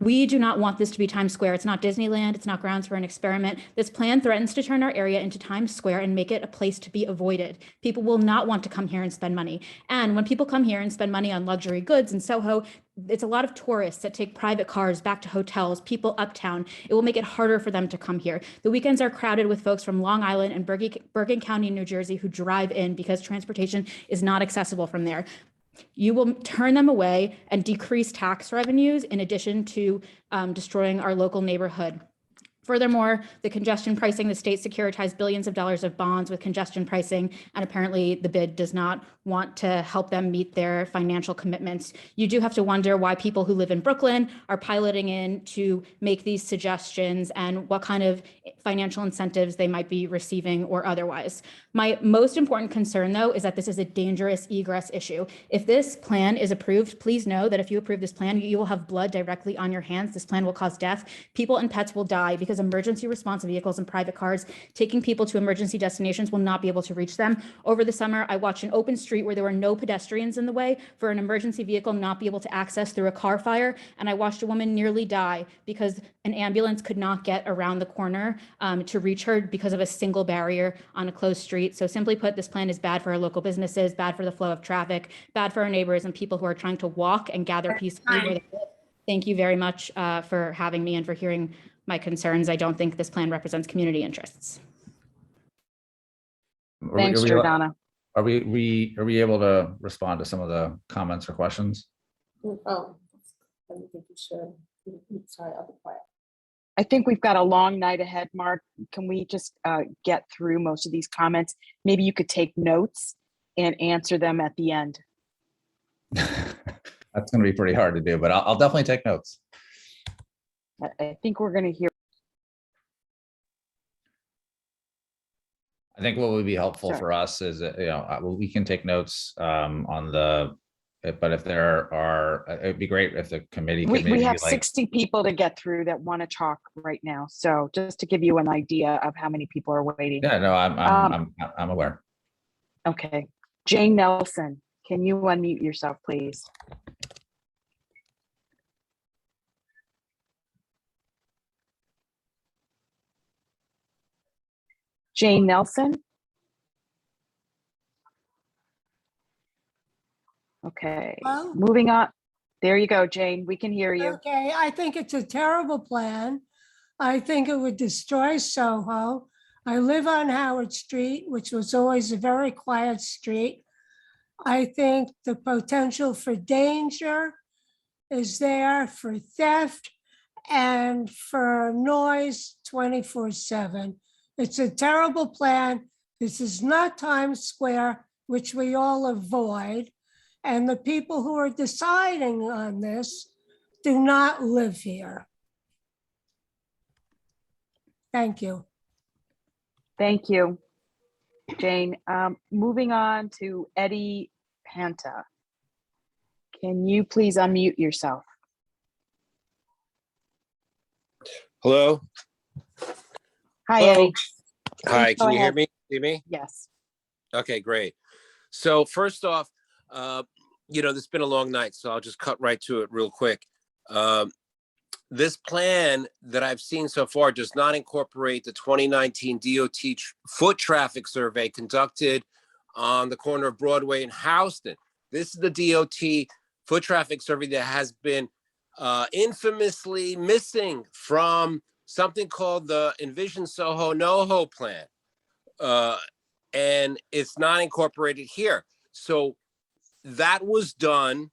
We do not want this to be Times Square. It's not Disneyland. It's not grounds for an experiment. This plan threatens to turn our area into Times Square and make it a place to be avoided. People will not want to come here and spend money. And when people come here and spend money on luxury goods in Soho, it's a lot of tourists that take private cars back to hotels, people uptown. It will make it harder for them to come here. The weekends are crowded with folks from Long Island and Bergen County, New Jersey, who drive in because transportation is not accessible from there. You will turn them away and decrease tax revenues in addition to destroying our local neighborhood. Furthermore, the congestion pricing, the state securitized billions of dollars of bonds with congestion pricing, and apparently the bid does not want to help them meet their financial commitments. You do have to wonder why people who live in Brooklyn are piloting in to make these suggestions and what kind of financial incentives they might be receiving or otherwise. My most important concern, though, is that this is a dangerous egress issue. If this plan is approved, please know that if you approve this plan, you will have blood directly on your hands. This plan will cause death. People and pets will die because emergency response vehicles and private cars taking people to emergency destinations will not be able to reach them. Over the summer, I watched an open street where there were no pedestrians in the way for an emergency vehicle not be able to access through a car fire. And I watched a woman nearly die because an ambulance could not get around the corner to reach her because of a single barrier on a closed street. So simply put, this plan is bad for our local businesses, bad for the flow of traffic, bad for our neighbors and people who are trying to walk and gather peacefully where they live. Thank you very much for having me and for hearing my concerns. I don't think this plan represents community interests. Thanks, Jordana. Are we able to respond to some of the comments or questions? Oh, I don't think you should. Sorry, I'll be quiet. I think we've got a long night ahead, Mark. Can we just get through most of these comments? Maybe you could take notes and answer them at the end. That's going to be pretty hard to do, but I'll definitely take notes. I think we're going to hear. I think what would be helpful for us is, we can take notes on the, but if there are, it'd be great if the committee could we have 60 people to get through that want to talk right now. So just to give you an idea of how many people are waiting. Yeah, no, I'm aware. Okay. Jane Nelson, can you unmute yourself, please? Jane Nelson? Okay, Hello? moving on. There you go, Jane. We can hear you. Okay, I think it's a terrible plan. I think it would destroy Soho. I live on Howard Street, which was always a very quiet street. I think the potential for danger is there, for theft and for noise 24/7. It's a terrible plan. This is not Times Square, which we all avoid. And the people who are deciding on this do not live here. Thank you. Thank you, Jane. Moving on to Eddie Panta. Can you please unmute yourself? Hello. Hi, Hello. Eddie. Hi, Please go can you hear ahead. me? See me? Yes. Okay, great. So first off, this has been a long night, so I'll just cut right to it real quick. This plan that I've seen so far does not incorporate the 2019 DOT foot traffic survey conducted on the corner of Broadway and Houston. This is the DOT foot traffic survey that has been infamously missing from something called the Envision Soho NoHo plan. And it's not incorporated here. So that was done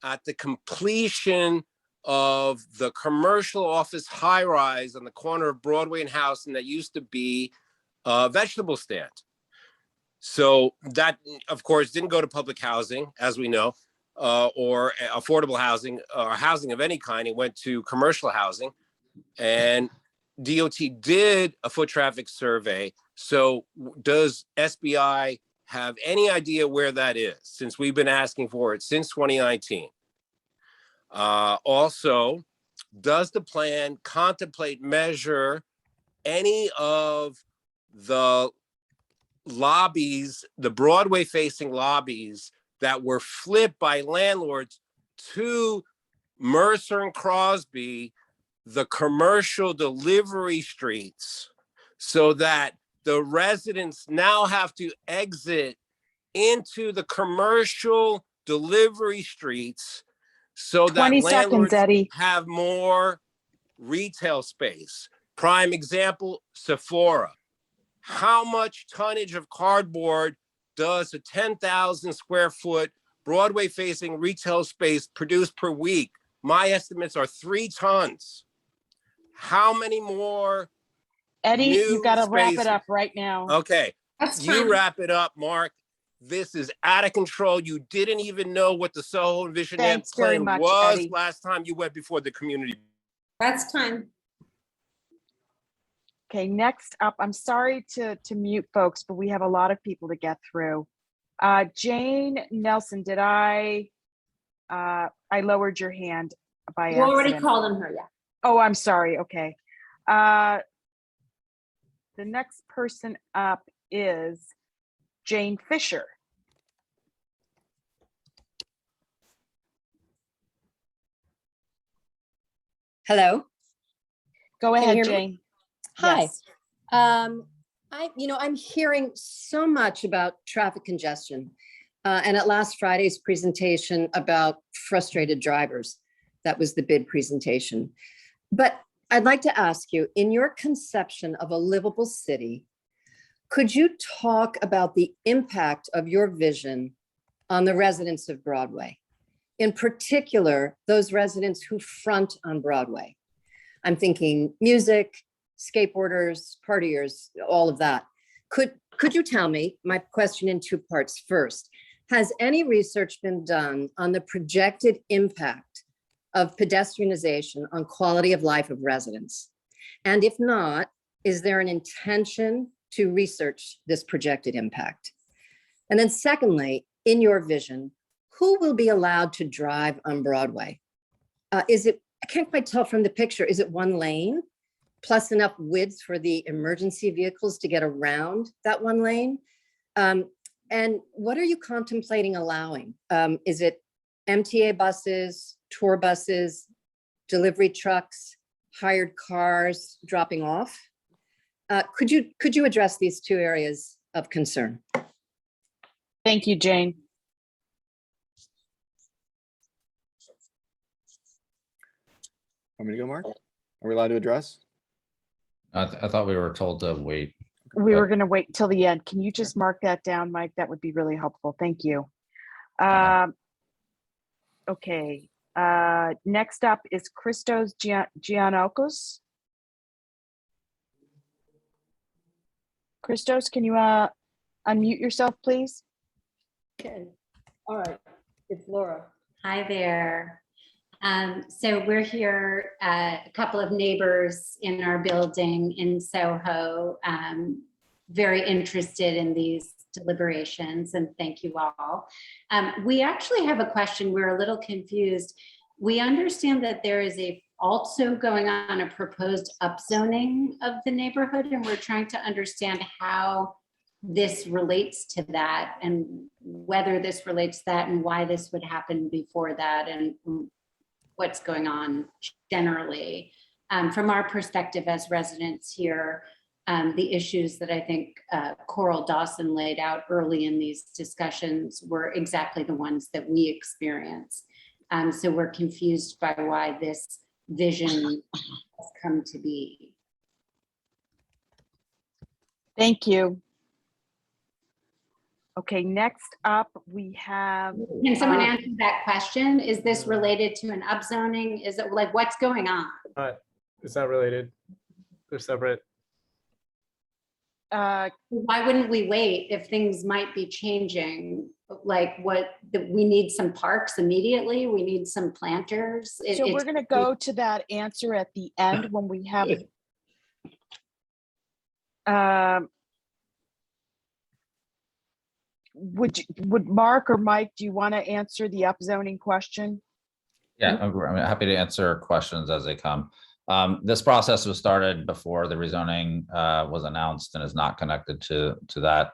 at the completion of the commercial office high rise on the corner of Broadway and Houston that used to be a vegetable stand. So that, of course, didn't go to public housing, as we know, or affordable housing or housing of any kind. It went to commercial housing. And DOT did a foot traffic survey. So does SBI have any idea where that is, since we've been asking for it since 2019? Also, does the plan contemplate measure any of the lobbies, the Broadway facing lobbies that were flipped by landlords to Mercer and Crosby, the commercial delivery streets, so that the residents now have to exit into the commercial delivery streets so that 20 seconds, landlords Eddie. have more retail space. Prime example, Sephora. How much tonnage of cardboard does a 10,000 square foot Broadway facing retail space produce per week? My estimates are 3 tons. How many more? Eddie, new you got to wrap it spaces? up right now. Okay, That's you fine. wrap it up, Mark. This is out of control. You didn't even know what the Soho Envision Thanks very plan much, was Eddie. last time you went before the community. That's time. Okay, next up, I'm sorry to mute folks, but we have a lot of people to get through. Jane Nelson, did I lowered your hand by You already accident. called on her, yeah. Oh, I'm sorry. Okay. The next person up is Jane Fisher. Hello. Go Can you ahead, hear me? Jane. Hi. Yes. I'm hearing so much about traffic congestion. And at last Friday's presentation about frustrated drivers, that was the bid presentation. But I'd like to ask you, in your conception of a livable city, could you talk about the impact of your vision on the residents of Broadway? In particular, those residents who front on Broadway. I'm thinking music, skateboarders, partiers, all of that. Could you tell me, my question in 2 parts. First, has any research been done on the projected impact of pedestrianization on quality of life of residents? And if not, is there an intention to research this projected impact? And then secondly, in your vision, who will be allowed to drive on Broadway? Is it, I can't quite tell from the picture, is it 1 lane plus enough width for the emergency vehicles to get around that 1 lane? And what are you contemplating allowing? Is it MTA buses, tour buses, delivery trucks, hired cars dropping off? Could you address these two areas of concern? Thank you, Jane. Want me to go, Mark? Are we allowed to address? I thought we were told to wait. We were going to wait till the end. Can you just mark that down, Mike? That would be really helpful. Thank you. Okay. Next up is Christos Giannakos. Christos, can you unmute yourself, please? Okay. All right. It's Laura. Hi there. So we're here, a couple of neighbors in our building in SoHo, very interested in these deliberations, and thank you all. We actually have a question. We're a little confused. We understand that there is also going on a proposed upzoning of the neighborhood, and we're trying to understand how this relates to that, and whether this relates to that, and why this would happen before that, and what's going on generally. From our perspective as residents here, the issues that I think Coral Dawson laid out early in these discussions were exactly the ones that we experience. So we're confused by why this vision has come to be. Thank you. Okay, next up we have. Can someone answer that question? Is this related to an upzoning? Is it like, what's going on? It's not related. They're separate. Why wouldn't we wait if things might be changing? Like we need some parks immediately. We need some planters. So we're going to go to that answer at the end when we have. Would Mark or Mike, do you want to answer the upzoning question? Yeah, I'm happy to answer questions as they come. This process was started before the rezoning was announced and is not connected to that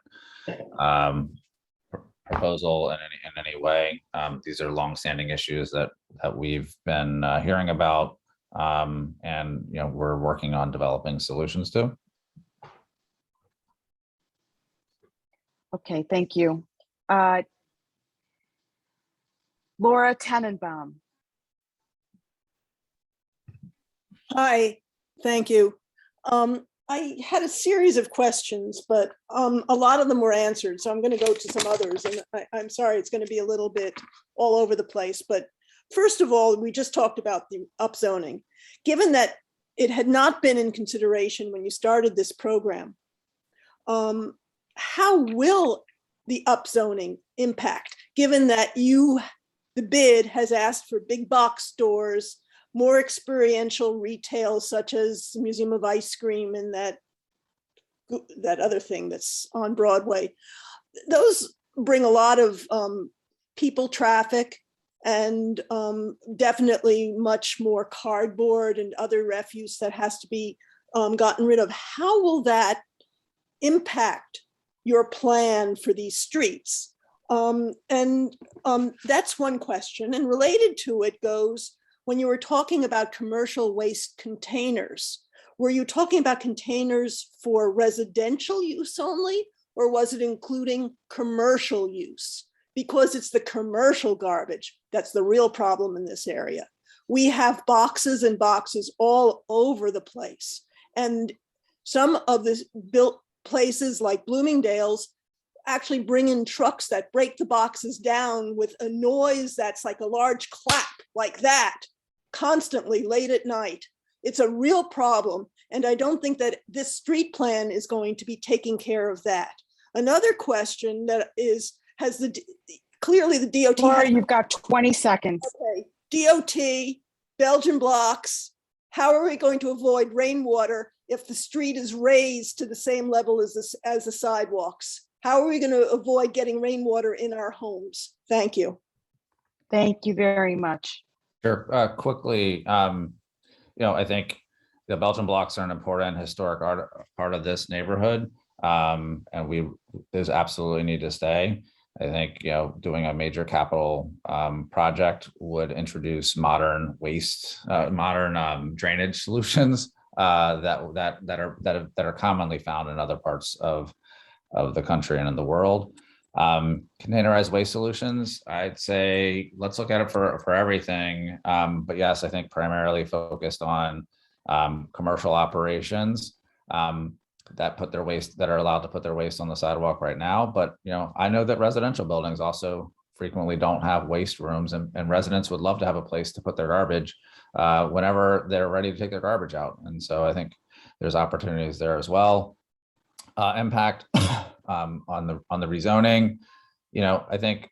proposal in any way. These are longstanding issues that we've been hearing about, and we're working on developing solutions to. Okay, thank you. Laura Tenenbaum. Hi, thank you. I had a series of questions, but a lot of them were answered, so I'm going to go to some others. And I'm sorry, it's going to be a little bit all over the place. But first of all, we just talked about the upzoning. Given that it had not been in consideration when you started this program, how will the upzoning impact, given that the bid has asked for big box stores, more experiential retail, such as the Museum of Ice Cream and that other thing that's on Broadway? Those bring a lot of people traffic and definitely much more cardboard and other refuse that has to be gotten rid of. How will that impact your plan for these streets? That's one question. And related to it goes, when you were talking about commercial waste containers, were you talking about containers for residential use only, or was it including commercial use? Because it's the commercial garbage that's the real problem in this area. We have boxes and boxes all over the place. And some of the built places like Bloomingdale's actually bring in trucks that break the boxes down with a noise that's like a large clap, like that, constantly late at night. It's a real problem. And I don't think that this street plan is going to be taking care of that. Another question that is, clearly the DOT. Laura, you've got 20 seconds. Okay, DOT, Belgian blocks. How are we going to avoid rainwater if the street is raised to the same level as the sidewalks? How are we going to avoid getting rainwater in our homes? Thank you. Thank you very much. Sure. Quickly, I think the Belgian blocks are an important historic part of this neighborhood. And there's absolutely need to stay. I think, doing a major capital project would introduce modern drainage solutions that are commonly found in other parts of the country and in the world. Containerized waste solutions, I'd say let's look at it for everything. But yes, I think primarily focused on commercial operations that are allowed to put their waste on the sidewalk right now. But I know that residential buildings also frequently don't have waste rooms, and residents would love to have a place to put their garbage whenever they're ready to take their garbage out. And so I think there's opportunities there as well. Impact on the rezoning. I think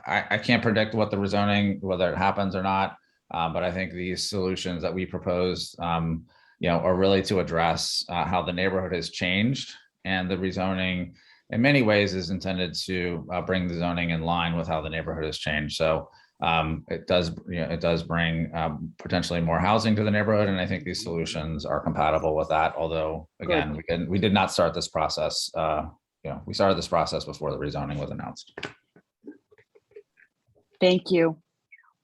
I can't predict what the rezoning, whether it happens or not. But I think these solutions that we propose, are really to address how the neighborhood has changed, and the rezoning in many ways is intended to bring the zoning in line with how the neighborhood has changed. So it does bring potentially more housing to the neighborhood, and I think these solutions are compatible with that. Although, again, we did not start this process. We started this process before the rezoning was announced. Thank you.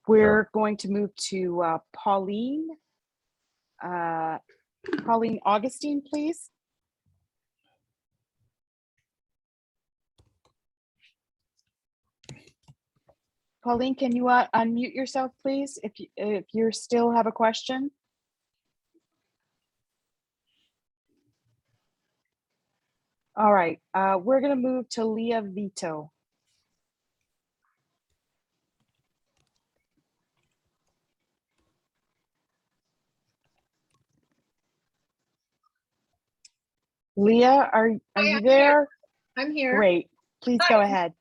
We're going to move to Pauline. Pauline Augustine, please. Pauline, can you unmute yourself, please, if you still have a question? All right, we're going to move to Leah Vito. Leah, are you there? I'm here. Great. Please go ahead.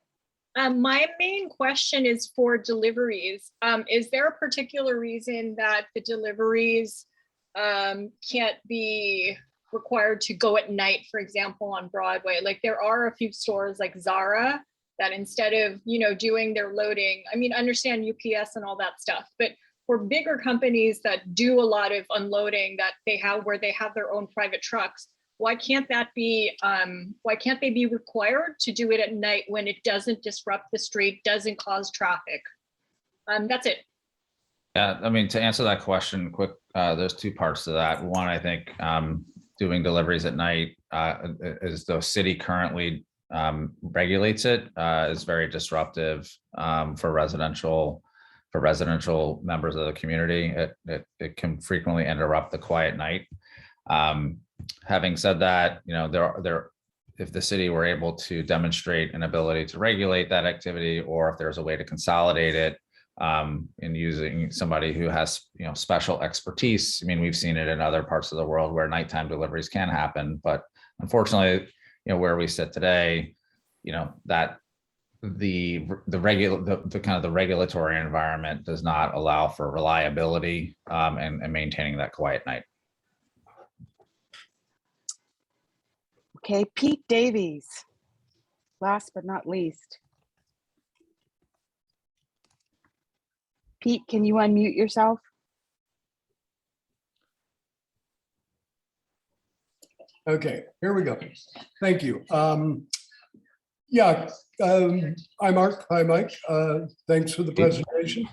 My main question is for deliveries. Is there a particular reason that the deliveries can't be required to go at night, for example, on Broadway? Like, there are a few stores like Zara that instead of, doing their loading, I understand UPS and all that stuff, but for bigger companies that do a lot of unloading where they have their own private trucks, why can't they be required to do it at night when it doesn't disrupt the street, doesn't cause traffic? That's it. Yeah, to answer that question quick, there's two parts to that. One, I think doing deliveries at night, as the city currently regulates it, is very disruptive for residential members of the community. It can frequently interrupt the quiet night. Having said that, if the city were able to demonstrate an ability to regulate that activity, or if there's a way to consolidate it in using somebody who has special expertise. We've seen it in other parts of the world where nighttime deliveries can happen, but unfortunately, where we sit today, that the regulatory environment does not allow for reliability and maintaining that quiet night. Okay, Pete Davies, last but not least. Pete, can you unmute yourself? Okay, here we go. Thank you. Hi, Mark. Hi, Mike. Thanks for the presentation.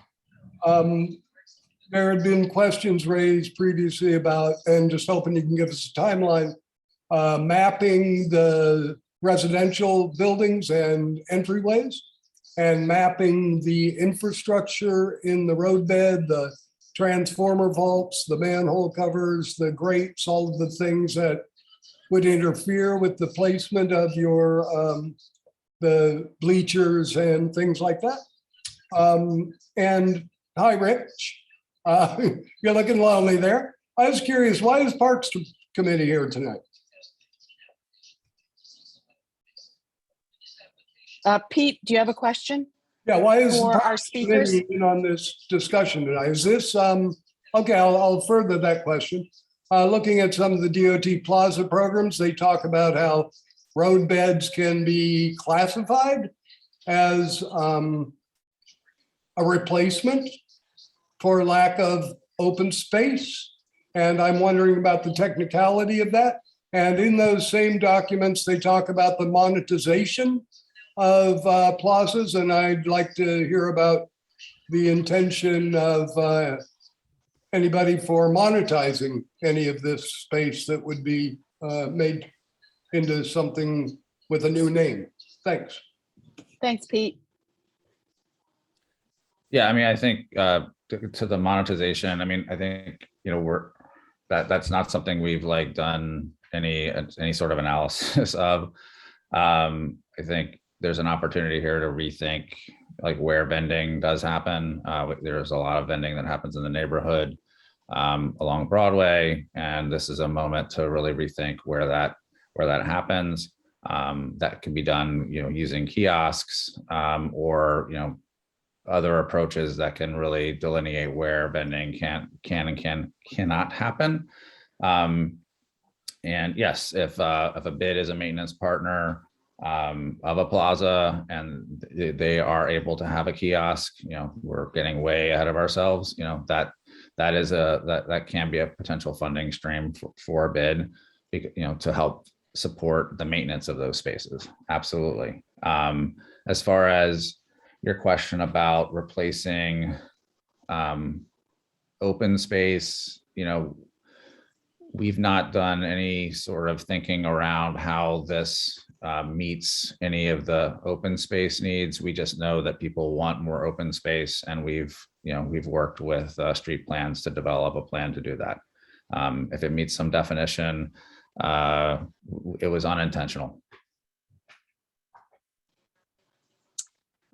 There had been questions raised previously about, and just hoping you can give us a timeline, mapping the residential buildings and entryways, and mapping the infrastructure in the roadbed, the transformer vaults, the manhole covers, the grates, all of the things that would interfere with the placement of your the bleachers and things like that. And hi, Rich. You're looking lonely there. I was curious, why is Parks Committee here tonight? Pete, do you have a question? Yeah, why is for the our Parks speakers Committee in on this discussion tonight? Is this, okay, I'll further that question. Looking at some of the DOT Plaza programs, they talk about how road beds can be classified as a replacement for lack of open space. And I'm wondering about the technicality of that. And in those same documents, they talk about the monetization of plazas. And I'd like to hear about the intention of anybody for monetizing any of this space that would be made into something with a new name. Thanks. Thanks, Pete. Yeah, I mean, I think to the monetization, I mean, I think, you know, that's not something we've like done any sort of analysis of. I think there's an opportunity here to rethink like where vending does happen. There's a lot of vending that happens in the neighborhood along Broadway, and this is a moment to really rethink where that happens. That can be done, you know, using kiosks or, you know, other approaches that can really delineate where vending cannot happen. And yes, if a bid is a maintenance partner of a plaza and they are able to have a kiosk, you know, we're getting way ahead of ourselves. You know, that can be a potential funding stream for a bid, you know, to help support the maintenance of those spaces. Absolutely. As far as your question about replacing open space, you know, we've not done any sort of thinking around how this meets any of the open space needs. We just know that people want more open space, and we've worked with street plans to develop a plan to do that. If it meets some definition, it was unintentional.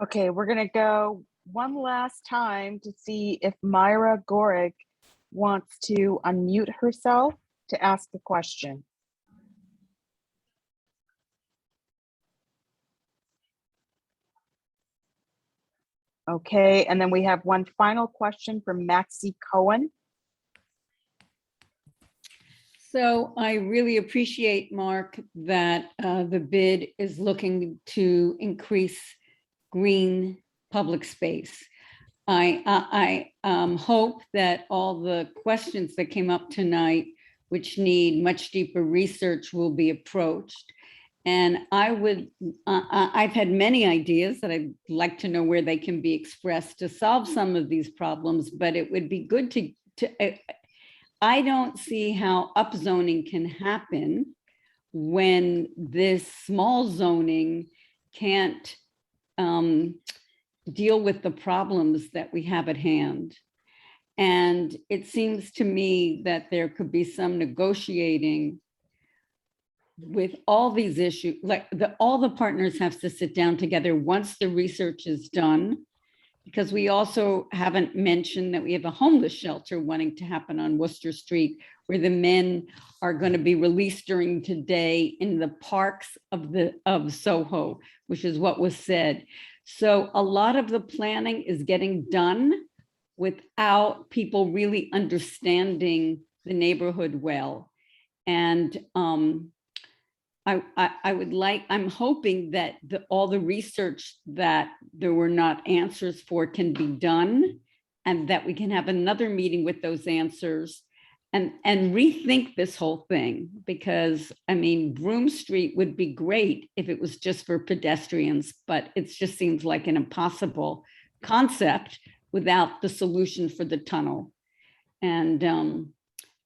Okay, we're gonna go one last time to see if Myra Gorick wants to unmute herself to ask the question. Okay, and then we have one final question from Maxie Cohen. So I really appreciate, Mark, that the bid is looking to increase green public space. I hope that all the questions that came up tonight, which need much deeper research, will be approached. And I've had many ideas that I'd like to know where they can be expressed to solve some of these problems, but it would be good to I don't see how upzoning can happen when this small zoning can't deal with the problems that we have at hand. And it seems to me that there could be some negotiating with all these issues, like all the partners have to sit down together once the research is done, because we also haven't mentioned that we have a homeless shelter wanting to happen on Worcester Street, where the men are going to be released during today in the parks of SoHo, which is what was said. So a lot of the planning is getting done without people really understanding the neighborhood well. And I'm hoping that all the research that there were not answers for can be done, and that we can have another meeting with those answers and rethink this whole thing. Because I mean, Broome Street would be great if it was just for pedestrians, but it just seems like an impossible concept without the solution for the tunnel. And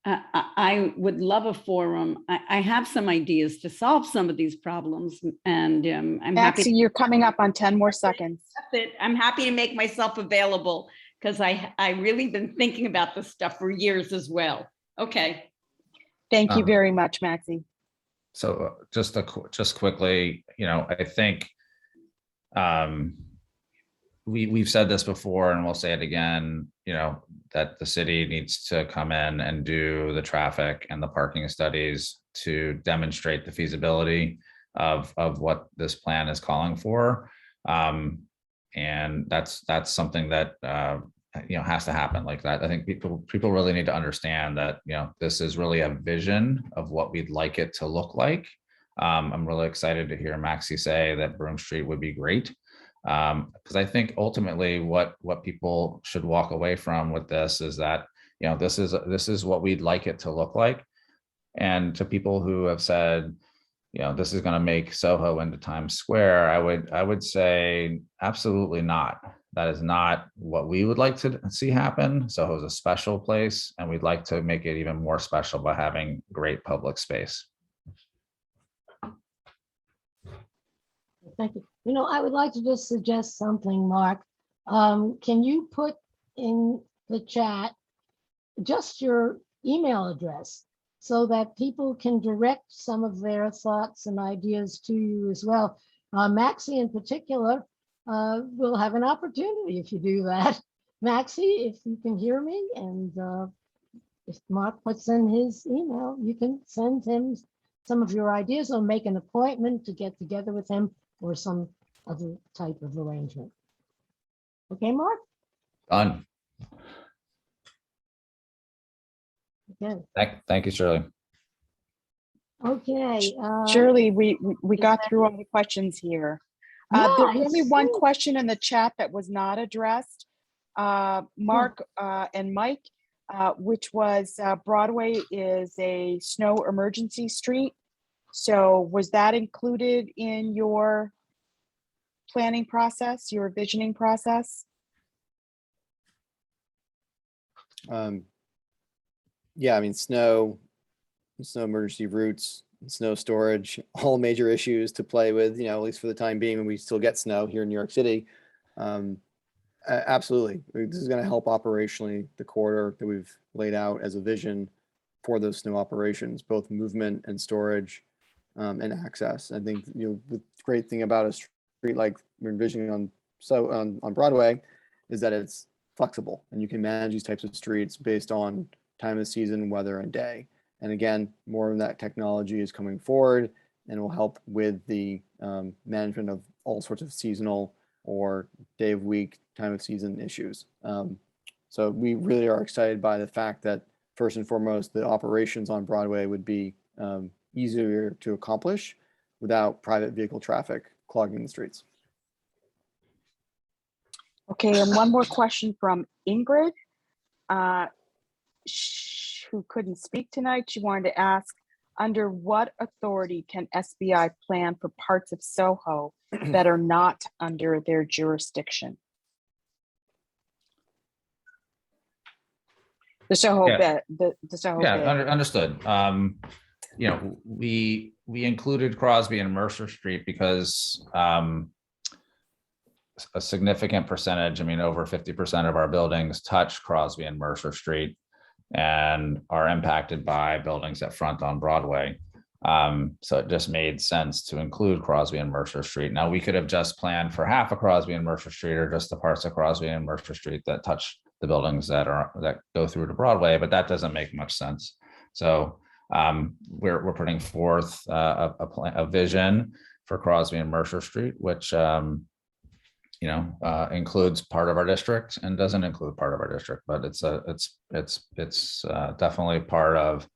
I would love a forum. I have some ideas to solve some of these problems, and I'm Maxie, happy. you're coming up on 10 more seconds. That's it. I'm happy to make myself available because I really been thinking about this stuff for years as well. Okay. Thank you very much, Maxie. So just quickly, you know, I think we've said this before and we'll say it again, you know, that the city needs to come in and do the traffic and the parking studies to demonstrate the feasibility of what this plan is calling for. And that's something that you know, has to happen like that. I think people really need to understand that, you know, this is really a vision of what we'd like it to look like. I'm really excited to hear Maxie say that Broome Street would be great. Because I think ultimately what people should walk away from with this is that, you know, this is what we'd like it to look like. And to people who have said, you know, this is going to make Soho into Times Square, I would say absolutely not. That is not what we would like to see happen. Soho is a special place, and we'd like to make it even more special by having great public space. Thank you. You know, I would like to just suggest something, Mark. Can you put in the chat just your email address so that people can direct some of their thoughts and ideas to you as well? Maxie in particular will have an opportunity if you do that. Maxie, if you can hear me, and if Mark puts in his email, you can send him some of your ideas or make an appointment to get together with him or some other type of arrangement. Okay, Mark? Done. Okay. Thank you, Shirley. Okay. Shirley, we got through all the questions here. Yeah, There's I only one see. question in the chat that was not addressed. Mark and Mike, which was Broadway is a snow emergency street. So was that included in your planning process, your visioning process? Yeah, I mean, snow emergency routes, snow storage, all major issues to play with, you know, at least for the time being when we still get snow here in New York City. Absolutely. This is going to help operationally the corridor that we've laid out as a vision for those snow operations, both movement and storage and access. I think, you know, the great thing about a street like we're envisioning on Broadway is that it's flexible and you can manage these types of streets based on time of season, weather, and day. And again, more of that technology is coming forward and will help with the management of all sorts of seasonal or day of week, time of season issues. So we really are excited by the fact that first and foremost, the operations on Broadway would be easier to accomplish without private vehicle traffic clogging the streets. Okay, and one more question from Ingrid, who couldn't speak tonight. She wanted to ask, under what authority can SBI plan for parts of Soho that are not under their jurisdiction? The Soho Yeah. bit, the Soho Yeah, bit. understood. You know, we included Crosby and Mercer Street because a significant percentage, I mean, over 50% of our buildings touch Crosby and Mercer Street and are impacted by buildings that front on Broadway. So it just made sense to include Crosby and Mercer Street. Now, we could have just planned for half of Crosby and Mercer Street or just the parts of Crosby and Mercer Street that touch the buildings that go through to Broadway, but that doesn't make much sense. So we're putting forth a vision for Crosby and Mercer Street, which you know, includes part of our district and doesn't include part of our district, but it's definitely part of,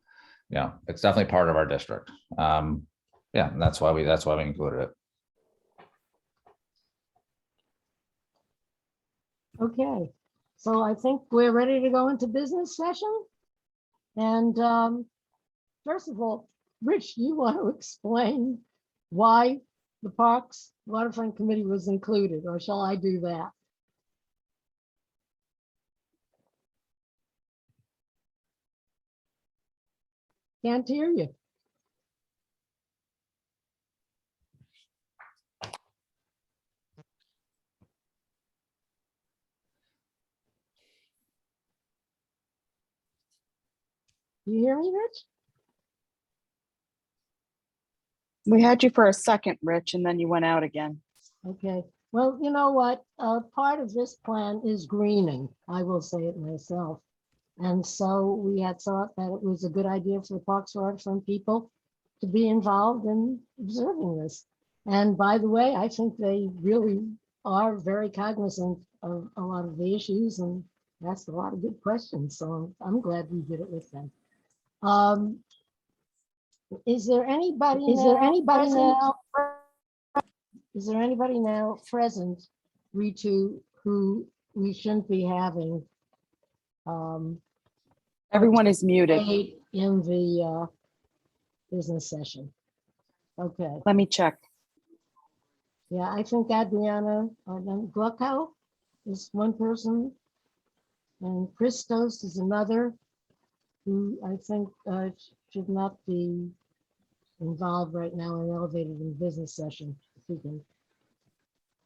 you know, it's definitely part of our district. Yeah, and that's why we included it. Okay, so I think we're ready to go into business session. And first of all, Rich, you want to explain why the Parks Waterfront Committee was included, or shall I do that? Can't hear you. You hear me, Rich? We had you for a second, Rich, and then you went out again. Okay, well, you know what? Part of this plan is greening. I will say it myself. And so we had thought that it was a good idea for the Parks Waterfront people to be involved in observing this. And by the way, I think they really are very cognizant of a lot of the issues and asked a lot of good questions. So I'm glad we did it with them. Is there anybody now present, Ritu, who we shouldn't be having? Everyone is muted. In the business session. Okay, Let me check. yeah, I think Adriana Glucko is one person, and Christos is another, who I think should not be involved right now and elevated in business session. If we can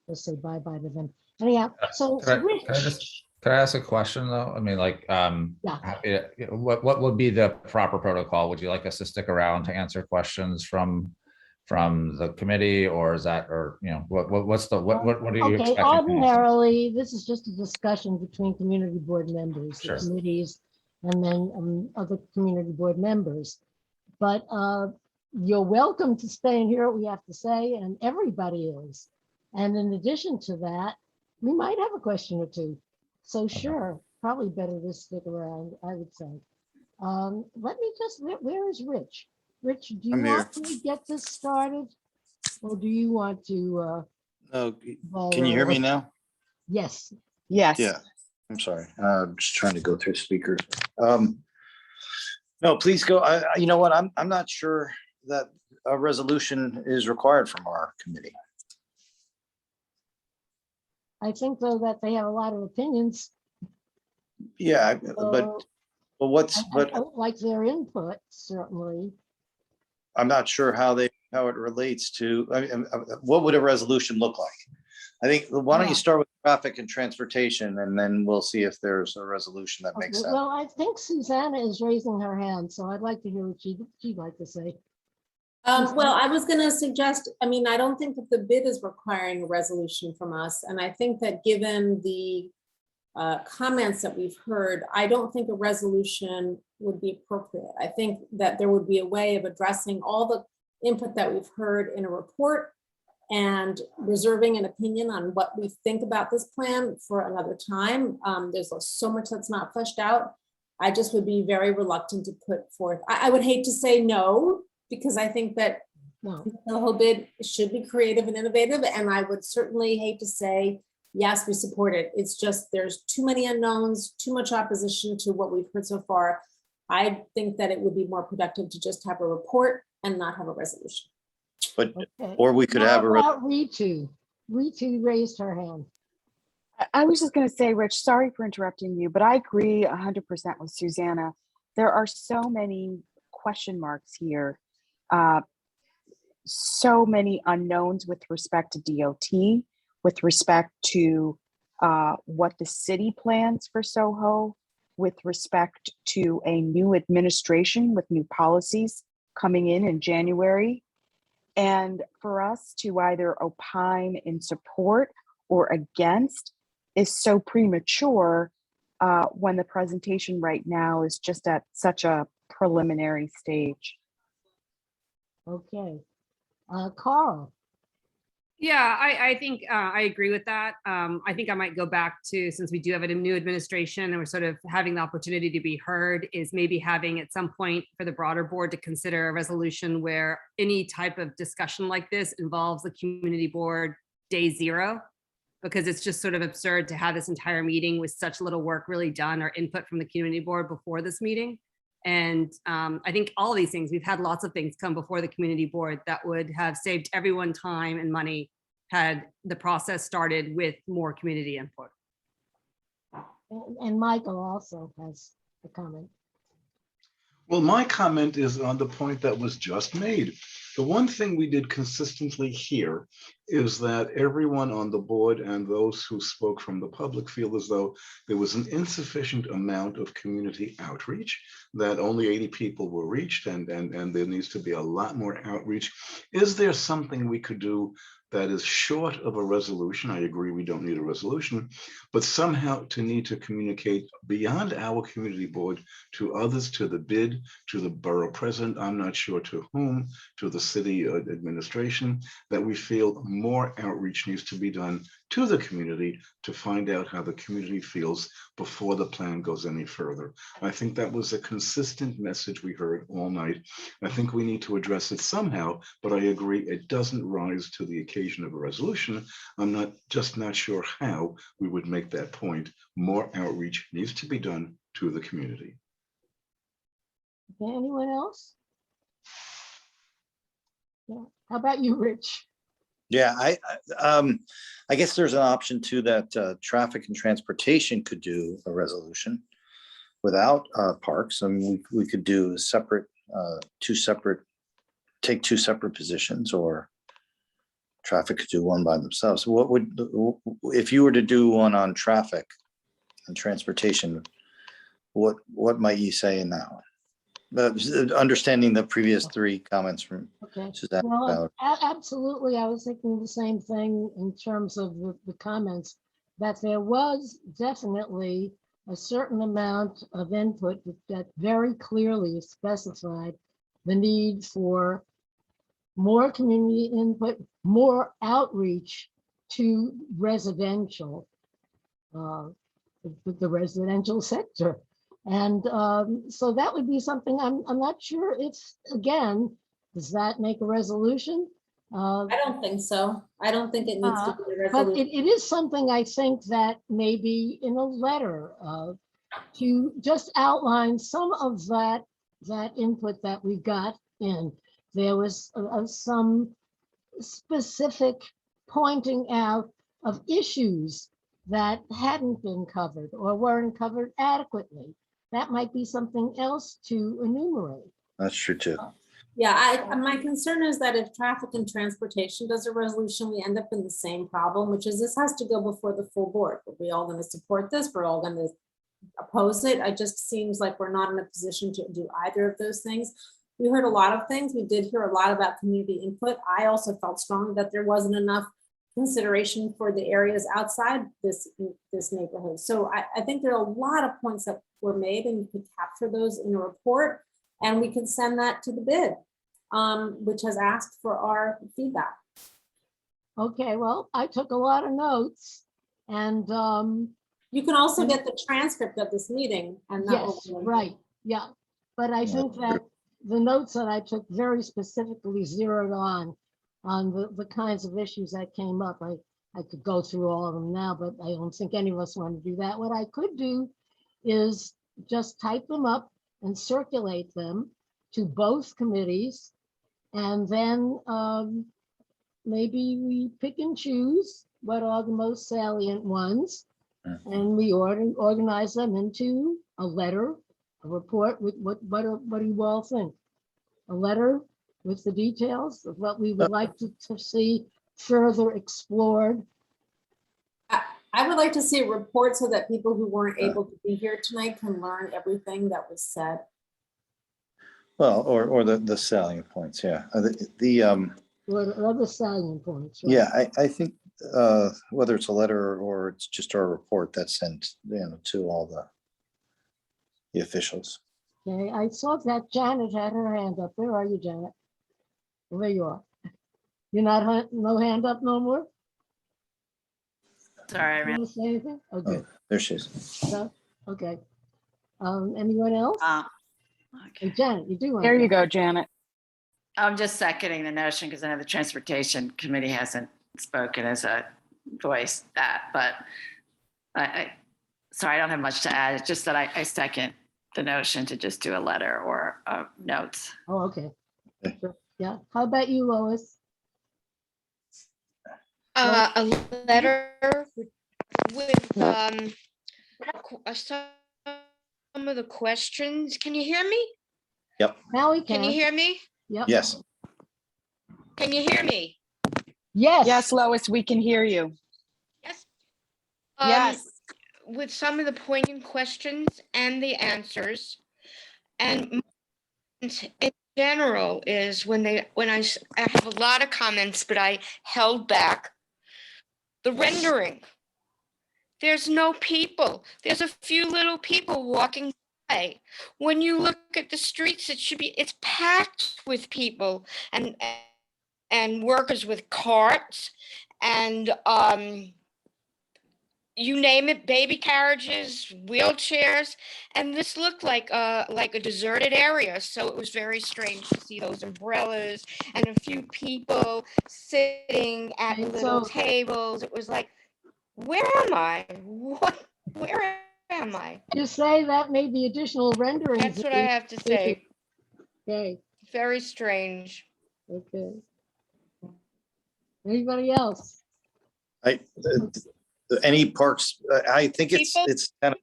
just say bye-bye to them. Anyhow, so Rich. Can I ask a question though? I mean, like, what would be the proper protocol? Would you like us to stick around to answer questions from the committee, or is that, or, you know, what are you Okay, expecting? ordinarily, this is just a discussion between community board members, the Sure. committees, and then other community board members. But you're welcome to stay and hear what we have to say, and everybody is. And in addition to that, we might have a question or two. So sure, probably better to stick around, I would say. Let me just, where is Rich? Rich, do you I'm here. want to get this started? Or do you want to? Oh, can you hear me now? Yes. Yes. Yeah, I'm sorry. I'm just trying to go through speakers. No, please go. You know what? I'm not sure that a resolution is required from our committee. I think though that they have a lot of opinions. Yeah, but I like their input, certainly. I'm not sure how it relates to, what would a resolution look like? I think, why don't you start with traffic and transportation, and then we'll see if there's a resolution that makes sense. Well, I think Susanna is raising her hand, so I'd like to hear what she'd like to say. Well, I was going to suggest, I mean, I don't think that the bid is requiring a resolution from us. And I think that given the comments that we've heard, I don't think a resolution would be appropriate. I think that there would be a way of addressing all the input that we've heard in a report and reserving an opinion on what we think about this plan for another time. There's so much that's not fleshed out. I just would be very reluctant to put forth. I would hate to say no, because I think that the whole bid should be creative and innovative. And I would certainly hate to say, yes, we support it. It's just, there's too many unknowns, too much opposition to what we've heard so far. I think that it would be more productive to just have a report and not have a resolution. But, or we could have a. Ritu raised her hand. I was just going to say, Rich, sorry for interrupting you, but I agree 100% with Susanna. There are so many question marks here. So many unknowns with respect to DOT, with respect to what the city plans for SoHo, with respect to a new administration with new policies coming in January. And for us to either opine in support or against is so premature when the presentation right now is just at such a preliminary stage. Okay. Carl. Yeah, I think I agree with that. I think I might go back to, since we do have a new administration and we're sort of having the opportunity to be heard, is maybe having at some point for the broader board to consider a resolution where any type of discussion like this involves the community board day zero, because it's just sort of absurd to have this entire meeting with such little work really done or input from the community board before this meeting. And I think all of these things, we've had lots of things come before the community board that would have saved everyone time and money had the process started with more community input. And Michael also has a comment. Well, my comment is on the point that was just made. The one thing we did consistently here is that everyone on the board and those who spoke from the public feel as though there was an insufficient amount of community outreach, that only 80 people were reached, and there needs to be a lot more outreach. Is there something we could do that is short of a resolution? I agree we don't need a resolution, but somehow to need to communicate beyond our community board to others, to the bid, to the borough president, I'm not sure to whom, to the city administration, that we feel more outreach needs to be done to the community to find out how the community feels before the plan goes any further. I think that was a consistent message we heard all night. I think we need to address it somehow, but I agree it doesn't rise to the occasion of a resolution. I'm not sure how we would make that point. More outreach needs to be done to the community. Okay, anyone else? Yeah. How about you, Rich? Yeah, I guess there's an option too that traffic and transportation could do a resolution without parks. I mean, we could do separate, take two separate positions, or traffic could do one by themselves. What would, if you were to do one on traffic and transportation, what might you say in that one? Understanding the previous three comments from Okay. Suzanne. Well, absolutely. I was thinking the same thing in terms of the comments, that there was definitely a certain amount of input that very clearly specified the need for more community input, more outreach to residential, the residential sector. And so that would be something I'm not sure if, again, does that make a resolution? I don't think so. I don't think it needs to be a But resolution. it is something I think that maybe in a letter to just outline some of that input that we got in. There was some specific pointing out of issues that hadn't been covered or weren't covered adequately. That might be something else to enumerate. That's true too. Yeah, my concern is that if traffic and transportation does a resolution, we end up in the same problem, which is this has to go before the full board. Are we all going to support this? We're all going to oppose it. It just seems like we're not in a position to do either of those things. We heard a lot of things. We did hear a lot about community input. I also felt strongly that there wasn't enough consideration for the areas outside this neighborhood. So I think there are a lot of points that were made, and you could capture those in a report, and we could send that to the bid, which has asked for our feedback. Okay, well, I took a lot of notes, and you can also get the transcript of this meeting. And that yes, right, yeah. But I think that the notes that I took very specifically zeroed on the kinds of issues that came up. I could go through all of them now, but I don't think any of us want to do that. What I could do is just type them up and circulate them to both committees. And then maybe we pick and choose what are the most salient ones. And we organize them into a letter, a report with what do you all think? A letter with the details of what we would like to see further explored. I would like to see a report so that people who weren't able to be here tonight can learn everything that was said. Well, or the salient points, yeah. Or the other salient points. Right? Yeah, I think whether it's a letter or it's just our report that's sent, to all the officials. Okay, I saw that Janet had her hand up. Where are you, Janet? There you are. You're not no hand up no more? Sorry, I You want to say anything? Okay. Oh, there she is. No? Okay. Anyone else? Okay. Hey, Janet, you do. There you go, Janet. I'm just seconding the notion because I know the Transportation Committee hasn't spoken as a voice that, but sorry, I don't have much to add. It's just that I second the notion to just do a letter or notes. Oh, okay. Sure. Yeah. How about you, Lois? A letter with some of the questions. Can you hear me? Yep. Now we can. Can you hear me? Yep. Yes. Can you hear me? Yes. Yes, Lois, we can hear you. Yes. Yes. With some of the poignant questions and the answers, and in general is when I have a lot of comments, but I held back. The rendering. There's no people. There's a few little people walking by. When you look at the streets, it's packed with people and workers with carts and you name it, baby carriages, wheelchairs, and this looked like a deserted area. So it was very strange to see those umbrellas and a few people sitting at little tables. It was like, where am I? Where am I? You say that may be additional renderings. That's what I have to say. Okay. Very strange. Okay. Anybody else? Any parks, I think it's People- kind of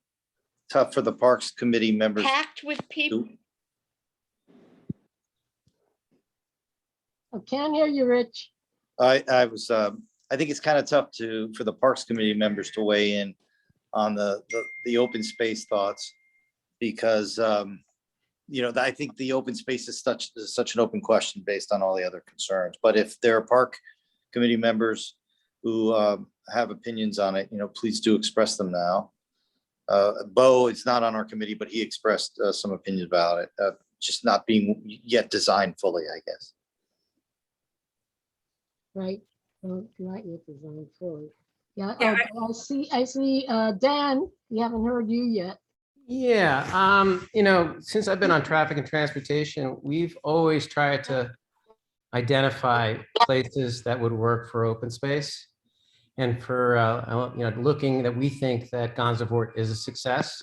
tough for the Parks Committee members. Packed with people. I can't hear you, Rich. I think it's kind of tough for the Parks Committee members to weigh in on the open space thoughts because, I think the open space is such an open question based on all the other concerns. But if there are Park Committee members who have opinions on it, please do express them now. Bo is not on our committee, but he expressed some opinions about it, just not being yet designed fully, I guess. Right. Well, not yet designed fully. Yeah. Yeah, I see. Dan, we haven't heard you yet. Yeah, since I've been on traffic and transportation, we've always tried to identify places that would work for open space. And for, looking that we think that Gansevoort is a success.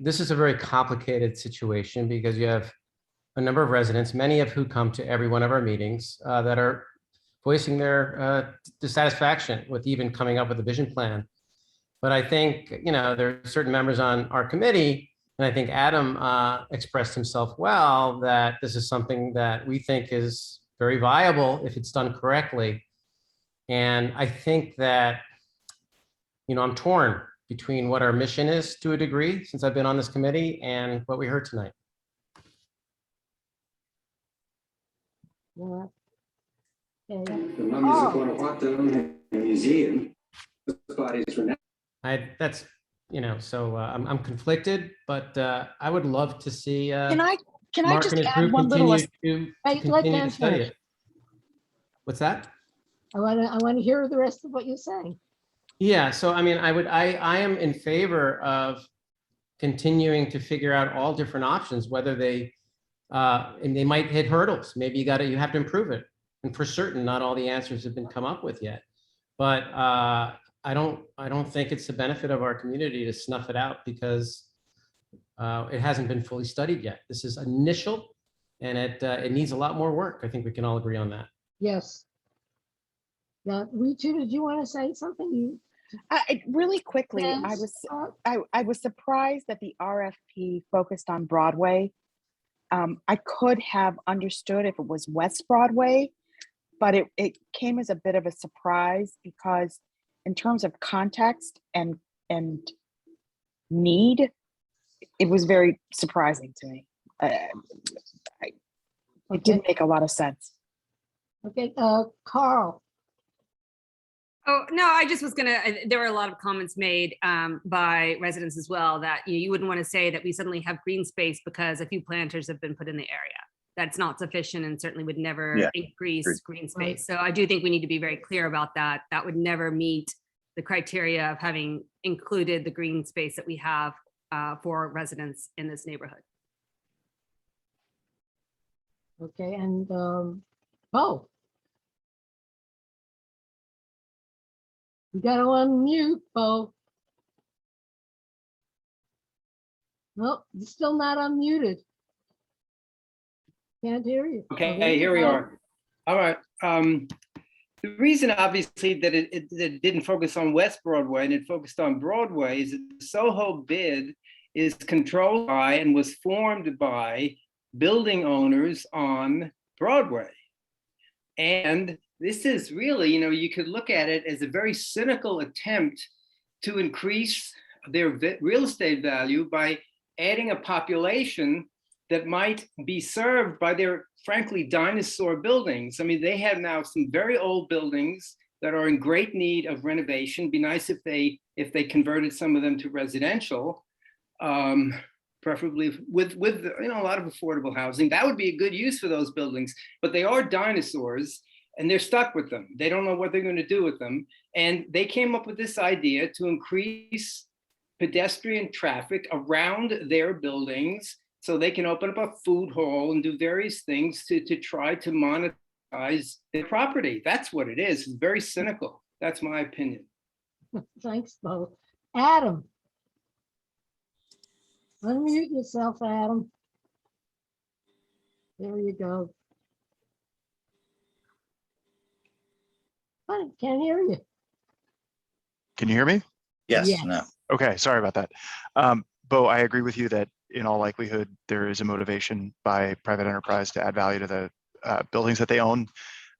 This is a very complicated situation because you have a number of residents, many of who come to every one of our meetings that are voicing their dissatisfaction with even coming up with a vision plan. But I think, there are certain members on our committee, and I think Adam expressed himself well, that this is something that we think is very viable if it's done correctly. And I think that, I'm torn between what our mission is to a degree, since I've been on this committee, and what we heard tonight. Yeah. The mummies are going to walk down the museum. That's, so I'm conflicted, but I would love to see. Can I Mark just and his add group one little? continue Hey, to let continue Dan to study finish. it. What's that? I want to hear the rest of what you're saying. Yeah, so I am in favor of continuing to figure out all different options, whether and they might hit hurdles. Maybe you have to improve it. And for certain, not all the answers have been come up with yet. But I don't think it's the benefit of our community to snuff it out because it hasn't been fully studied yet. This is initial, and it needs a lot more work. I think we can all agree on that. Yes. Yeah, Ritu, did you want to say something? Really quickly, Yes. I was surprised that the RFP focused on Broadway. I could have understood if it was West Broadway, but it came as a bit of a surprise because in terms of context and need, it was very surprising to me. It didn't make a lot of sense. Okay, Carl. Oh, no, I just was there were a lot of comments made by residents as well that you wouldn't want to say that we suddenly have green space because a few planters have been put in the area. That's not sufficient and certainly would never increase green space. So I do think we need to be very clear about that. That would never meet the criteria of having included the green space that we have for residents in this neighborhood. Okay, and Bo. You got to unmute, Bo. Nope, you're still not unmuted. Can't hear you. Okay, here we are. All right. The reason, obviously, that it didn't focus on West Broadway and it focused on Broadway is that the SoHo bid is controlled by and was formed by building owners on Broadway. And this is really, you could look at it as a very cynical attempt to increase their real estate value by adding a population that might be served by their, frankly, dinosaur buildings. I mean, they have now some very old buildings that are in great need of renovation. Be nice if they converted some of them to residential, preferably with a lot of affordable housing. That would be a good use for those buildings. But they are dinosaurs, and they're stuck with them. They don't know what they're going to do with them. And they came up with this idea to increase pedestrian traffic around their buildings so they can open up a food hall and do various things to try to monetize their property. That's what it is. It's very cynical. That's my opinion. Thanks, Bo. Adam. Unmute yourself, Adam. There you go. I can't hear you. Can you hear me? Yes, no. Okay, sorry about that. Bo, I agree with you that in all likelihood, there is a motivation by private enterprise to add value to the buildings that they own.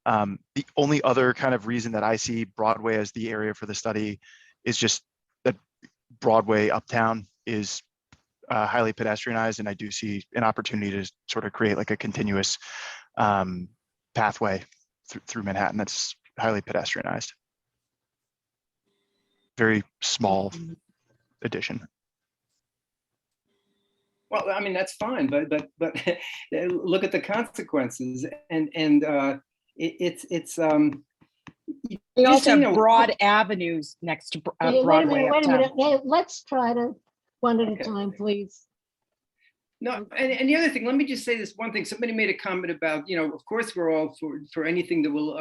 The only other kind of reason that I see Broadway as the area for the study is just that Broadway uptown is highly pedestrianized, and I do see an opportunity to sort of create like a continuous pathway through Manhattan that's highly pedestrianized. Very small addition. Well, I mean, that's fine, but look at the consequences, and it's They just also so you have know, broad avenues next to Wait a Broadway minute, wait a uptown. minute. Hey, let's try to one at a time, please. No, and the other thing, let me just say this one thing. Somebody made a comment about, you know, of course, we're all for anything that will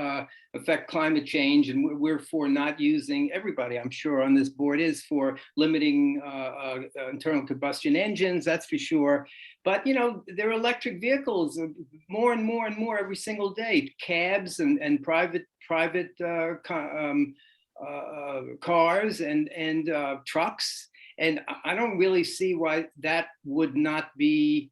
affect climate change, and we're for not using, everybody, I'm sure, on this board is for limiting internal combustion engines, that's for sure. But, you know, there are electric vehicles more and more and more every single day, cabs and private cars and trucks. And I don't really see why that would not be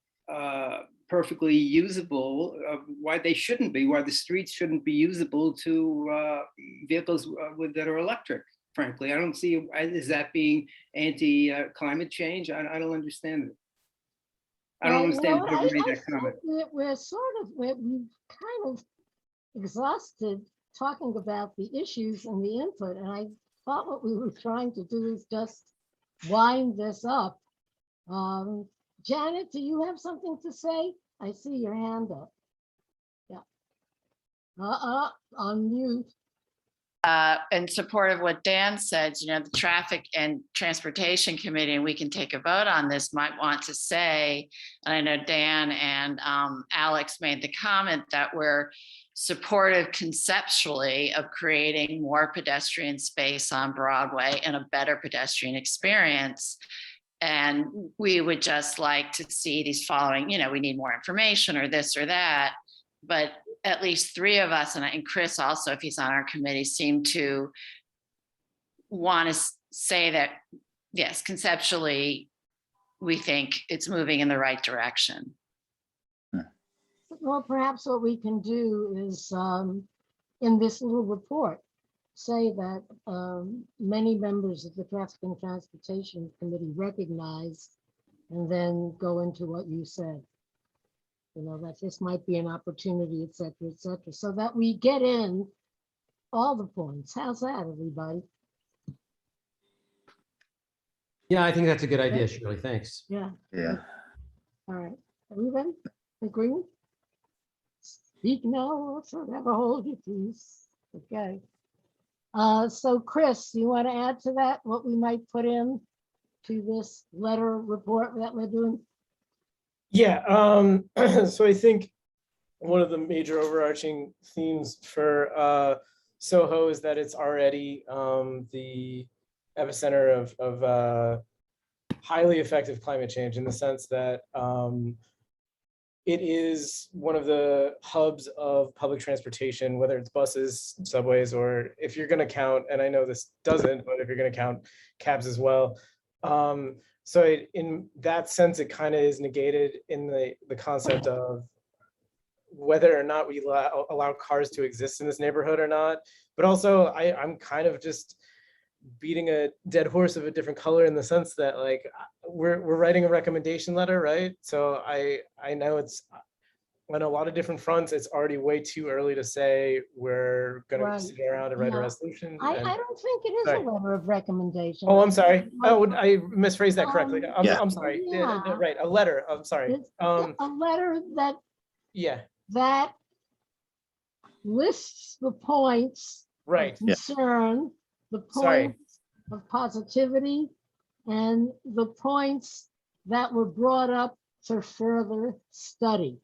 perfectly usable, why they shouldn't be, why the streets shouldn't be usable to vehicles that are electric, frankly. I don't see, is that being anti-climate change? I don't understand it. I don't understand whoever made that comment. We've kind of exhausted talking about the issues and the input, and I thought what we were trying to do is just wind this up. Janet, do you have something to say? I see your hand up. Yeah. Unmute. In support of what Dan said, you know, the Traffic and Transportation Committee, and we can take a vote on this, might want to say, and I know Dan and Alex made the comment that we're supportive conceptually of creating more pedestrian space on Broadway and a better pedestrian experience. And we would just like to see these following, you know, we need more information or this or that. But at least three of us, and Chris also, if he's on our committee, seem to want to say that, yes, conceptually, we think it's moving in the right direction. Well, perhaps what we can do is in this little report, say that many members of the Traffic and Transportation Committee recognize, and then go into what you said. You know, that this might be an opportunity, et cetera, so that we get in all the points. How's that, everybody? Yeah, I think that's a good idea, Shirley. Thanks. Yeah. Yeah. All right. Everybody agreement? Speak now or forever hold your peace. Okay. So Chris, you want to add to that what we might put in to this letter report that we're doing? Yeah, so I think one of the major overarching themes for SoHo is that it's already the epicenter of highly effective climate change, in the sense that it is one of the hubs of public transportation, whether it's buses, subways, or if you're going to count, and I know this doesn't, but if you're going to count cabs as well. So in that sense, it kind of is negated in the concept of whether or not we allow cars to exist in this neighborhood or not. But also, I'm kind of just beating a dead horse of a different color, in the sense that, like, we're writing a recommendation letter, right? So I know it's on a lot of different fronts, it's already way too early to say we're going to sit around and write a resolution. I don't think it is Sorry. a letter of recommendation. Oh, I'm sorry. Oh, I misphrased that correctly. I'm sorry. Yeah. Right, a letter. I'm sorry. It's a letter that that lists the points right. of concern, the points of positivity, and the points that were brought up for further study.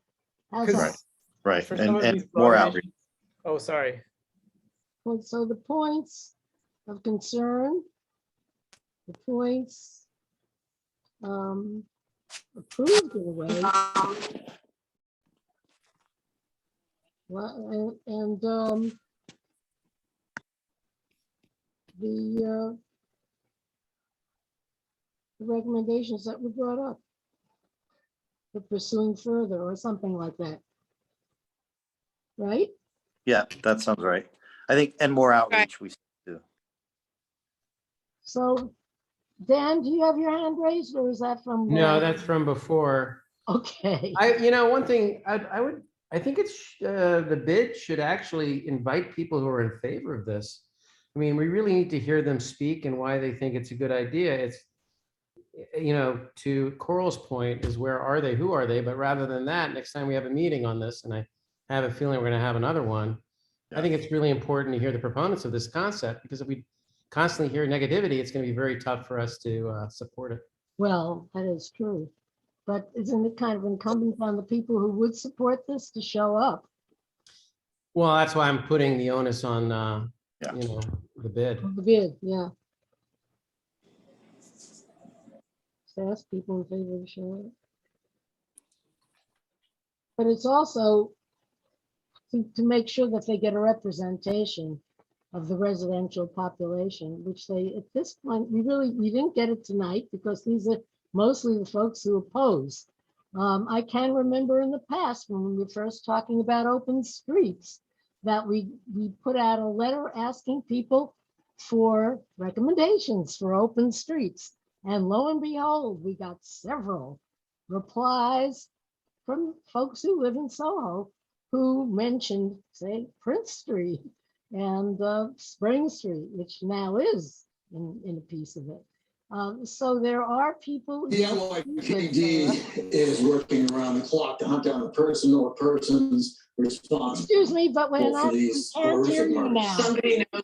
How's that? Right, and more outreach. Oh, sorry. So the points of concern, the points approved in a way, well, and the recommendations that were brought up. For pursuing further or something like that. Right? Yeah, that sounds right. I think, and more outreach we do. So, Dan, do you have your hand raised or is that from? No, that's from before. Okay. One thing I think it's the bid should actually invite people who are in favor of this. I mean, we really need to hear them speak and why they think it's a good idea. It's, to Coral's point is where are they, who are they? But rather than that, next time we have a meeting on this, and I have a feeling we're going to have another one, I think it's really important to hear the proponents of this concept, because if we constantly hear negativity, it's going to be very tough for us to support it. Well, that is true. But isn't it kind of incumbent on the people who would support this to show up? Well, that's why I'm putting the onus on, the bid. The bid, yeah. So ask people in favor to show up. But it's also to make sure that they get a representation of the residential population, which they, at this point, we didn't get it tonight because these are mostly the folks who oppose. I can remember in the past when we were first talking about open streets that we put out a letter asking people for recommendations for open streets. And lo and behold, we got several replies from folks who live in SoHo who mentioned, say, Prince Street and Spring Street, which now is in a piece of it. So there are people. The NYPD is working around the clock to hunt down the person or persons responsible. Excuse me, but we can't hear you now. Somebody knows.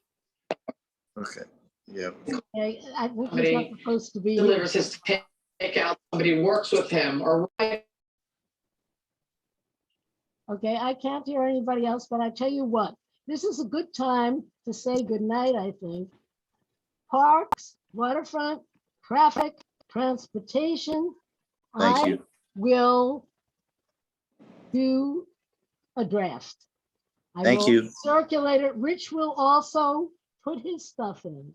Okay. Yeah. Okay, I think he's not supposed to be delivers here. his takeout. Somebody works with him or. Okay, I can't hear anybody else, but I tell you what, this is a good time to say good night, I think. Parks, waterfront, traffic, transportation. Thank you. Will do a draft. Thank you. Circulate it. Rich will also put his stuff in.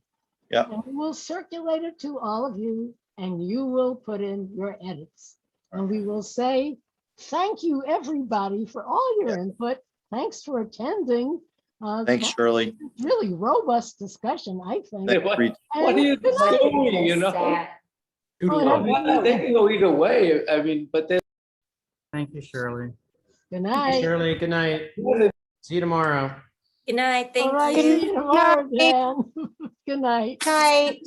Yeah. And we will circulate it to all of you, and you will put in your edits. And we will say, thank you, everybody, for all your input. Thanks for attending. Thanks, Shirley. Really robust discussion, I think. Thanks, What Reed. are you doing, you know? They can go either way. I mean, but then. Thank you, Shirley. Good night. Shirley, good night. See you tomorrow. Good night. Thank All right, you. see you tomorrow, Dan. Good night. Night.